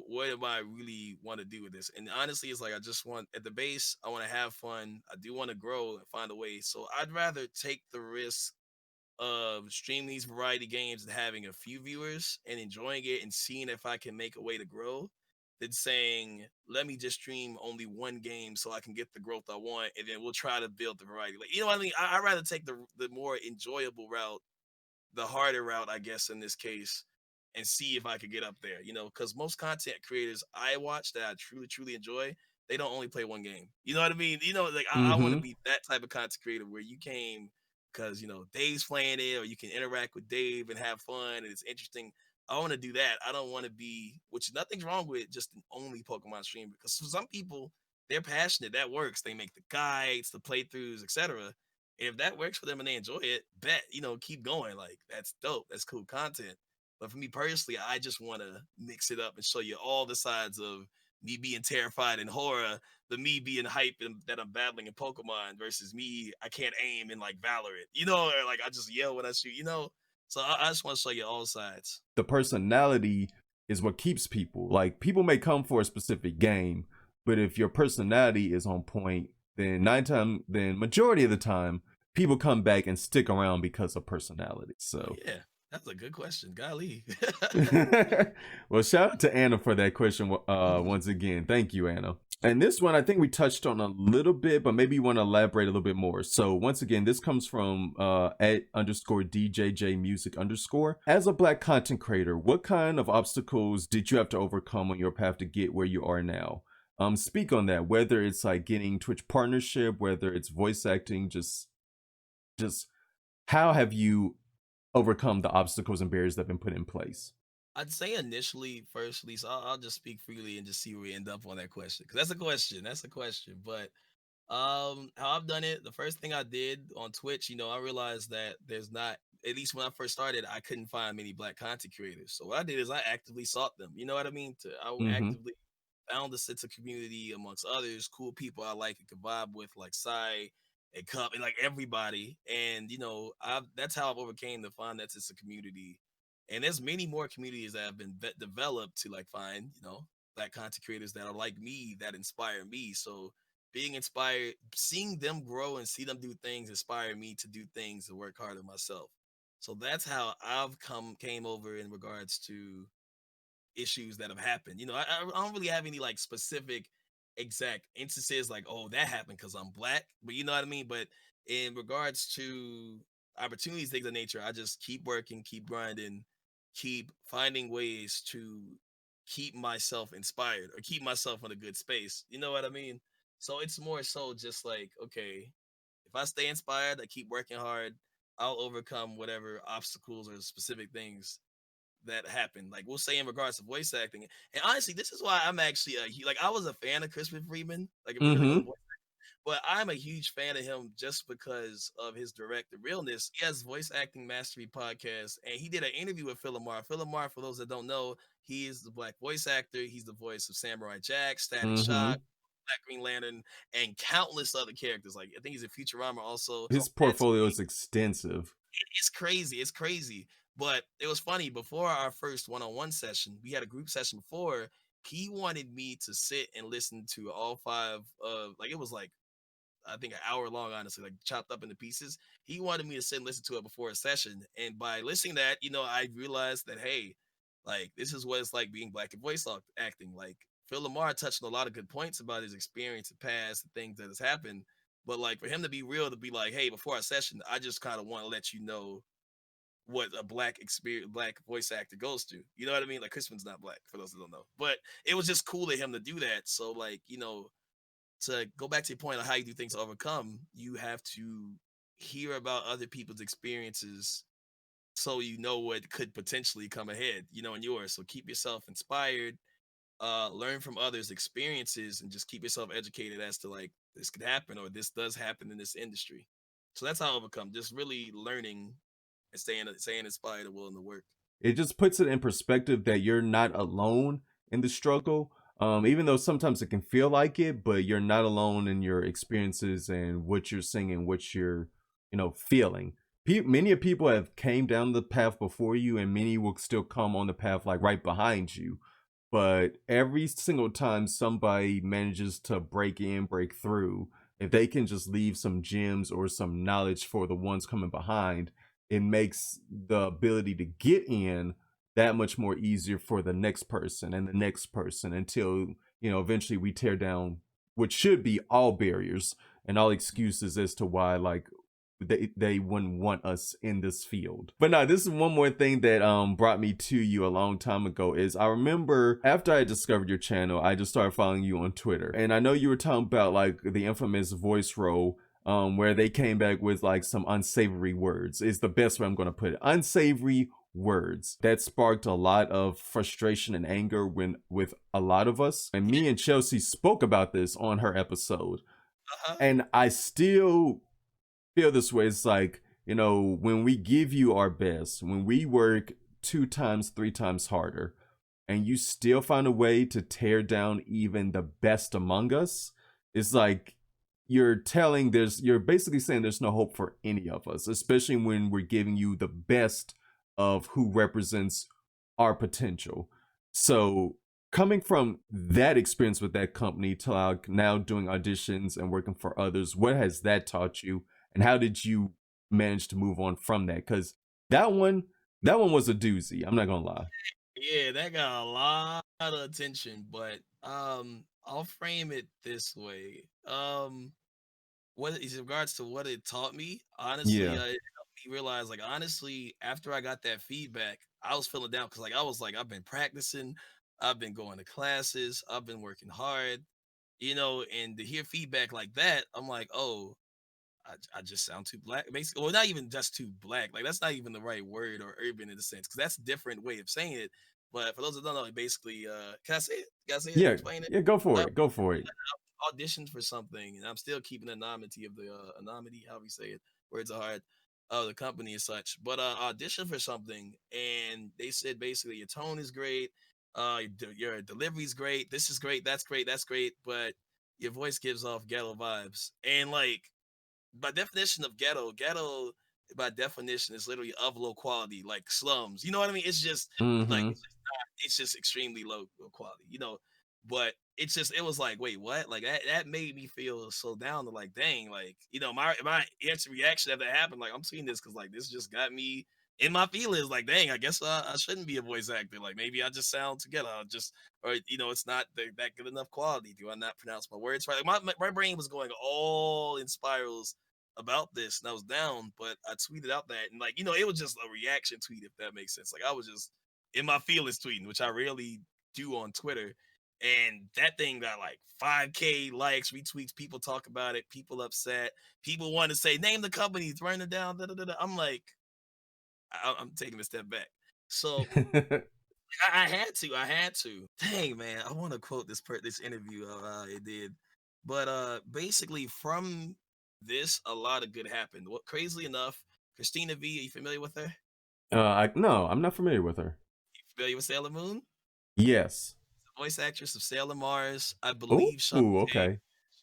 what am I really want to do with this? And honestly, it's like I just want at the base, I want to have fun. I do want to grow and find a way. So I'd rather take the risk of streaming these variety games and having a few viewers and enjoying it and seeing if I can make a way to grow than saying, let me just stream only one game so I can get the growth I want and then we'll try to build the variety. Like, you know what I mean? I'd rather take the more enjoyable route, the harder route, I guess, in this case, and see if I could get up there, because most content creators I watch that I truly, truly enjoy, they don't only play one game. You know what I mean? Like I want to Mm-hmm. be that type of content creator where you came because, Dave's playing it or you can interact with Dave and have fun and it's interesting. I want to do that. I don't want to be, which nothing's wrong with just an only Pokemon streamer because for some people, they're passionate. That works. They make the guides, the playthroughs, etc. If that works for them and they enjoy it, bet, keep going. Like that's dope. That's cool content. But for me personally, I just want to mix it up and show you all the sides of me being terrified in horror, the me being hype and that I'm battling in Pokemon versus me, I can't aim in like Valorant, or like I just yell when I shoot. So I just want to show you all sides. The personality is what keeps people. Like, people may come for a specific game, But if your personality is on point, then majority of the time, people come back and stick around because of personality. Oh So, yeah, that's a good question. Golly. well, shout out to Anna for that question. Mhm. Once again, thank you, Anna. And this one, I think we touched on a little bit, but maybe you want to elaborate a little bit more. So once again, this comes from @_DJJ_music_. As a Black content creator, what kind of obstacles did you have to overcome on your path to get where you are now? Speak on that. Whether it's like getting Twitch partnership, whether it's voice acting, just how have you overcome the obstacles and barriers that have been put in place? I'd say initially, firstly, so I'll just speak freely and just see where we end up on that question because that's a question. That's a question. But how I've done it, the first thing I did on Twitch, I realized that there's not, at least when I first started, I couldn't find many Black content creators. So what I did is I actively sought them. You know what I mean? I Mm-hmm. actively found a sense of community amongst others, cool people I like and could vibe with, like Sai and Cup and like everybody. And that's how I've overcame to find that sense of community. And there's many more communities that have been developed to like find, Black content creators that are like me, that inspire me. So being inspired, seeing them grow and see them do things inspire me to do things and work harder myself. So that's how I've came over in regards to issues that have happened. I don't really have any like specific exact instances like, oh, that happened because I'm Black, but you know what I mean? But in regards to opportunities, things of nature, I just keep working, keep grinding, keep finding ways to keep myself inspired or keep myself in a good space. You know what I mean? So it's more so just like, okay, if I stay inspired, I keep working hard, I'll overcome whatever obstacles or specific things that happen. Like we'll say in regards to voice acting, and honestly, this is why I'm actually like I was a fan of Crispin Freeman. Like if we're gonna go Mm-hmm. voice, but I'm a huge fan of him just because of his direct realness. He has voice acting mastery podcast, and he did an interview with Philomar. Philomar, for those that don't know, he is the Black voice actor. He's the voice of Samurai Jack, Static Mm-hmm. Shock, Black Green Lantern, and countless other characters. Like I think he's in Futurama also. His And so portfolio is extensive. it's crazy. It's crazy. But it was funny. Before our first one-on-one session, we had a group session before. He wanted me to sit and listen to all five of like it was like I think an hour long, honestly, like chopped up into pieces. He wanted me to sit and listen to it before a session. And by listening to that, I realized that hey, like this is what it's like being Black in voice acting. Like Phil Lamar touched on a lot of good points about his experience and past and things that has happened. But like for him to be real, to be like, hey, before our session, I just kind of want to let you know what a Black voice actor goes through. You know what I mean? Like Crispin's not Black, for those that don't know. But it was just cool of him to do that. So like, to go back to your point of how you do things to overcome, you have to hear about other people's experiences so you know what could potentially come ahead, in yours. So keep yourself inspired, learn from others' experiences, and just keep yourself educated as to like this could happen or this does happen in this industry. So that's how I overcome. Just really learning and staying inspired and willing to work. It just puts it in perspective that you're not alone in the struggle. Even though sometimes it can feel like it, but you're not alone in your experiences and what you're seeing and what you're, feeling. Many of people have came down the path before you, and many will still come on the path like right behind you. But every single time somebody manages to break in, break through, if they can just leave some gems or some knowledge for the ones coming behind, it makes the ability to get in that much more easier for the next person and the next person until, eventually we tear down what should be all barriers and all excuses as to why like they wouldn't want us in this field. But now this is one more thing that brought me to you a long time ago is I remember after I discovered your channel, I just started following you on Twitter. And I know you were talking about like the infamous voice role where they came back with like some unsavory words is the best way I'm going to put it. Unsavory words that sparked a lot of frustration and anger with a lot of us. And me and Chelsea spoke about this on her episode. Uh-huh. And I still feel this way. It's like, when we give you our best, when we work 2 times, 3 times harder, and you still find a way to tear down even the best among us, it's like you're basically saying there's no hope for any of us, especially when we're giving you the best of who represents our potential. So coming from that experience with that company to now doing auditions and working for others, what has that taught you, and how did you manage to move on from that? Because that one, that one was a doozy. I'm not gonna lie. Yeah, that got a lot of attention, but I'll frame it this way. What is in regards to what it taught me, honestly, Yeah. it helped me realize, like, honestly, after I got that feedback, I was feeling down because, like, I was like, I've been practicing, I've been going to classes, I've been working hard, and to hear feedback like that, I'm like, oh, I just sound too black, basically. Well, not even just too black. Like that's not even the right word or urban in a sense, because that's a different way of saying it. But for those that don't know, it basically, can I say it? Can I say it? Yeah. Explain it? Yeah. Go for Uh, it. Go for it. Auditioned for something, and I'm still keeping the anonymity of the anonymity, how we say it. Words are hard. The company and such. But auditioned for something, and they said basically your tone is great, your delivery's great. This is great. That's great. That's great. But your voice gives off ghetto vibes, and like by definition of ghetto by definition is literally of low quality, like slums. You know what I mean? It's just like Mm-hmm. it's just extremely low quality. But it was like, wait, what? Like that made me feel so down to like, dang, like, my instant reaction after that happened, like I'm seeing this because like this just got me in my feelings, like, dang, I guess I shouldn't be a voice actor. Like maybe I just sound together. Or it's not that good enough quality. Do I not pronounce my words right? Like my brain was going all in spirals about this, and I was down, but I tweeted out that, and like, it was just a reaction tweet, if that makes sense. Like I was just in my feelings tweeting, which I rarely do on Twitter. And that thing got like 5K likes, retweets, people talk about it, people upset, people want to say, name the company, turn it down. Da, da, da, da. I'm like, I'm taking a step back. So I had to. Dang, man, I want to quote this interview it did, but basically from this, a lot of good happened. What crazily enough, Christina V, are you familiar with her? No, I'm not familiar with her. You familiar with Sailor Moon? Yes. Voice actress of Sailor Mars, I Oh, believe. Shantae. okay.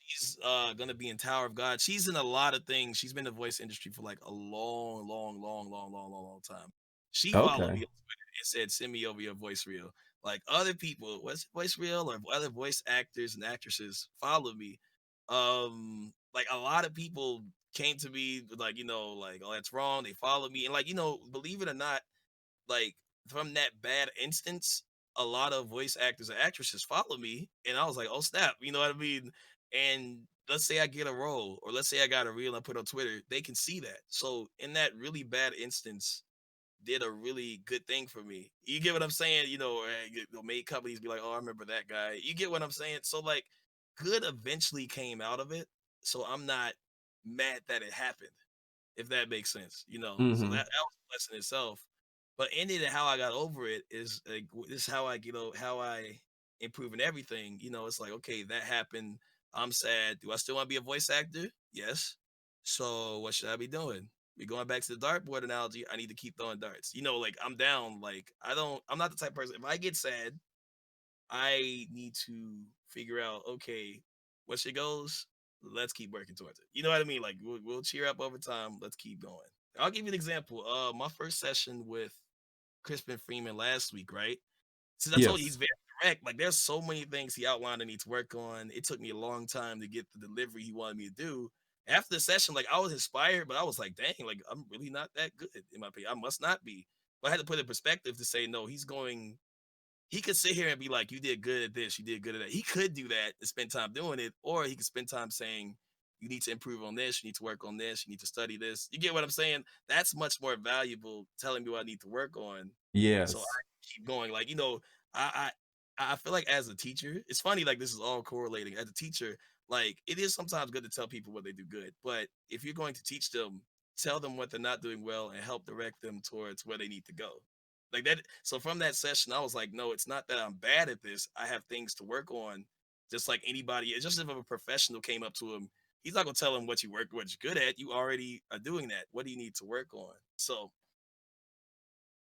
She's gonna be in Tower of God. She's in a lot of things. She's been in the voice industry for like a long, long, long, long, long, long, long time. She followed me Okay. on Twitter and said, "Send me over your voice reel." Like other people, what's voice reel or other voice actors and actresses follow me. Like a lot of people came to me like, like, oh, that's wrong. They follow me, and like, believe it or not, like from that bad instance, a lot of voice actors and actresses follow me, and I was like, oh snap, you know what I mean? And let's say I get a role, or let's say I got a reel and I put on Twitter, they can see that. So in that really bad instance, did a really good thing for me. You get what I'm saying? Or made companies be like, oh, I remember that guy. You get what I'm saying? So like, good eventually came out of it. So I'm not mad that it happened, if that makes sense. So that Mm-hmm. was a lesson itself. But ended it, how I got over it is like this is how I improve in everything. It's like, okay, that happened. I'm sad. Do I still want to be a voice actor? Yes. So what should I be doing? We going back to the dartboard analogy. I need to keep throwing darts. Like I'm down. Like I'm not the type of person. If I get sad, I need to figure out, okay, once it goes, let's keep working towards it. You know what I mean? Like we'll cheer up over time. Let's keep going. I'll give you an example. My first session with Crispin Freeman last week, right? Since I told you he's Yes. very direct, like there's so many things he outlined I need to work on. It took me a long time to get the delivery he wanted me to do. After the session, like I was inspired, but I was like, dang, like I'm really not that good in my opinion. I must not be. But I had to put it in perspective to say, no, he could sit here and be like, you did good at this, you did good at that. He could do that and spend time doing it, or he could spend time saying, you need to improve on this, you need to work on this, you need to study this. You get what I'm saying? That's much more valuable telling me what I need to work on. So I Yes. keep going. Like, I I feel like as a teacher, it's funny, like this is all correlating. As a teacher, like it is sometimes good to tell people what they do good. But if you're going to teach them, tell them what they're not doing well and help direct them towards where they need to go. Like that. So from that session, I was like, no, it's not that I'm bad at this. I have things to work on, just like anybody. It's just if a professional came up to him, he's not gonna tell him what what you're good at. You already are doing that. What do you need to work on? So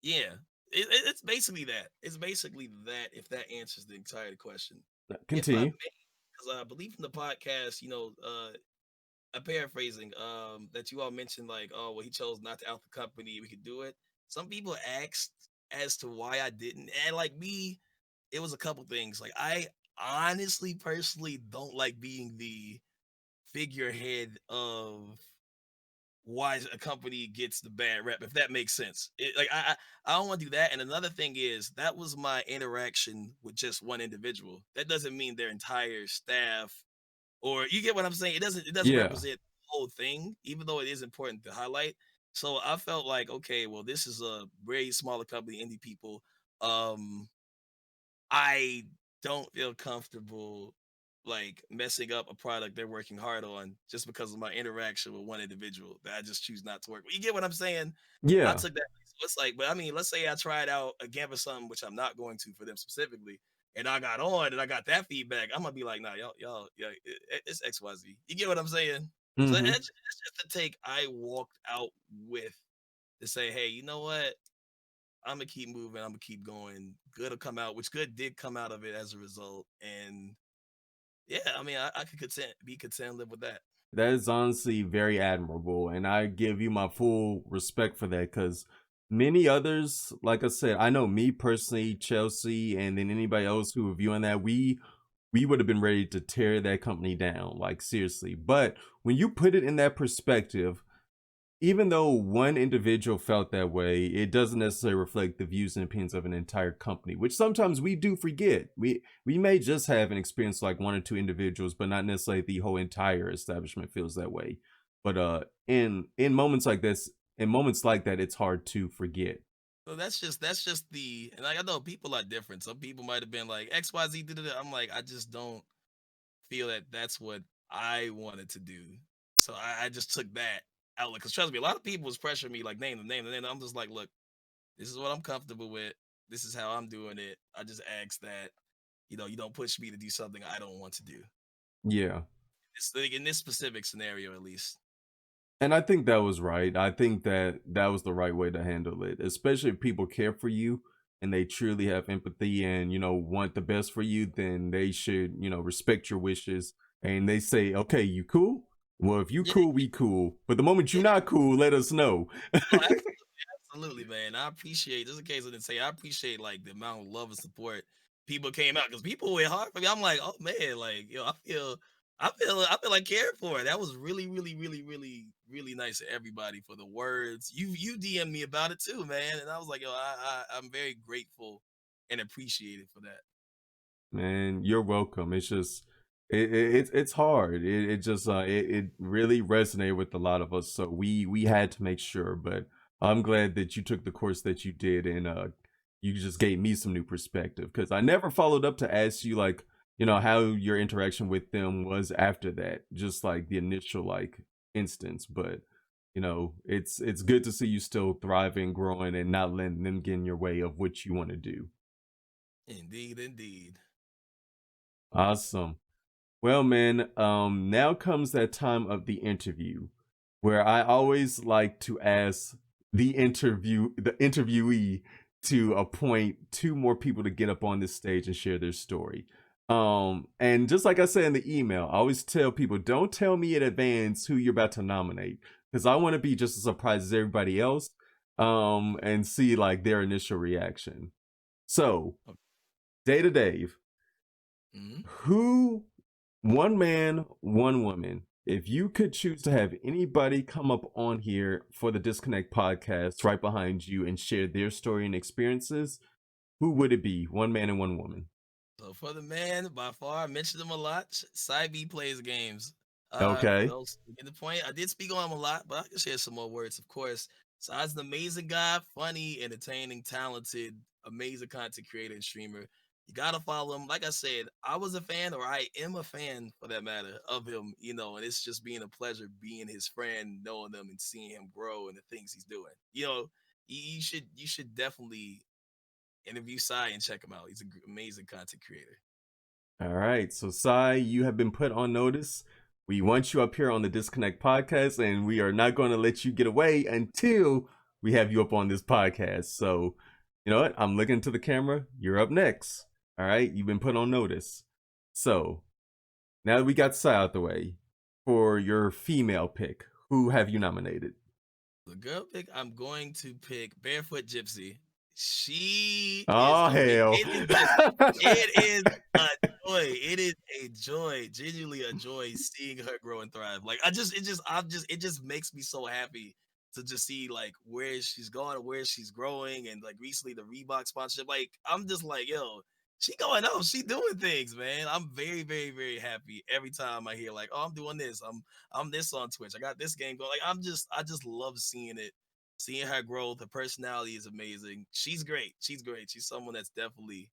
yeah, it's basically that. It's basically that. If that answers the entire question, if I Continue. may, because I believe in the podcast, I'm paraphrasing, that you all mentioned, like, oh, well, he chose not to out the company. We could do it. Some people asked as to why I didn't, and like me. it was a couple things. Like I honestly, personally, don't like being the figurehead of why a company gets the bad rep, if that makes sense. Like I don't want to do that. And another thing is that was my interaction with just one individual. That doesn't mean their entire staff, or you get what I'm saying. It doesn't Yeah. represent the whole thing, even though it is important to highlight. So I felt like, okay, well, this is a very smaller company, indie people. Um, I don't feel comfortable like messing up a product they're working hard on just because of my interaction with one individual that I just choose not to work with. You get what I'm saying? I Yeah. took that. So it's like, but I mean, let's say I tried out again for something, which I'm not going to for them specifically, and I got on and I got that feedback. I'm gonna be like, nah, y'all, yeah, it's XYZ. You get what I'm saying? So Mm-hmm. that's just the take I walked out with to say, hey, you know what? I'm gonna keep moving. I'm gonna keep going. Good will come out, which good did come out of it as a result. And yeah, I mean, I could be content, live with that. That is honestly very admirable, and I give you my full respect for that because many others, like I said, I know me personally, Chelsea, and then anybody else who were viewing that, we would have been ready to tear that company down, like seriously. But when you put it in that perspective, even though one individual felt that way, it doesn't necessarily reflect the views and opinions of an entire company, which sometimes we do forget. We may just have an experience like one or two individuals, but not necessarily the whole entire establishment feels that way. But in moments like this, in moments like that, it's hard to forget. So that's just the, and like I know people are different. Some people might have been like XYZ did it. I'm like, I just don't feel that that's what I wanted to do. So I just took that outlet. Cause trust me, a lot of people was pressuring me like name the name, and then I'm just like, look, this is what I'm comfortable with. This is how I'm doing it. I just ask that, you don't push me to do something I don't want to do. Yeah. It's like in this specific scenario, at least. And I think that was right. I think that that was the right way to handle it, especially if people care for you and they truly have empathy and, want the best for you, then they should, respect your wishes. And they say, okay, you cool? Well, if you Yeah, cool, we cool. But the moment you're yeah. not cool, let us know. Oh, absolutely, man. I appreciate, just in case I didn't say, I appreciate like the amount of love and support people came out, because people went hard for me. I'm like, oh man, like I feel like cared for. That was really, really, really, really, really nice of everybody for the words. You DM me about it too, man, and I was like, yo, I'm very grateful and appreciated for that. Man, you're welcome. It's just it's hard. It just it really resonated with a lot of us. So we had to make sure. But I'm glad that you took the course that you did, and you just gave me some new perspective because I never followed up to ask you like how your interaction with them was after that, just like the initial like instance. But it's good to see you still thriving, growing, and not letting them get in your way of what you want to do. Indeed, indeed. Awesome. Well, man, now comes that time of the interview where I always like to ask the interviewee to appoint two more people to get up on this stage and share their story. And just like I said in the email, I always tell people don't tell me in advance who you're about to nominate because I want to be just as surprised as everybody else, and see like their initial reaction. So, Data Dave, Mhm. who one man, one woman. If you could choose to have anybody come up on here for the Disconnect podcast right behind you and share their story and experiences, who would it be? One man and one woman. So for the man, by far, I mentioned him a lot. Side B plays games. For Okay. those who get the point, I did speak on him a lot, but I can share some more words, of course. Side's an amazing guy, funny, entertaining, talented, amazing content creator and streamer. You gotta follow him. Like I said, I was a fan, or I am a fan for that matter, of him, and it's just being a pleasure being his friend, knowing him and seeing him grow and the things he's doing. You should definitely interview Sai and check him out. He's an amazing content creator. All right. So, Sai, you have been put on notice. We want you up here on the Disconnect podcast, and we are not going to let you get away until we have you up on this podcast. So, you know what? I'm looking to the camera. You're up next. All right. You've been put on notice. So, now that we got Sai out the way, for your female pick, who have you nominated? The girl pick, I'm going to pick Barefoot Gypsy. She is Oh hell. it is a joy. It is a joy, genuinely a joy seeing her grow and thrive. Like it just makes me so happy to just see like where she's going, where she's growing, and like recently the Reebok sponsorship. Like I'm just like, yo, she going up, she doing things, man. I'm very, very, very happy every time I hear like, oh, I'm doing this. I'm this on Twitch. I got this game going. Like I just love seeing it. Seeing her growth, her personality is amazing. She's great. She's great. She's someone that's definitely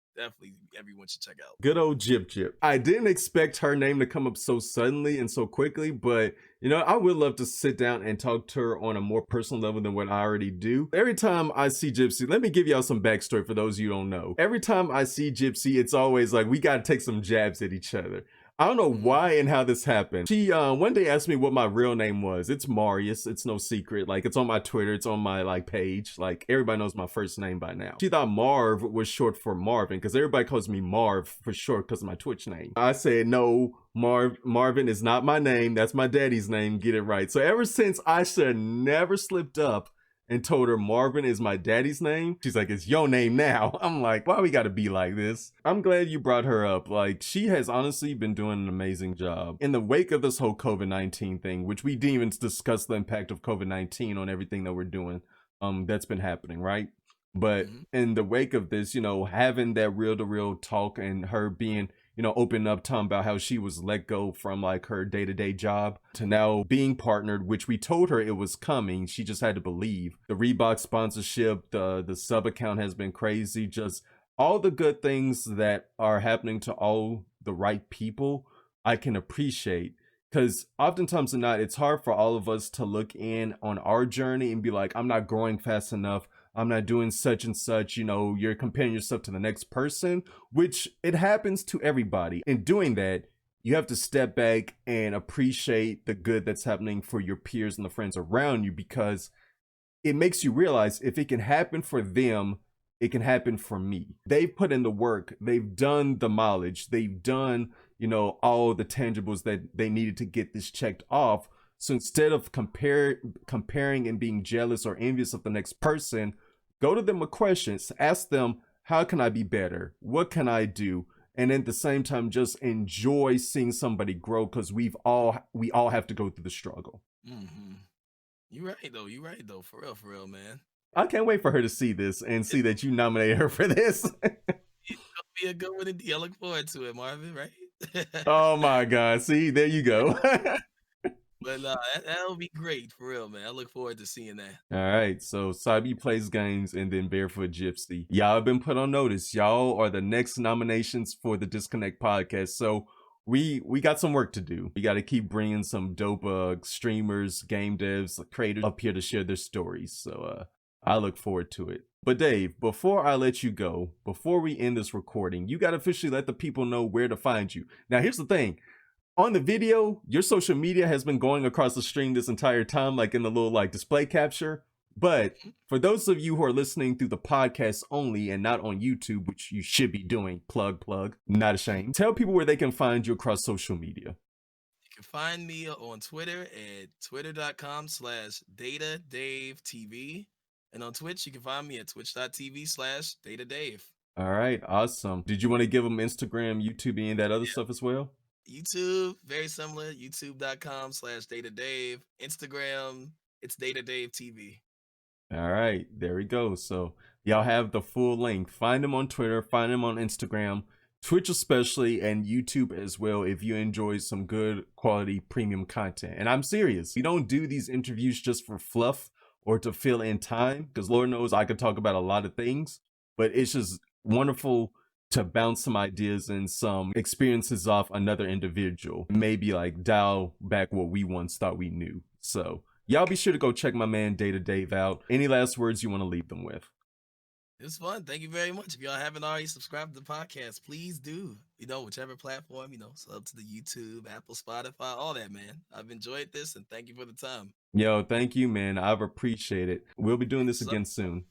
everyone should check out. Good old Jip Jip. I didn't expect her name to come up so suddenly and so quickly, but you know, I would love to sit down and talk to her on a more personal level than what I already do. Every time I see Gypsy, let me give y'all some backstory for those you don't know. Every time I see Gypsy, it's always like we gotta take some jabs at each other. I don't know why and how this happened. She one day asked me what my real name was. It's Marius. It's no secret. Like it's on my Twitter. It's on my like page. Like everybody knows my first name by now. She thought Marv was short for Marvin because everybody calls me Marv for short because of my Twitch name. I said no. Marvin is not my name. That's my daddy's name. Get it right. So ever since I should have never slipped up and told her Marvin is my daddy's name, she's like, it's your name now. I'm like, why we gotta be like this? I'm glad you brought her up. Like, she has honestly been doing an amazing job. In the wake of this whole COVID-19 thing, which we didn't even discuss the impact of COVID-19 on everything that we're doing, that's been happening, right? But in the wake of this, you know, having that real-to-real talk and her being, you know, open up talking about how she was let go from like her day-to-day job to now being partnered, which we told her it was coming. She just had to believe. The Reebok sponsorship, the sub account has been crazy. Just all the good things that are happening to all the right people, I can appreciate. Because oftentimes than not, it's hard for all of us to look in on our journey and be like, I'm not growing fast enough. I'm not doing such and such, you know, you're comparing yourself to the next person, which it happens to everybody. In doing that, you have to step back and appreciate the good that's happening for your peers and the friends around you, because it makes you realize if it can happen for them, it can happen for me. They've put in the work, they've done the mileage, they've done, you know, all the tangibles that they needed to get this checked off. So instead of comparing and being jealous or envious of the next person, go to them with questions. Ask them, how can I be better? What can I do? And at the same time, just enjoy seeing somebody grow, because we all have to go through the struggle. You're right though. You're right though. For real, man. I can't wait for her to see this and see that you nominated her for this. It's gonna be a good one indeed. I look forward to it, Marvin. Right? Oh my God. See, there you go. But that'll be great for real, man. I look forward to seeing that. All right, so Sabi Plays Games and then Barefoot Gypsy. Y'all have been put on notice. Y'all are the next nominations for the Dizkonect podcast. So we got some work to do. We got to keep bringing some dope streamers, game devs, creators up here to share their stories. So I look forward to it. But Dave, before I let you go, before we end this recording, you got to officially let the people know where to find you. Now, here's the thing. On the video, your social media has been going across the stream this entire time, like in the little like display capture. But for those of you who are listening through the podcast only and not on YouTube, which you should be doing, plug, not ashamed, tell people where they can find you across social media. You can find me on Twitter at twitter.com/DataDaveTV. And on Twitch, you can find me at twitch.tv/DataDave. All right, awesome. Did you want to give them Instagram, YouTube, and that other stuff as well? YouTube, very similar, youtube.com/DataDave. Instagram, it's DataDaveTV. All right, there we go. So y'all have the full link. Find them on Twitter, find them on Instagram, Twitch especially, and YouTube as well if you enjoy some good quality premium content. And I'm serious. We don't do these interviews just for fluff or to fill in time, because Lord knows I could talk about a lot of things, but it's just wonderful to bounce some ideas and some experiences off another individual. Maybe like dial back what we once thought we knew. So y'all be sure to go check my man DataDave out. Any last words you want to leave them with? It was fun. Thank you very much. If y'all haven't already subscribed to the podcast, please do. You know, whichever platform, you know, sub to the YouTube, Apple, Spotify, all that, man. I've enjoyed this, and thank you for the time. Yo, thank you, man. I've appreciated it. We'll be doing this again soon.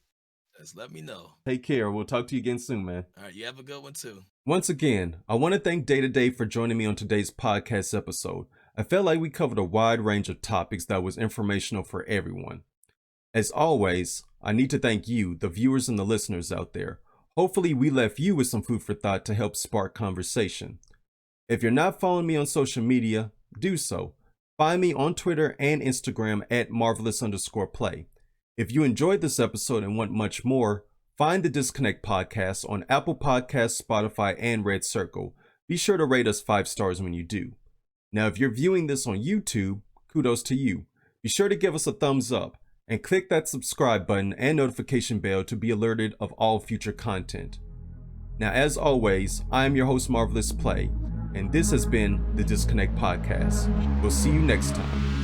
Just let me know. Take care. We'll talk to you again soon, man. All right, you have a good one too. Once again, I want to thank DataDave for joining me on today's podcast episode. I felt like we covered a wide range of topics that was informational for everyone. As always, I need to thank you, the viewers and the listeners out there. Hopefully we left you with some food for thought to help spark conversation. If you're not following me on social media, do so. Find me on Twitter and Instagram at marvelous_play. If you enjoyed this episode and want much more, find the Dizkonect podcast on Apple Podcasts, Spotify, and Red Circle. Be sure to rate us 5 stars when you do. Now, if you're viewing this on YouTube, kudos to you. Be sure to give us a thumbs up and click that subscribe button and notification bell to be alerted of all future content. Now, as always, I am your host, Marvelous Play, and this has been the Dizkonect podcast. We'll see you next time.